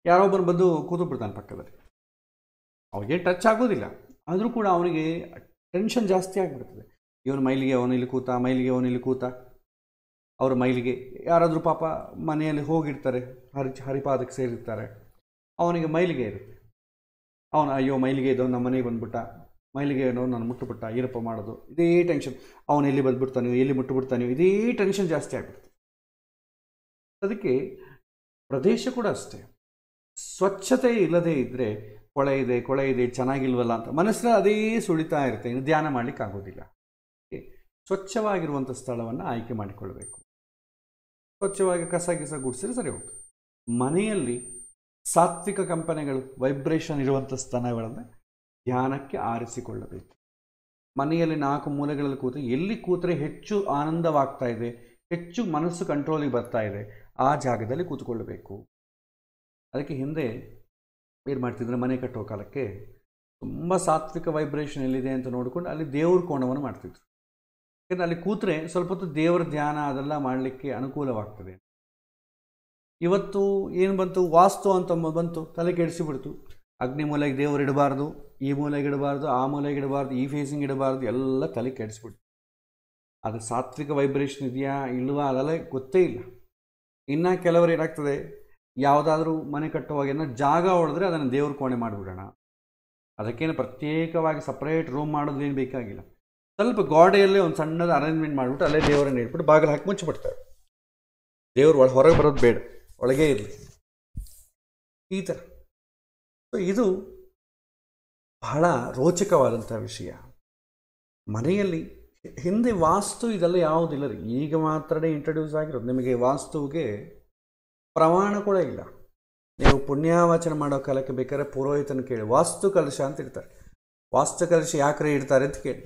ಯಾರೊಬ್ಬನು ಬಂದು ಕೂತು ಬಿಡ್ತಾನೆ ಪಕ್ಕದಲ್ಲಿ. ಅವ್ರಿಗೆ ಟಚ್ ಆಗೋದಿಲ್ಲ, ಆದರೂ ಕೂಡ ಅವನಿಗೆ ಟೆನ್ಷನ್ ಜಾಸ್ತಿ ಆಗಿಬಿಡ್ತದೆ. ಇವನು ಮೈಲಿಗೆ ಅವನು ಇಲ್ಲಿ ಕೂತ ಅವ್ರ ಮೈಲಿಗೆ ಯಾರಾದರೂ ಪಾಪ ಮನೆಯಲ್ಲಿ ಹೋಗಿರ್ತಾರೆ, ಹರಿಪಾದಕ್ಕೆ ಸೇರಿರ್ತಾರೆ, ಅವನಿಗೆ ಮೈಲಿಗೆ ಇರುತ್ತೆ. ಅವನು ಅಯ್ಯೋ ಮೈಲಿಗೆ ಇದ್ದವನು ನಮ್ಮ ಮನೆಗೆ ಬಂದುಬಿಟ್ಟ, ಮೈಲಿಗೆ ಅನ್ನೋನು ನಾನು ಮುಟ್ಟುಬಿಟ್ಟ, ಏನಪ್ಪ ಮಾಡೋದು, ಇದೇ ಟೆನ್ಷನ್. ಅವನು ಎಲ್ಲಿ ಬಂದುಬಿಡ್ತಾನೆ, ಎಲ್ಲಿ ಮುಟ್ಟುಬಿಡ್ತಾನೆ, ಇದೇ ಟೆನ್ಷನ್ ಜಾಸ್ತಿ ಆಗಿಬಿಡ್ತದೆ. ಅದಕ್ಕೆ ಪ್ರದೇಶ ಕೂಡ ಅಷ್ಟೇ, ಸ್ವಚ್ಛತೆ ಇಲ್ಲದೇ ಇದ್ದರೆ ಕೊಳೆ ಇದೆ ಚೆನ್ನಾಗಿಲ್ವಲ್ಲ ಅಂತ ಮನಸ್ಸಿನಲ್ಲಿ ಅದೇ ಸುಳಿತಾ ಇರುತ್ತೆ, ಇನ್ನು ಧ್ಯಾನ ಮಾಡಲಿಕ್ಕೆ ಆಗೋದಿಲ್ಲ. ಸ್ವಚ್ಛವಾಗಿರುವಂಥ ಸ್ಥಳವನ್ನು ಆಯ್ಕೆ ಮಾಡಿಕೊಳ್ಳಬೇಕು. ಸ್ವಚ್ಛವಾಗಿ ಕಸ ಗುಡಿಸಿದ್ರೆ ಸರಿ ಹೋಗ್ತದೆ. ಮನೆಯಲ್ಲಿ ಸಾತ್ವಿಕ ಕಂಪನಿಗಳು ವೈಬ್ರೇಷನ್ ಇರುವಂಥ ಸ್ಥಳಗಳನ್ನು ಧ್ಯಾನಕ್ಕೆ ಆರಿಸಿಕೊಳ್ಳಬೇಕು. ಮನೆಯಲ್ಲಿ 4 ಮೂಲೆಗಳಲ್ಲಿ ಕೂತು ಎಲ್ಲಿ ಕೂತರೆ ಹೆಚ್ಚು ಆನಂದವಾಗ್ತಾ ಇದೆ, ಹೆಚ್ಚು ಮನಸ್ಸು ಕಂಟ್ರೋಲಿಗೆ ಬರ್ತಾ ಇದೆ, ಆ ಜಾಗದಲ್ಲಿ ಕೂತ್ಕೊಳ್ಳಬೇಕು. ಅದಕ್ಕೆ ಹಿಂದೆ ಏನು ಮಾಡ್ತಿದ್ರೆ, ಮನೆ ಕಟ್ಟೋ ಕಾಲಕ್ಕೆ ತುಂಬ ಸಾತ್ವಿಕ ವೈಬ್ರೇಷನ್ ಎಲ್ಲಿದೆ ಅಂತ ನೋಡಿಕೊಂಡು ಅಲ್ಲಿ ದೇವ್ರ ಕೋಣವನ್ನು ಮಾಡ್ತಿದ್ರು. ಯಾಕಂದರೆ ಅಲ್ಲಿ ಕೂತ್ರೆ ಸ್ವಲ್ಪ ಹೊತ್ತು ದೇವರ ಧ್ಯಾನ ಅದೆಲ್ಲ ಮಾಡಲಿಕ್ಕೆ ಅನುಕೂಲವಾಗ್ತದೆ. ಇವತ್ತು ಏನು ಬಂತು, ವಾಸ್ತು ಅಂತ ಬಂತು, ತಲೆ ಕೆಡಿಸಿಬಿಡ್ತು. ಅಗ್ನಿ ಮೂಲೆಗೆ ದೇವರು ಇಡಬಾರ್ದು, ಈ ಮೂಲೆಗೆ ಇಡಬಾರ್ದು, ಆ ಮೂಲೆಗೆ ಇಡಬಾರ್ದು, ಈ ಫೇಸಿಂಗ್ ಇಡಬಾರ್ದು, ಎಲ್ಲ ತಲೆ ಕೆಡಿಸ್ಬಿಡ್ತು. ಅದು ಸಾತ್ವಿಕ ವೈಬ್ರೇಷನ್ ಇದೆಯಾ ಇಲ್ವಾ ಅದೆಲ್ಲ ಗೊತ್ತೇ ಇಲ್ಲ. ಇನ್ನು ಕೆಲವರು ಏನಾಗ್ತದೆ, ಯಾವುದಾದ್ರೂ ಮನೆ ಕಟ್ಟುವಾಗ ಏನೋ ಜಾಗ ಹೊಡೆದ್ರೆ ಅದನ್ನು ದೇವ್ರ ಕೋಣೆ ಮಾಡಿಬಿಡೋಣ, ಅದಕ್ಕೇನು ಪ್ರತ್ಯೇಕವಾಗಿ ಸಪ್ರೇಟ್ ರೂಮ್ ಮಾಡೋದೇನು ಬೇಕಾಗಿಲ್ಲ. ಸ್ವಲ್ಪ ಗೋಡೆಯಲ್ಲೇ ಒಂದು ಸಣ್ಣದ ಅರೇಂಜ್ಮೆಂಟ್ ಮಾಡಿಬಿಟ್ಟು ಅಲ್ಲೇ ದೇವರನ್ನು ಇಟ್ಬಿಟ್ಟು ಬಾಗಿಲು ಹಾಕಿ ಮುಚ್ಚಿಬಿಡ್ತಾರೆ. ದೇವ್ರು ಹೊರಗೆ ಬರೋದು ಬೇಡ, ಒಳಗೆ ಇರಲಿ, ಈ ಥರ. ಸೊ ಇದು ಬಹಳ ರೋಚಕವಾದಂಥ ವಿಷಯ. ಮನೆಯಲ್ಲಿ ಹಿಂದೆ ವಾಸ್ತು ಇದೆಲ್ಲ ಯಾವುದಿಲ್ಲ ರೀ, ಈಗ ಮಾತ್ರನೇ ಇಂಟ್ರಡ್ಯೂಸ್ ಆಗಿರೋದು. ನಿಮಗೆ ವಾಸ್ತುವಿಗೆ ಪ್ರಮಾಣ ಕೂಡ ಇಲ್ಲ. ನೀವು ಪುಣ್ಯಾವಚನ ಮಾಡೋ ಕಾಲಕ್ಕೆ ಬೇಕಾದ್ರೆ ಪುರೋಹಿತನ ಕೇಳಿ, ವಾಸ್ತು ಕಲಶ ಅಂತ ಇರ್ತಾರೆ. ವಾಸ್ತು ಕಲಶ ಯಾಕ್ರೆ ಇಡ್ತಾರೆ ಅಂತ ಕೇಳಿ,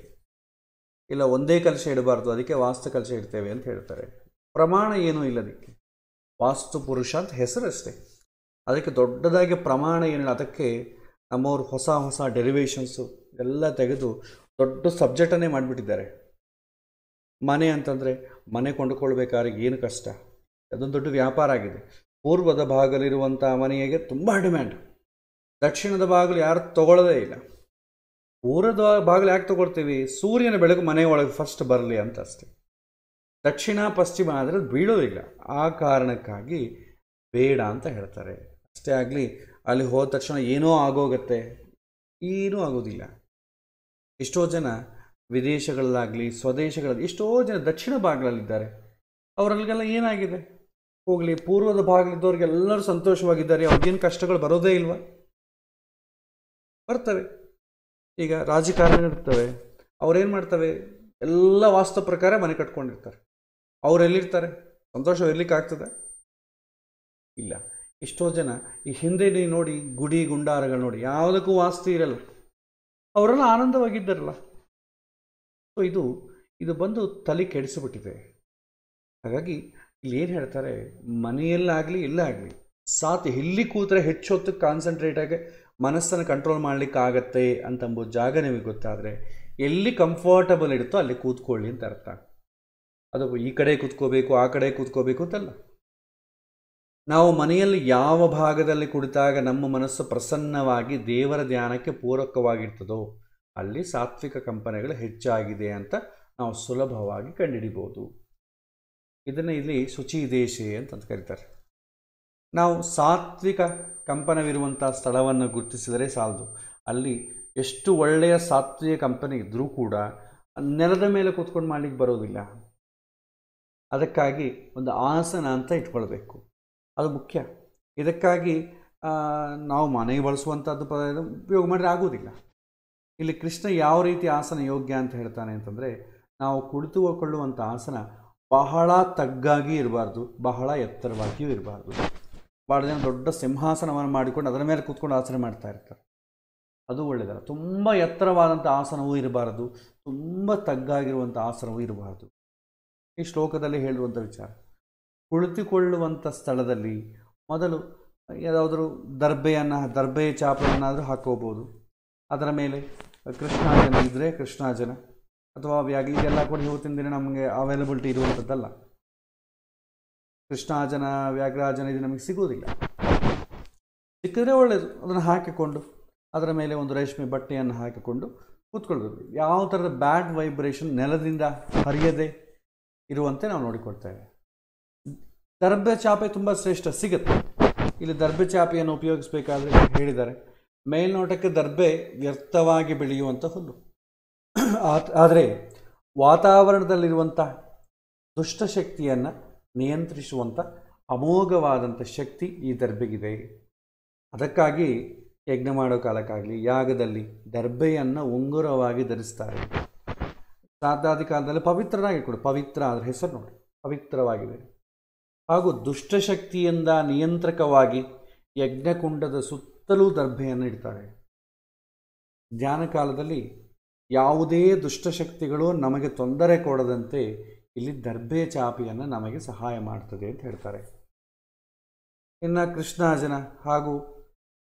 ಇಲ್ಲ ಒಂದೇ ಕಲಶ ಇಡಬಾರ್ದು ಅದಕ್ಕೆ ವಾಸ್ತು ಕಲಶ ಇಡ್ತೇವೆ ಅಂತ ಹೇಳ್ತಾರೆ. ಪ್ರಮಾಣ ಏನೂ ಇಲ್ಲ ಅದಕ್ಕೆ. ವಾಸ್ತು ಪುರುಷ ಅಂತ ಹೆಸರಷ್ಟೇ, ಅದಕ್ಕೆ ದೊಡ್ಡದಾಗಿ ಪ್ರಮಾಣ ಏನಿಲ್ಲ. ಅದಕ್ಕೆ ನಮ್ಮವರು ಹೊಸ ಹೊಸ ಡೆರಿವೇಷನ್ಸು ಎಲ್ಲ ತೆಗೆದು ದೊಡ್ಡ ಸಬ್ಜೆಕ್ಟನ್ನೇ ಮಾಡಿಬಿಟ್ಟಿದ್ದಾರೆ. ಮನೆ ಅಂತಂದರೆ ಮನೆ ಕೊಂಡುಕೊಳ್ಬೇಕಾದ್ರೆ ಏನು ಕಷ್ಟ, ಅದೊಂದು ದೊಡ್ಡ ವ್ಯಾಪಾರ ಆಗಿದೆ. ಪೂರ್ವದ ಭಾಗದಲ್ಲಿರುವಂಥ ಮನೆಗೆ ತುಂಬ ಡಿಮ್ಯಾಂಡ್, ದಕ್ಷಿಣದ ಭಾಗಲು ಯಾರು ತಗೊಳ್ಳೋದೇ ಇಲ್ಲ. ಪೂರ್ವದ ಭಾಗಲು ಯಾಕೆ ತೊಗೊಳ್ತೀವಿ, ಸೂರ್ಯನ ಬೆಳಕು ಮನೆ ಒಳಗೆ ಫಸ್ಟ್ ಬರಲಿ ಅಂತ ಅಷ್ಟೇ. ದಕ್ಷಿಣ ಪಶ್ಚಿಮ ಆದರೆ ಬೀಳೋದಿಲ್ಲ, ಆ ಕಾರಣಕ್ಕಾಗಿ ಬೇಡ ಅಂತ ಹೇಳ್ತಾರೆ. ಅಷ್ಟೇ ಆಗಲಿ, ಅಲ್ಲಿ ಹೋದ ತಕ್ಷಣ ಏನೋ ಆಗೋಗತ್ತೆ, ಏನೂ ಆಗೋದಿಲ್ಲ. ಎಷ್ಟೋ ಜನ ವಿದೇಶಗಳಲ್ಲಾಗಲಿ ಸ್ವದೇಶಗಳಲ್ಲಿ ಎಷ್ಟೋ ಜನ ದಕ್ಷಿಣ ಭಾಗಗಳಲ್ಲಿದ್ದಾರೆ, ಅವರಲ್ಲಿಗೆಲ್ಲ ಏನಾಗಿದೆ, ಹೋಗಲಿ ಪೂರ್ವದ ಭಾಗಲಿದ್ದವ್ರಿಗೆ ಎಲ್ಲರೂ ಸಂತೋಷವಾಗಿದ್ದಾರೆ, ಅವ್ರಿಗೇನು ಕಷ್ಟಗಳು ಬರೋದೇ ಇಲ್ವ? ಬರ್ತವೆ. ಈಗ ರಾಜಕಾರಣಿಗಳಿರ್ತವೆ, ಅವ್ರೇನು ಮಾಡ್ತವೆ, ಎಲ್ಲ ವಾಸ್ತು ಪ್ರಕಾರ ಮನೆ ಕಟ್ಕೊಂಡಿರ್ತಾರೆ. ಅವ್ರು ಎಲ್ಲಿರ್ತಾರೆ, ಸಂತೋಷ ಇರ್ಲಿಕ್ಕೆ ಆಗ್ತದೆ? ಇಲ್ಲ. ಎಷ್ಟೋ ಜನ ಈ ಹಿಂದೆ ನೋಡಿ ಗುಡಿ ಗುಂಡಾರಗಳು ನೋಡಿ, ಯಾವುದಕ್ಕೂ ವಾಸ್ತು ಇರಲ್ಲ, ಅವರೆಲ್ಲ ಆನಂದವಾಗಿದ್ದಾರಲ್ಲ. ಸೊ ಇದು ಬಂದು ತಲೆ ಕೆಡಿಸಿಬಿಟ್ಟಿದೆ. ಹಾಗಾಗಿ ಇಲ್ಲಿ ಏನು ಹೇಳ್ತಾರೆ, ಮನೆಯಲ್ಲಾಗಲಿ ಇಲ್ಲ ಆಗಲಿ ಎಲ್ಲಿ ಕೂತ್ರೆ ಹೆಚ್ಚು ಹೊತ್ತು ಕಾನ್ಸಂಟ್ರೇಟ್ ಆಗಿ ಮನಸ್ಸನ್ನು ಕಂಟ್ರೋಲ್ ಮಾಡಲಿಕ್ಕೆ ಆಗತ್ತೆ ಅಂತಂಬುದು ಜಾಗ ನಿಮಗೆ ಗೊತ್ತಾದರೆ, ಎಲ್ಲಿ ಕಂಫರ್ಟಬಲ್ ಇರುತ್ತೋ ಅಲ್ಲಿ ಕೂತ್ಕೊಳ್ಳಿ ಅಂತ ಅರ್ಥ. ಅದು ಈ ಕಡೆ ಕೂತ್ಕೋಬೇಕು ಆ ಕಡೆ ಕೂತ್ಕೋಬೇಕು ಅಂತಲ್ಲ. ನಾವು ಮನೆಯಲ್ಲಿ ಯಾವ ಭಾಗದಲ್ಲಿ ಕುಳಿತಾಗ ನಮ್ಮ ಮನಸ್ಸು ಪ್ರಸನ್ನವಾಗಿ ದೇವರ ಧ್ಯಾನಕ್ಕೆ ಪೂರಕವಾಗಿರ್ತದೋ ಅಲ್ಲಿ ಸಾತ್ವಿಕ ಕಂಪನೆಗಳು ಹೆಚ್ಚಾಗಿದೆ ಅಂತ ನಾವು ಸುಲಭವಾಗಿ ಕಂಡುಹಿಡಿಬೋದು. ಇದನ್ನು ಇಲ್ಲಿ ಶುಚಿ ದೇಶೆ ಅಂತ ಕರೀತಾರೆ. ನಾವು ಸಾತ್ವಿಕ ಕಂಪನವಿರುವಂಥ ಸ್ಥಳವನ್ನು ಗುರುತಿಸಿದರೆ ಸಾಲದು, ಅಲ್ಲಿ ಎಷ್ಟು ಒಳ್ಳೆಯ ಸಾತ್ವಿಕ ಕಂಪನಿ ಇದ್ದರೂ ಕೂಡ ನೆಲದ ಮೇಲೆ ಕೂತ್ಕೊಂಡು ಮಾಡಲಿಕ್ಕೆ ಬರೋದಿಲ್ಲ. ಅದಕ್ಕಾಗಿ ಒಂದು ಆಸನ ಅಂತ ಇಟ್ಕೊಳ್ಬೇಕು, ಅದು ಮುಖ್ಯ. ಇದಕ್ಕಾಗಿ ನಾವು ಮನೆಗೆ ಬಳಸುವಂಥದ್ದು ಉಪಯೋಗ ಮಾಡಿದ್ರೆ ಆಗೋದಿಲ್ಲ. ಇಲ್ಲಿ ಕೃಷ್ಣ ಯಾವ ರೀತಿ ಆಸನ ಯೋಗ್ಯ ಅಂತ ಹೇಳ್ತಾನೆ ಅಂತಂದರೆ, ನಾವು ಕುಳಿತುಕೊಳ್ಳುವಂಥ ಆಸನ ಬಹಳ ತಗ್ಗಾಗಿ ಇರಬಾರ್ದು, ಬಹಳ ಎತ್ತರವಾಗಿಯೂ ಇರಬಾರ್ದು. ಭಾಳ ಜನ ದೊಡ್ಡ ಸಿಂಹಾಸನವನ್ನು ಮಾಡಿಕೊಂಡು ಅದರ ಮೇಲೆ ಕೂತ್ಕೊಂಡು ಆಸನ ಮಾಡ್ತಾ ಇರ್ತಾರೆ, ಅದು ಒಳ್ಳೆಯದಲ್ಲ. ತುಂಬ ಎತ್ತರವಾದಂಥ ಆಸನವೂ ಇರಬಾರದು, ತುಂಬ ತಗ್ಗಾಗಿರುವಂಥ ಆಸನವೂ ಇರಬಾರ್ದು. ಈ ಶ್ಲೋಕದಲ್ಲಿ ಹೇಳುವಂಥ ವಿಚಾರ, ಕುಳಿತುಕೊಳ್ಳುವಂಥ ಸ್ಥಳದಲ್ಲಿ ಮೊದಲು ಯಾವುದಾದ್ರೂ ದರ್ಬೆ ಚಾಪೆಯನ್ನಾದರೂ ಹಾಕೋಬೋದು. ಅದರ ಮೇಲೆ ಕೃಷ್ಣಾಜನ ಇದ್ದರೆ ಕೃಷ್ಣಾಜನ, ಅಥವಾ ಇದೆಲ್ಲ ಕೂಡ ಇವತ್ತಿನ ದಿನ ನಮಗೆ ಅವೈಲಬಿಲಿಟಿ ಇರುವಂಥದ್ದಲ್ಲ. ಕೃಷ್ಣಾಜನ ವ್ಯಾಘ್ರಾಜನ ಇದು ನಮಗೆ ಸಿಗೋದಿಲ್ಲ. ಸಿಕ್ಕಿದ್ರೆ ಒಳ್ಳೆಯದು. ಅದನ್ನು ಹಾಕಿಕೊಂಡು ಅದರ ಮೇಲೆ ಒಂದು ರೇಷ್ಮೆ ಬಟ್ಟೆಯನ್ನು ಹಾಕಿಕೊಂಡು ಕೂತ್ಕೊಳ್ಬೇಕು. ಯಾವ ಥರದ ಬ್ಯಾಡ್ ವೈಬ್ರೇಷನ್ ನೆಲದಿಂದ ಹರಿಯದೆ ಇರುವಂತೆ ನಾವು ನೋಡಿಕೊಳ್ತೇವೆ. ದರ್ಬೆ ಚಾಪೆ ತುಂಬ ಶ್ರೇಷ್ಠ ಸಿಗುತ್ತೆ. ಇಲ್ಲಿ ದರ್ಬೆ ಚಾಪೆಯನ್ನು ಉಪಯೋಗಿಸಬೇಕಾದ್ರೆ ಹೇಳಿದ್ದಾರೆ, ಮೇಲ್ನೋಟಕ್ಕೆ ದರ್ಬೆ ವ್ಯರ್ಥವಾಗಿ ಬೆಳೆಯುವಂಥ ಹುಲ್ಲು, ಆದರೆ ವಾತಾವರಣದಲ್ಲಿರುವಂಥ ದುಷ್ಟಶಕ್ತಿಯನ್ನು ನಿಯಂತ್ರಿಸುವಂಥ ಅಮೋಘವಾದಂಥ ಶಕ್ತಿ ಈ ದರ್ಬೆಗಿದೆ. ಅದಕ್ಕಾಗಿ ಯಜ್ಞ ಮಾಡೋ ಕಾಲಕ್ಕಾಗಲಿ ಯಾಗದಲ್ಲಿ ದರ್ಬೆಯನ್ನು ಉಂಗುರವಾಗಿ ಧರಿಸ್ತಾರೆ. ಶ್ರಾದ್ದಾದಿ ಕಾಲದಲ್ಲಿ ಪವಿತ್ರನಾಗಿ ಕೊಡು, ಪವಿತ್ರ ಅದರ ಹೆಸರು ನೋಡಿ, ಪವಿತ್ರವಾಗಿದೆ. ಹಾಗೂ ದುಷ್ಟಶಕ್ತಿಯಿಂದ ನಿಯಂತ್ರಕವಾಗಿ ಯಜ್ಞಕುಂಡದ ಸುತ್ತಲೂ ದರ್ಬೆಯನ್ನು ಇಡ್ತಾರೆ. ಧ್ಯಾನ ಕಾಲದಲ್ಲಿ ಯಾವುದೇ ದುಷ್ಟಶಕ್ತಿಗಳು ನಮಗೆ ತೊಂದರೆ ಕೊಡದಂತೆ ಇಲ್ಲಿ ದರ್ಬೆ ಚಾಪೆಯನ್ನು ನಮಗೆ ಸಹಾಯ ಮಾಡ್ತದೆ ಅಂತ ಹೇಳ್ತಾರೆ. ಇನ್ನು ಕೃಷ್ಣಾಜನ, ಹಾಗೂ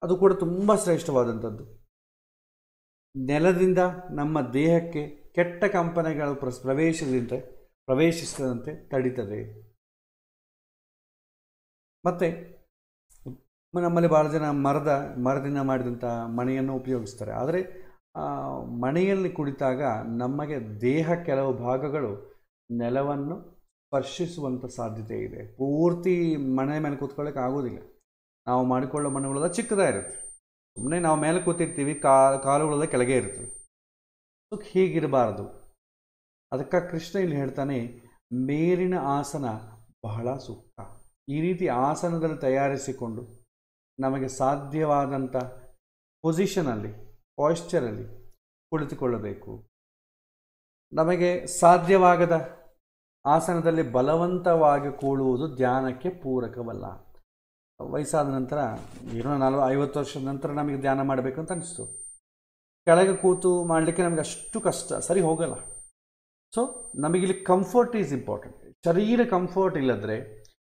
ಅದು ಕೂಡ ತುಂಬ ಶ್ರೇಷ್ಠವಾದಂಥದ್ದು. ನೆಲದಿಂದ ನಮ್ಮ ದೇಹಕ್ಕೆ ಕೆಟ್ಟ ಕಂಪನಿಗಳು ಪ್ರವೇಶಿಸದಂತೆ ತಡೀತದೆ. ಮತ್ತು ನಮ್ಮಲ್ಲಿ ಭಾಳ ಜನ ಮರದಿಂದ ಮಾಡಿದಂಥ ಮಣೆಯನ್ನು ಉಪಯೋಗಿಸ್ತಾರೆ. ಆದರೆ ಮಣೆಯಲ್ಲಿ ಕುಳಿತಾಗ ನಮಗೆ ದೇಹ ಕೆಲವು ಭಾಗಗಳು ನೆಲವನ್ನು ಸ್ಪರ್ಶಿಸುವಂಥ ಸಾಧ್ಯತೆ ಇದೆ. ಪೂರ್ತಿ ಮನೆ ಮೇಲೆ ಕೂತ್ಕೊಳ್ಳೋಕೆ ಆಗೋದಿಲ್ಲ. ನಾವು ಮಾಡಿಕೊಳ್ಳೋ ಮನೆಗಳೆಲ್ಲ ಚಿಕ್ಕದಾಗಿರುತ್ತೆ, ಸುಮ್ಮನೆ ನಾವು ಮೇಲೆ ಕೂತಿರ್ತೀವಿ, ಕಾಲುಗಳೆಲ್ಲ ಕೆಳಗೆ ಇರ್ತವೆ. ಹೀಗಿರಬಾರ್ದು. ಅದಕ್ಕೆ ಕೃಷ್ಣ ಇಲ್ಲಿ ಹೇಳ್ತಾನೆ, ಮೇಲಿನ ಆಸನ ಬಹಳ ಸೂಕ್ತ. ಈ ರೀತಿ ಆಸನದಲ್ಲಿ ತಯಾರಿಸಿಕೊಂಡು ನಮಗೆ ಸಾಧ್ಯವಾದಂಥ ಪೊಸಿಷನಲ್ಲಿ, ಪಾಶ್ಚರಲ್ಲಿ ಕುಳಿತುಕೊಳ್ಳಬೇಕು. ನಮಗೆ ಸಾಧ್ಯವಾಗದ ಆಸನದಲ್ಲಿ ಬಲವಂತವಾಗಿ ಕೂಳುವುದು ಧ್ಯಾನಕ್ಕೆ ಪೂರಕವಲ್ಲ. ವಯಸ್ಸಾದ ನಂತರ ಏನೋ 40-50 ವರ್ಷದ ನಂತರ ನಮಗೆ ಧ್ಯಾನ ಮಾಡಬೇಕು ಅಂತ ಅನಿಸ್ತು, ಕೆಳಗೆ ಕೂತು ಮಾಡಲಿಕ್ಕೆ ನಮಗೆ ಅಷ್ಟು ಕಷ್ಟ, ಸರಿ ಹೋಗಲ್ಲ. ಸೊ ನಮಗಿಲ್ಲಿ ಕಂಫರ್ಟ್ ಈಸ್ ಇಂಪಾರ್ಟೆಂಟ್. ಶರೀರ ಕಂಫರ್ಟ್ ಇಲ್ಲದ್ರೆ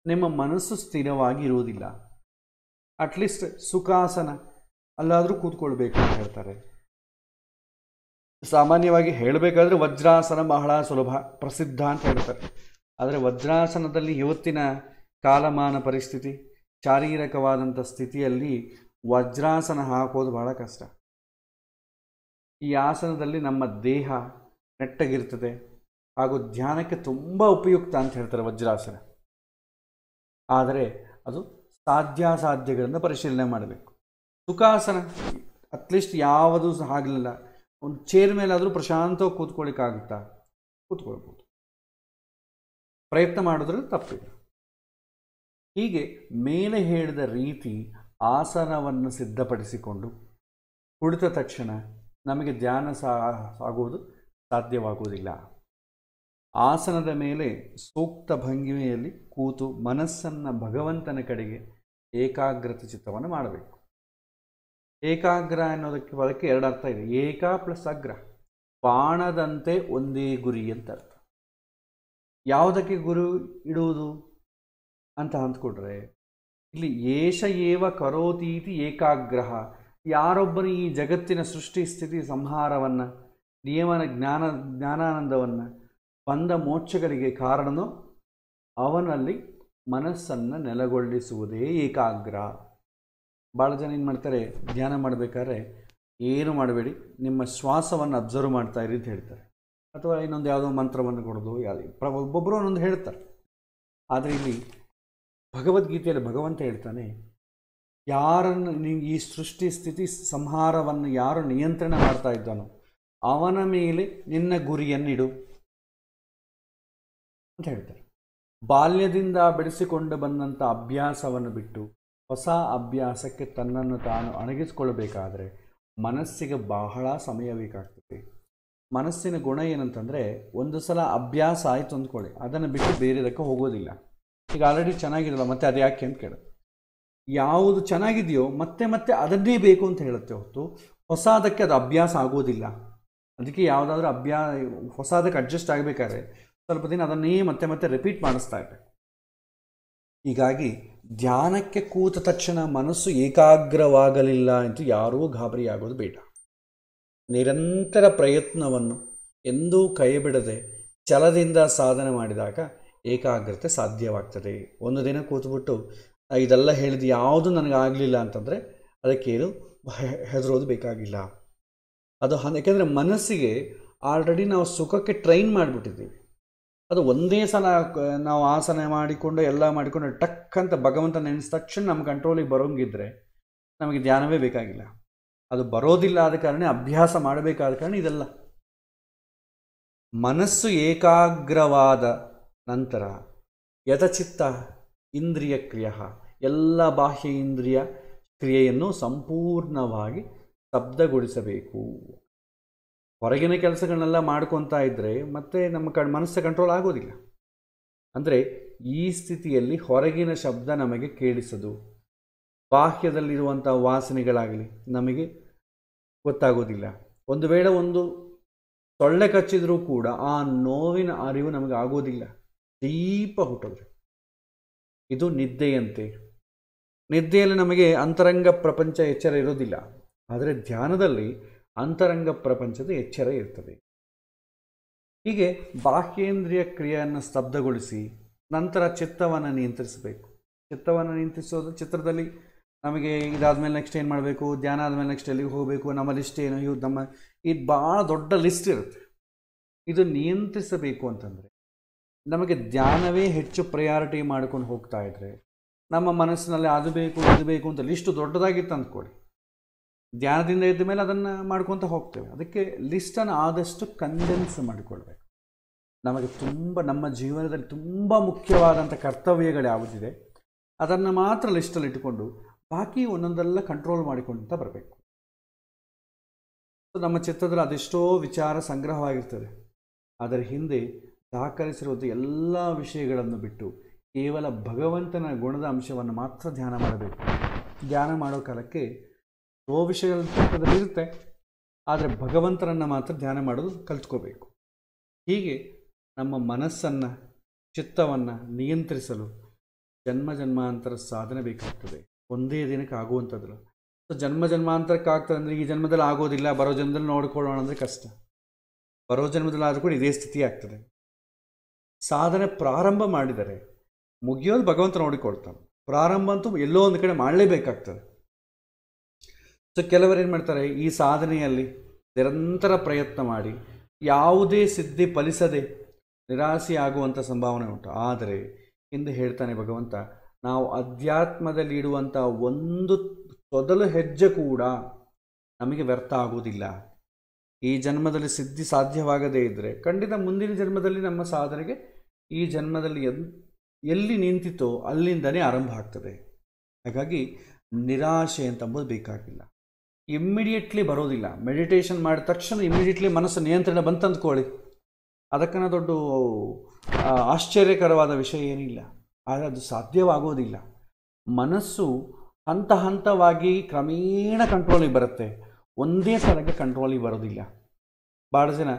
ನಿಮ್ಮ ಮನಸ್ಸು ಸ್ಥಿರವಾಗಿ ಇರುವುದಿಲ್ಲ. ಅಟ್ಲೀಸ್ಟ್ ಸುಖಾಸನ ಅಲ್ಲಾದರೂ ಕೂತ್ಕೊಳ್ಬೇಕು ಅಂತ ಹೇಳ್ತಾರೆ. ಸಾಮಾನ್ಯವಾಗಿ ಹೇಳಬೇಕಾದ್ರೆ ವಜ್ರಾಸನ ಬಹಳ ಸುಲಭ, ಪ್ರಸಿದ್ಧ ಅಂತ ಹೇಳ್ತಾರೆ. ಆದರೆ ವಜ್ರಾಸನದಲ್ಲಿ ಇವತ್ತಿನ ಕಾಲಮಾನ ಪರಿಸ್ಥಿತಿ, ಶಾರೀರಿಕವಾದಂಥ ಸ್ಥಿತಿಯಲ್ಲಿ ವಜ್ರಾಸನ ಹಾಕೋದು ಬಹಳ ಕಷ್ಟ. ಈ ಆಸನದಲ್ಲಿ ನಮ್ಮ ದೇಹ ನೆಟ್ಟಗಿರ್ತದೆ, ಹಾಗೂ ಧ್ಯಾನಕ್ಕೆ ತುಂಬ ಉಪಯುಕ್ತ ಅಂತ ಹೇಳ್ತಾರೆ ವಜ್ರಾಸನ. ಆದರೆ ಅದು ಸಾಧ್ಯಾಸಾಧ್ಯಗಳನ್ನು ಪರಿಶೀಲನೆ ಮಾಡಬೇಕು. ಸುಖಾಸನ ಅಟ್ಲೀಸ್ಟ್ ಯಾವುದೂ ಆಗಲಿಲ್ಲ, ಒಂದು ಚೇರ್ ಮೇಲಾದರೂ ಪ್ರಶಾಂತವಾಗಿ ಕೂತ್ಕೊಳ್ಳಿಕ್ಕಾಗುತ್ತಾ, ಕೂತ್ಕೊಳ್ಬೋದು. ಪ್ರಯತ್ನ ಮಾಡಿದ್ರಲ್ಲಿ ತಪ್ಪಿಲ್ಲ. ಹೀಗೆ ಮೇಲೆ ಹೇಳಿದ ರೀತಿ ಆಸನವನ್ನು ಸಿದ್ಧಪಡಿಸಿಕೊಂಡು ಕುಳಿತ ತಕ್ಷಣ ನಮಗೆ ಧ್ಯಾನ ಆಗುವುದು ಸಾಧ್ಯವಾಗುವುದಿಲ್ಲ. ಆಸನದ ಮೇಲೆ ಸೂಕ್ತ ಭಂಗಿಮೆಯಲ್ಲಿ ಕೂತು ಮನಸ್ಸನ್ನು ಭಗವಂತನ ಕಡೆಗೆ ಏಕಾಗ್ರತೆ ಚಿತ್ತವನ್ನು ಮಾಡಬೇಕು. ಏಕಾಗ್ರ ಅನ್ನೋದಕ್ಕೆ ಅದಕ್ಕೆ 2 ಅರ್ಥ ಇದೆ. ಏಕ ಪ್ಲಸ್ ಅಗ್ರ, ಬಾಣದಂತೆ ಒಂದೇ ಗುರಿ ಅಂತ ಅರ್ಥ. ಯಾವುದಕ್ಕೆ ಗುರು ಇಡುವುದು ಅಂತ ಅಂದ್ಕೊಂಡ್ರೆ, ಇಲ್ಲಿ ಏಷ ಏವ ಕರೋತೀತಿ ಏಕಾಗ್ರಹ. ಯಾರೊಬ್ಬರು ಈ ಜಗತ್ತಿನ ಸೃಷ್ಟಿ ಸ್ಥಿತಿ ಸಂಹಾರವನ್ನು, ನಿಯಮನ ಜ್ಞಾನಾನಂದವನ್ನು, ಬಂದ ಮೋಕ್ಷಗಳಿಗೆ ಕಾರಣನೋ ಅವನಲ್ಲಿ ಮನಸ್ಸನ್ನು ನೆಲೆಗೊಳಿಸುವುದೇ ಏಕಾಗ್ರ. ಭಾಳ ಜನ ಏನು ಮಾಡ್ತಾರೆ, ಧ್ಯಾನ ಮಾಡಬೇಕಾದ್ರೆ ಏನು ಮಾಡಬೇಡಿ, ನಿಮ್ಮ ಶ್ವಾಸವನ್ನು ಅಬ್ಸರ್ವ್ ಮಾಡ್ತಾ ಇರಿ ಅಂತ ಹೇಳ್ತಾರೆ. ಅಥವಾ ಇನ್ನೊಂದು ಯಾವುದೋ ಮಂತ್ರವನ್ನು ಕೊಡೋದು, ಒಬ್ಬೊಬ್ಬರು ಒಂದೊಂದು ಹೇಳ್ತಾರೆ. ಆದರೆ ಇಲ್ಲಿ ಭಗವದ್ಗೀತೆಯಲ್ಲಿ ಭಗವಂತ ಹೇಳ್ತಾನೆ, ಯಾರನ್ನು ನೀವು ಈ ಸೃಷ್ಟಿ ಸ್ಥಿತಿ ಸಂಹಾರವನ್ನು ಯಾರು ನಿಯಂತ್ರಣ ಮಾಡ್ತಾ ಇದ್ದಾನೋ ಅವನ ಮೇಲೆ ನಿನ್ನ ಗುರಿಯನ್ನಿಡು ಅಂತ ಹೇಳ್ತಾರೆ. ಬಾಲ್ಯದಿಂದ ಬೆಳೆಸಿಕೊಂಡು ಬಂದಂಥ ಅಭ್ಯಾಸವನ್ನು ಬಿಟ್ಟು ಹೊಸ ಅಭ್ಯಾಸಕ್ಕೆ ತನ್ನನ್ನು ತಾನು ಅಣಗಿಸ್ಕೊಳ್ಬೇಕಾದ್ರೆ ಮನಸ್ಸಿಗೆ ಬಹಳ ಸಮಯ ಬೇಕಾಗ್ತದೆ. ಮನಸ್ಸಿನ ಗುಣ ಏನಂತಂದರೆ, ಒಂದು ಸಲ ಅಭ್ಯಾಸ ಆಯಿತು ಅಂದ್ಕೊಳ್ಳಿ, ಅದನ್ನು ಬಿಟ್ಟು ಬೇರೆದಕ್ಕೆ ಹೋಗೋದಿಲ್ಲ. ಈಗ ಆಲ್ರೆಡಿ ಚೆನ್ನಾಗಿರಲ್ಲ ಮತ್ತೆ ಅದು ಯಾಕೆ ಅಂತ ಕೇಳೋದು. ಯಾವುದು ಚೆನ್ನಾಗಿದೆಯೋ ಮತ್ತೆ ಮತ್ತೆ ಅದನ್ನೇ ಬೇಕು ಅಂತ ಹೇಳುತ್ತೆ ಹೊತ್ತು ಹೊಸದಕ್ಕೆ ಅದು ಅಭ್ಯಾಸ ಆಗೋದಿಲ್ಲ. ಅದಕ್ಕೆ ಯಾವುದಾದ್ರೂ ಹೊಸದಕ್ಕೆ ಅಡ್ಜಸ್ಟ್ ಆಗಬೇಕಾದ್ರೆ ಸ್ವಲ್ಪ ದಿನ ಅದನ್ನೇ ಮತ್ತೆ ಮತ್ತೆ ರಿಪೀಟ್ ಮಾಡಿಸ್ತಾ ಇರಬೇಕು. ಹೀಗಾಗಿ ಧ್ಯಾನಕ್ಕೆ ಕೂತ ತಕ್ಷಣ ಮನಸ್ಸು ಏಕಾಗ್ರವಾಗಲಿಲ್ಲ ಅಂತ ಯಾರೂ ಗಾಬರಿ ಆಗೋದು ಬೇಡ. ನಿರಂತರ ಪ್ರಯತ್ನವನ್ನು ಎಂದೂ ಕೈ ಬಿಡದೆ ಛಲದಿಂದ ಸಾಧನೆ ಮಾಡಿದಾಗ ಏಕಾಗ್ರತೆ ಸಾಧ್ಯವಾಗ್ತದೆ. ಒಂದು ದಿನ ಕೂತ್ಬಿಟ್ಟು ಇದೆಲ್ಲ ಹೇಳಿದ್ದು ಯಾವುದು ನನಗಾಗಲಿಲ್ಲ ಅಂತಂದರೆ ಅದಕ್ಕೇನು ಹೆದರೋದು ಬೇಕಾಗಿಲ್ಲ. ಅದು ಯಾಕೆಂದರೆ ಮನಸ್ಸಿಗೆ ಆಲ್ರೆಡಿ ನಾವು ಸುಖಕ್ಕೆ ಟ್ರೈನ್ ಮಾಡಿಬಿಟ್ಟಿದ್ದೀವಿ. ಅದು ಒಂದೇ ಸಲ ನಾವು ಆಸನ ಮಾಡಿಕೊಂಡು ಎಲ್ಲ ಮಾಡಿಕೊಂಡು ಟಕ್ ಅಂತ ಭಗವಂತ ನೆನೆಸಿದ ತಕ್ಷಣ ನಮ್ಮ ಕಂಟ್ರೋಲಿಗೆ ಬರೋಂಗಿದ್ರೆ ನಮಗೆ ಧ್ಯಾನವೇ ಬೇಕಾಗಿಲ್ಲ. ಅದು ಬರೋದಿಲ್ಲ, ಆದ ಕಾರಣ ಅಭ್ಯಾಸ ಮಾಡಬೇಕಾದ ಕಾರಣ ಇದೆಲ್ಲ. ಮನಸ್ಸು ಏಕಾಗ್ರವಾದ ನಂತರ ಯಥಚಿತ್ತ ಇಂದ್ರಿಯ ಕ್ರಿಯ, ಎಲ್ಲ ಬಾಹ್ಯ ಇಂದ್ರಿಯ ಕ್ರಿಯೆಯನ್ನು ಸಂಪೂರ್ಣವಾಗಿ ಸ್ತಬ್ಧಗೊಳಿಸಬೇಕು. ಹೊರಗಿನ ಕೆಲಸಗಳನ್ನೆಲ್ಲ ಮಾಡ್ಕೊತಾ ಇದ್ದರೆ ಮತ್ತೆ ನಮ್ಮ ಮನಸ್ಸು ಕಂಟ್ರೋಲ್ ಆಗೋದಿಲ್ಲ. ಅಂದರೆ ಈ ಸ್ಥಿತಿಯಲ್ಲಿ ಹೊರಗಿನ ಶಬ್ದ ನಮಗೆ ಕೇಳಿಸದು, ಬಾಹ್ಯದಲ್ಲಿರುವಂಥ ವಾಸನೆಗಳಾಗಲಿ ನಮಗೆ ಗೊತ್ತಾಗೋದಿಲ್ಲ. ಒಂದು ವೇಳೆ ಒಂದು ಸೊಳ್ಳೆ ಕಚ್ಚಿದ್ರೂ ಕೂಡ ಆ ನೋವಿನ ಅರಿವು ನಮಗೆ ಆಗೋದಿಲ್ಲ, ದೀಪ ಹುಟ್ಟೋದ್ರೆ. ಇದು ನಿದ್ದೆಯಂತೆ. ನಿದ್ದೆಯಲ್ಲಿ ನಮಗೆ ಅಂತರಂಗ ಪ್ರಪಂಚ ಎಚ್ಚರ ಇರೋದಿಲ್ಲ, ಆದರೆ ಧ್ಯಾನದಲ್ಲಿ ಅಂತರಂಗ ಪ್ರಪಂಚದ ಎಚ್ಚರ ಇರ್ತದೆ. ಹೀಗೆ ಬಾಹ್ಯೇಂದ್ರಿಯ ಕ್ರಿಯೆಯನ್ನು ಸ್ತಬ್ಧಗೊಳಿಸಿ ನಂತರ ಚಿತ್ತವನ್ನು ನಿಯಂತ್ರಿಸಬೇಕು. ಚಿತ್ತವನ್ನು ನಿಯಂತ್ರಿಸೋದು, ಚಿತ್ರದಲ್ಲಿ ನಮಗೆ ಇದಾದಮೇಲೆ ನೆಕ್ಸ್ಟ್ ಏನು ಮಾಡಬೇಕು, ಧ್ಯಾನ ಆದಮೇಲೆ ನೆಕ್ಸ್ಟ್ ಎಲ್ಲಿಗೆ ಹೋಗಬೇಕು, ನಮ್ಮ ಲಿಸ್ಟ್ ಏನು, ಇದು ಭಾಳ ದೊಡ್ಡ ಲಿಸ್ಟ್ ಇರುತ್ತೆ. ಇದು ನಿಯಂತ್ರಿಸಬೇಕು ಅಂತಂದರೆ ನಮಗೆ ಧ್ಯಾನವೇ ಹೆಚ್ಚು ಪ್ರಯಾರಿಟಿ ಮಾಡ್ಕೊಂಡು ಹೋಗ್ತಾ ಇದ್ದರೆ ನಮ್ಮ ಮನಸ್ಸಿನಲ್ಲಿ ಅದು ಬೇಕು ಇದು ಬೇಕು ಅಂತ ಲಿಸ್ಟು ದೊಡ್ಡದಾಗಿತ್ತು ಅಂದ್ಕೊಳ್ಳಿ, ಧ್ಯಾನದಿಂದ ಇದ್ದ ಮೇಲೆ ಅದನ್ನು ಮಾಡ್ಕೊತ ಹೋಗ್ತೇವೆ. ಅದಕ್ಕೆ ಲಿಸ್ಟನ್ನು ಆದಷ್ಟು ಕಂಡೆನ್ಸ್ ಮಾಡಿಕೊಳ್ಬೇಕು. ನಮಗೆ ನಮ್ಮ ಜೀವನದಲ್ಲಿ ತುಂಬ ಮುಖ್ಯವಾದಂಥ ಕರ್ತವ್ಯಗಳು ಯಾವುದಿದೆ ಅದನ್ನು ಮಾತ್ರ ಲಿಸ್ಟಲ್ಲಿ ಇಟ್ಟುಕೊಂಡು ಬಾಕಿ ಒಂದೊಂದೆಲ್ಲ ಕಂಟ್ರೋಲ್ ಮಾಡಿಕೊಂತ ಬರಬೇಕು. ನಮ್ಮ ಚಿತ್ರದಲ್ಲಿ ಅದೆಷ್ಟೋ ವಿಚಾರ ಸಂಗ್ರಹವಾಗಿರ್ತದೆ, ಅದರ ಹಿಂದೆ ದಾಖಲಿಸಿರುವುದು ಎಲ್ಲ ವಿಷಯಗಳನ್ನು ಬಿಟ್ಟು ಕೇವಲ ಭಗವಂತನ ಗುಣದ ಅಂಶವನ್ನು ಮಾತ್ರ ಧ್ಯಾನ ಮಾಡಬೇಕು. ಧ್ಯಾನ ಮಾಡೋ ಕಾಲಕ್ಕೆ ಎಷ್ಟೋ ವಿಷಯಗಳು ಇರುತ್ತೆ, ಆದರೆ ಭಗವಂತನನ್ನು ಮಾತ್ರ ಧ್ಯಾನ ಮಾಡೋದು ಕಲ್ತ್ಕೋಬೇಕು. ಹೀಗೆ ನಮ್ಮ ಮನಸ್ಸನ್ನು ಚಿತ್ತವನ್ನು ನಿಯಂತ್ರಿಸಲು ಜನ್ಮ ಜನ್ಮಾಂತರ ಸಾಧನೆ ಬೇಕಾಗ್ತದೆ. ಒಂದೇ ದಿನಕ್ಕೆ ಆಗುವಂಥದ್ದು. ಸೊ ಜನ್ಮ ಜನ್ಮಾಂತರಕ್ಕೆ ಆಗ್ತದೆ ಅಂದರೆ ಈ ಜನ್ಮದಲ್ಲಿ ಆಗೋದಿಲ್ಲ, ಬರೋ ಜನ್ಮದಲ್ಲಿ ನೋಡ್ಕೊಳ್ಳೋಣ ಅಂದರೆ ಕಷ್ಟ. ಬರೋ ಜನ್ಮದಲ್ಲಿ ಆದರೂ ಕೂಡ ಇದೇ ಸ್ಥಿತಿ ಆಗ್ತದೆ. ಸಾಧನೆ ಪ್ರಾರಂಭ ಮಾಡಿದರೆ ಮುಗಿಯೋದು ಭಗವಂತ ನೋಡಿಕೊಳ್ತಾನೆ. ಪ್ರಾರಂಭ ಅಂತೂ ಎಲ್ಲೋ ಒಂದು ಕಡೆ ಮಾಡಲೇಬೇಕಾಗ್ತದೆ. ಸೊ ಕೆಲವರು ಏನು ಮಾಡ್ತಾರೆ, ಈ ಸಾಧನೆಯಲ್ಲಿ ನಿರಂತರ ಪ್ರಯತ್ನ ಮಾಡಿ ಯಾವುದೇ ಸಿದ್ಧಿ ಫಲಿಸದೆ ನಿರಾಸೆಯಾಗುವಂಥ ಸಂಭಾವನೆ ಉಂಟು. ಆದರೆ ಹಿಂದೆ ಹೇಳ್ತಾನೆ ಭಗವಂತ, ನಾವು ಅಧ್ಯಾತ್ಮದಲ್ಲಿ ಇಡುವಂಥ ಒಂದು ಮೊದಲು ಹೆಜ್ಜೆ ಕೂಡ ನಮಗೆ ವ್ಯರ್ಥ ಆಗುವುದಿಲ್ಲ. ಈ ಜನ್ಮದಲ್ಲಿ ಸಿದ್ಧಿ ಸಾಧ್ಯವಾಗದೇ ಇದ್ದರೆ ಖಂಡಿತ ಮುಂದಿನ ಜನ್ಮದಲ್ಲಿ ನಮ್ಮ ಸಾಧನೆಗೆ ಈ ಜನ್ಮದಲ್ಲಿ ಎಲ್ಲಿ ನಿಂತಿತೋ ಅಲ್ಲಿಂದನೇ ಆರಂಭ ಆಗ್ತದೆ. ಹಾಗಾಗಿ ನಿರಾಶೆ ಅಂತಂಬೋದು ಬೇಕಾಗಿಲ್ಲ, ಇಮ್ಮಿಡಿಯೇಟ್ಲಿ ಬರೋದಿಲ್ಲ. ಮೆಡಿಟೇಷನ್ ಮಾಡಿದ ತಕ್ಷಣ ಇಮ್ಮಿಡಿಯೇಟ್ಲಿ ಮನಸ್ಸು ನಿಯಂತ್ರಣ ಬಂತಂದ್ಕೊಳ್ಳಿ, ಅದಕ್ಕನ್ನ ದೊಡ್ಡ ಆಶ್ಚರ್ಯಕರವಾದ ವಿಷಯ ಏನಿಲ್ಲ. ಆದರೆ ಅದು ಸಾಧ್ಯವಾಗೋದಿಲ್ಲ. ಮನಸ್ಸು ಹಂತ ಹಂತವಾಗಿ ಕ್ರಮೇಣ ಕಂಟ್ರೋಲಿಗೆ ಬರುತ್ತೆ, ಒಂದೇ ಸಲಕ್ಕೆ ಕಂಟ್ರೋಲಿಗೆ ಬರೋದಿಲ್ಲ. ಭಾಳ ಜನ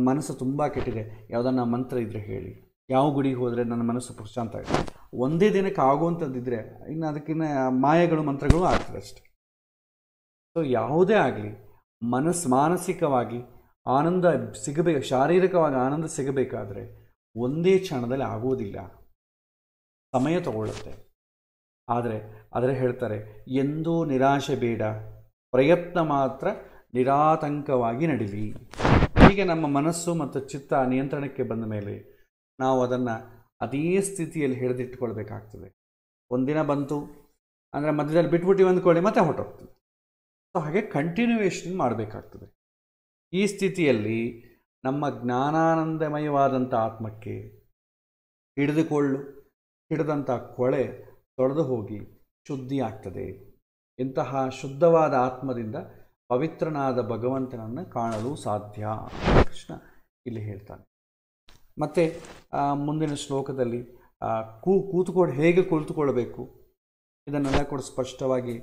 ಮನಸ್ಸು ತುಂಬ ಕೆಟ್ಟಿದೆ, ಯಾವುದನ್ನ ಮಂತ್ರ ಇದ್ದರೆ ಹೇಳಿ, ಯಾವ ಗುಡಿಗೆ ಹೋದರೆ ನನ್ನ ಮನಸ್ಸು ಪ್ರಶಾಂತ ಆಗಿದೆ, ಒಂದೇ ದಿನಕ್ಕೆ ಆಗುವಂಥದ್ದಿದ್ದರೆ ಇನ್ನು ಅದಕ್ಕಿಂತ ಮಾಯಗಳು ಮಂತ್ರಗಳು ಆಗ್ತದೆ ಅಷ್ಟೆ. ಸೊ ಯಾವುದೇ ಆಗಲಿ ಮಾನಸಿಕವಾಗಿ ಆನಂದ ಸಿಗಬೇಕು, ಶಾರೀರಿಕವಾಗಿ ಆನಂದ ಸಿಗಬೇಕಾದ್ರೆ ಒಂದೇ ಕ್ಷಣದಲ್ಲಿ ಆಗೋದಿಲ್ಲ, ಸಮಯ ತಗೊಳ್ಳುತ್ತೆ. ಆದರೆ ಹೇಳ್ತಾರೆ, ಎಂದೂ ನಿರಾಶೆ ಬೇಡ, ಪ್ರಯತ್ನ ಮಾತ್ರ ನಿರಾತಂಕವಾಗಿ ನಡೀಲಿ. ಹೀಗೆ ನಮ್ಮ ಮನಸ್ಸು ಮತ್ತು ಚಿತ್ತ ನಿಯಂತ್ರಣಕ್ಕೆ ಬಂದ ಮೇಲೆ ನಾವು ಅದನ್ನು ಅದೇ ಸ್ಥಿತಿಯಲ್ಲಿ ಹಿಡಿದಿಟ್ಕೊಳ್ಬೇಕಾಗ್ತದೆ. ಒಂದಿನ ಬಂತು, ಅಂದರೆ ಮಧ್ಯದಲ್ಲಿ ಬಿಟ್ಬಿಟ್ಟು ಅಂದ್ಕೊಳ್ಳಿ ಮತ್ತೆ ಹೊರಟೋಗ್ತದೆ. ಸೊ ಹಾಗೆ ಕಂಟಿನ್ಯೂಯೇಷನ್ ಮಾಡಬೇಕಾಗ್ತದೆ. ಈ ಸ್ಥಿತಿಯಲ್ಲಿ ನಮ್ಮ ಜ್ಞಾನಾನಂದಮಯವಾದಂಥ ಆತ್ಮಕ್ಕೆ ಹಿಡಿದಂಥ ಕೊಳೆ ತೊಳೆದು ಹೋಗಿ ಶುದ್ಧಿ ಆಗ್ತದೆ. ಇಂತಹ ಶುದ್ಧವಾದ ಆತ್ಮದಿಂದ ಪವಿತ್ರನಾದ ಭಗವಂತನನ್ನು ಕಾಣಲು ಸಾಧ್ಯ. ಕೃಷ್ಣ ಇಲ್ಲಿ ಹೇಳ್ತಾನೆ. ಮತ್ತು ಮುಂದಿನ ಶ್ಲೋಕದಲ್ಲಿ ಹೇಗೆ ಕುಳಿತುಕೊಳ್ಳಬೇಕು ಇದನ್ನೆಲ್ಲ ಕೂಡ ಸ್ಪಷ್ಟವಾಗಿ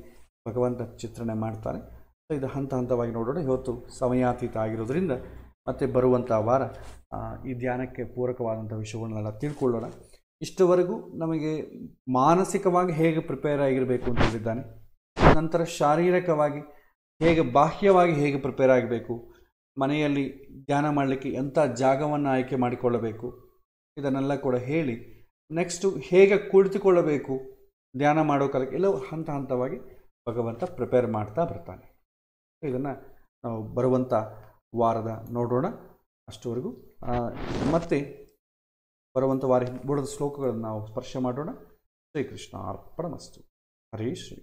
ಭಗವಂತ ಚಿತ್ರಣೆ ಮಾಡ್ತಾನೆ. ಸೊ ಇದು ಹಂತ ಹಂತವಾಗಿ ನೋಡೋಣ. ಇವತ್ತು ಸಮಯಾತೀತ ಆಗಿರೋದ್ರಿಂದ ಮತ್ತೆ ಬರುವಂಥ ವಾರ ಈ ಧ್ಯಾನಕ್ಕೆ ಪೂರಕವಾದಂಥ ವಿಷಯಗಳನ್ನೆಲ್ಲ ತಿಳ್ಕೊಳ್ಳೋಣ. ಇಷ್ಟವರೆಗೂ ನಮಗೆ ಮಾನಸಿಕವಾಗಿ ಹೇಗೆ ಪ್ರಿಪೇರ್ ಆಗಿರಬೇಕು ಅಂತ ಹೇಳಿದ್ದಾನೆ. ನಂತರ ಶಾರೀರಿಕವಾಗಿ ಬಾಹ್ಯವಾಗಿ ಹೇಗೆ ಪ್ರಿಪೇರ್ ಆಗಬೇಕು, ಮನೆಯಲ್ಲಿ ಧ್ಯಾನ ಮಾಡಲಿಕ್ಕೆ ಎಂಥ ಜಾಗವನ್ನು ಆಯ್ಕೆ ಮಾಡಿಕೊಳ್ಳಬೇಕು ಇದನ್ನೆಲ್ಲ ಕೂಡ ಹೇಳಿ, ನೆಕ್ಸ್ಟು ಹೇಗೆ ಕುಳಿತುಕೊಳ್ಳಬೇಕು ಧ್ಯಾನ ಮಾಡೋ ಕಾಲಕ್ಕೆ ಎಲ್ಲವೂ ಹಂತ ಹಂತವಾಗಿ ಭಗವಂತ ಪ್ರಿಪೇರ್ ಮಾಡ್ತಾ ಬರ್ತಾನೆ. ಇದನ್ನು ನಾವು ಬರುವಂಥ ವಾರದ ನೋಡೋಣ. ಅಷ್ಟವರೆಗೂ ಮತ್ತೆ ಬರುವಂಥ ವಾರ ಬುಡದ ಶ್ಲೋಕಗಳನ್ನು ನಾವು ಸ್ಪರ್ಶ ಮಾಡೋಣ. ಶ್ರೀಕೃಷ್ಣ ಅರ್ಪಣಮಸ್ತು. ಹರೇ ಶ್ರೀ.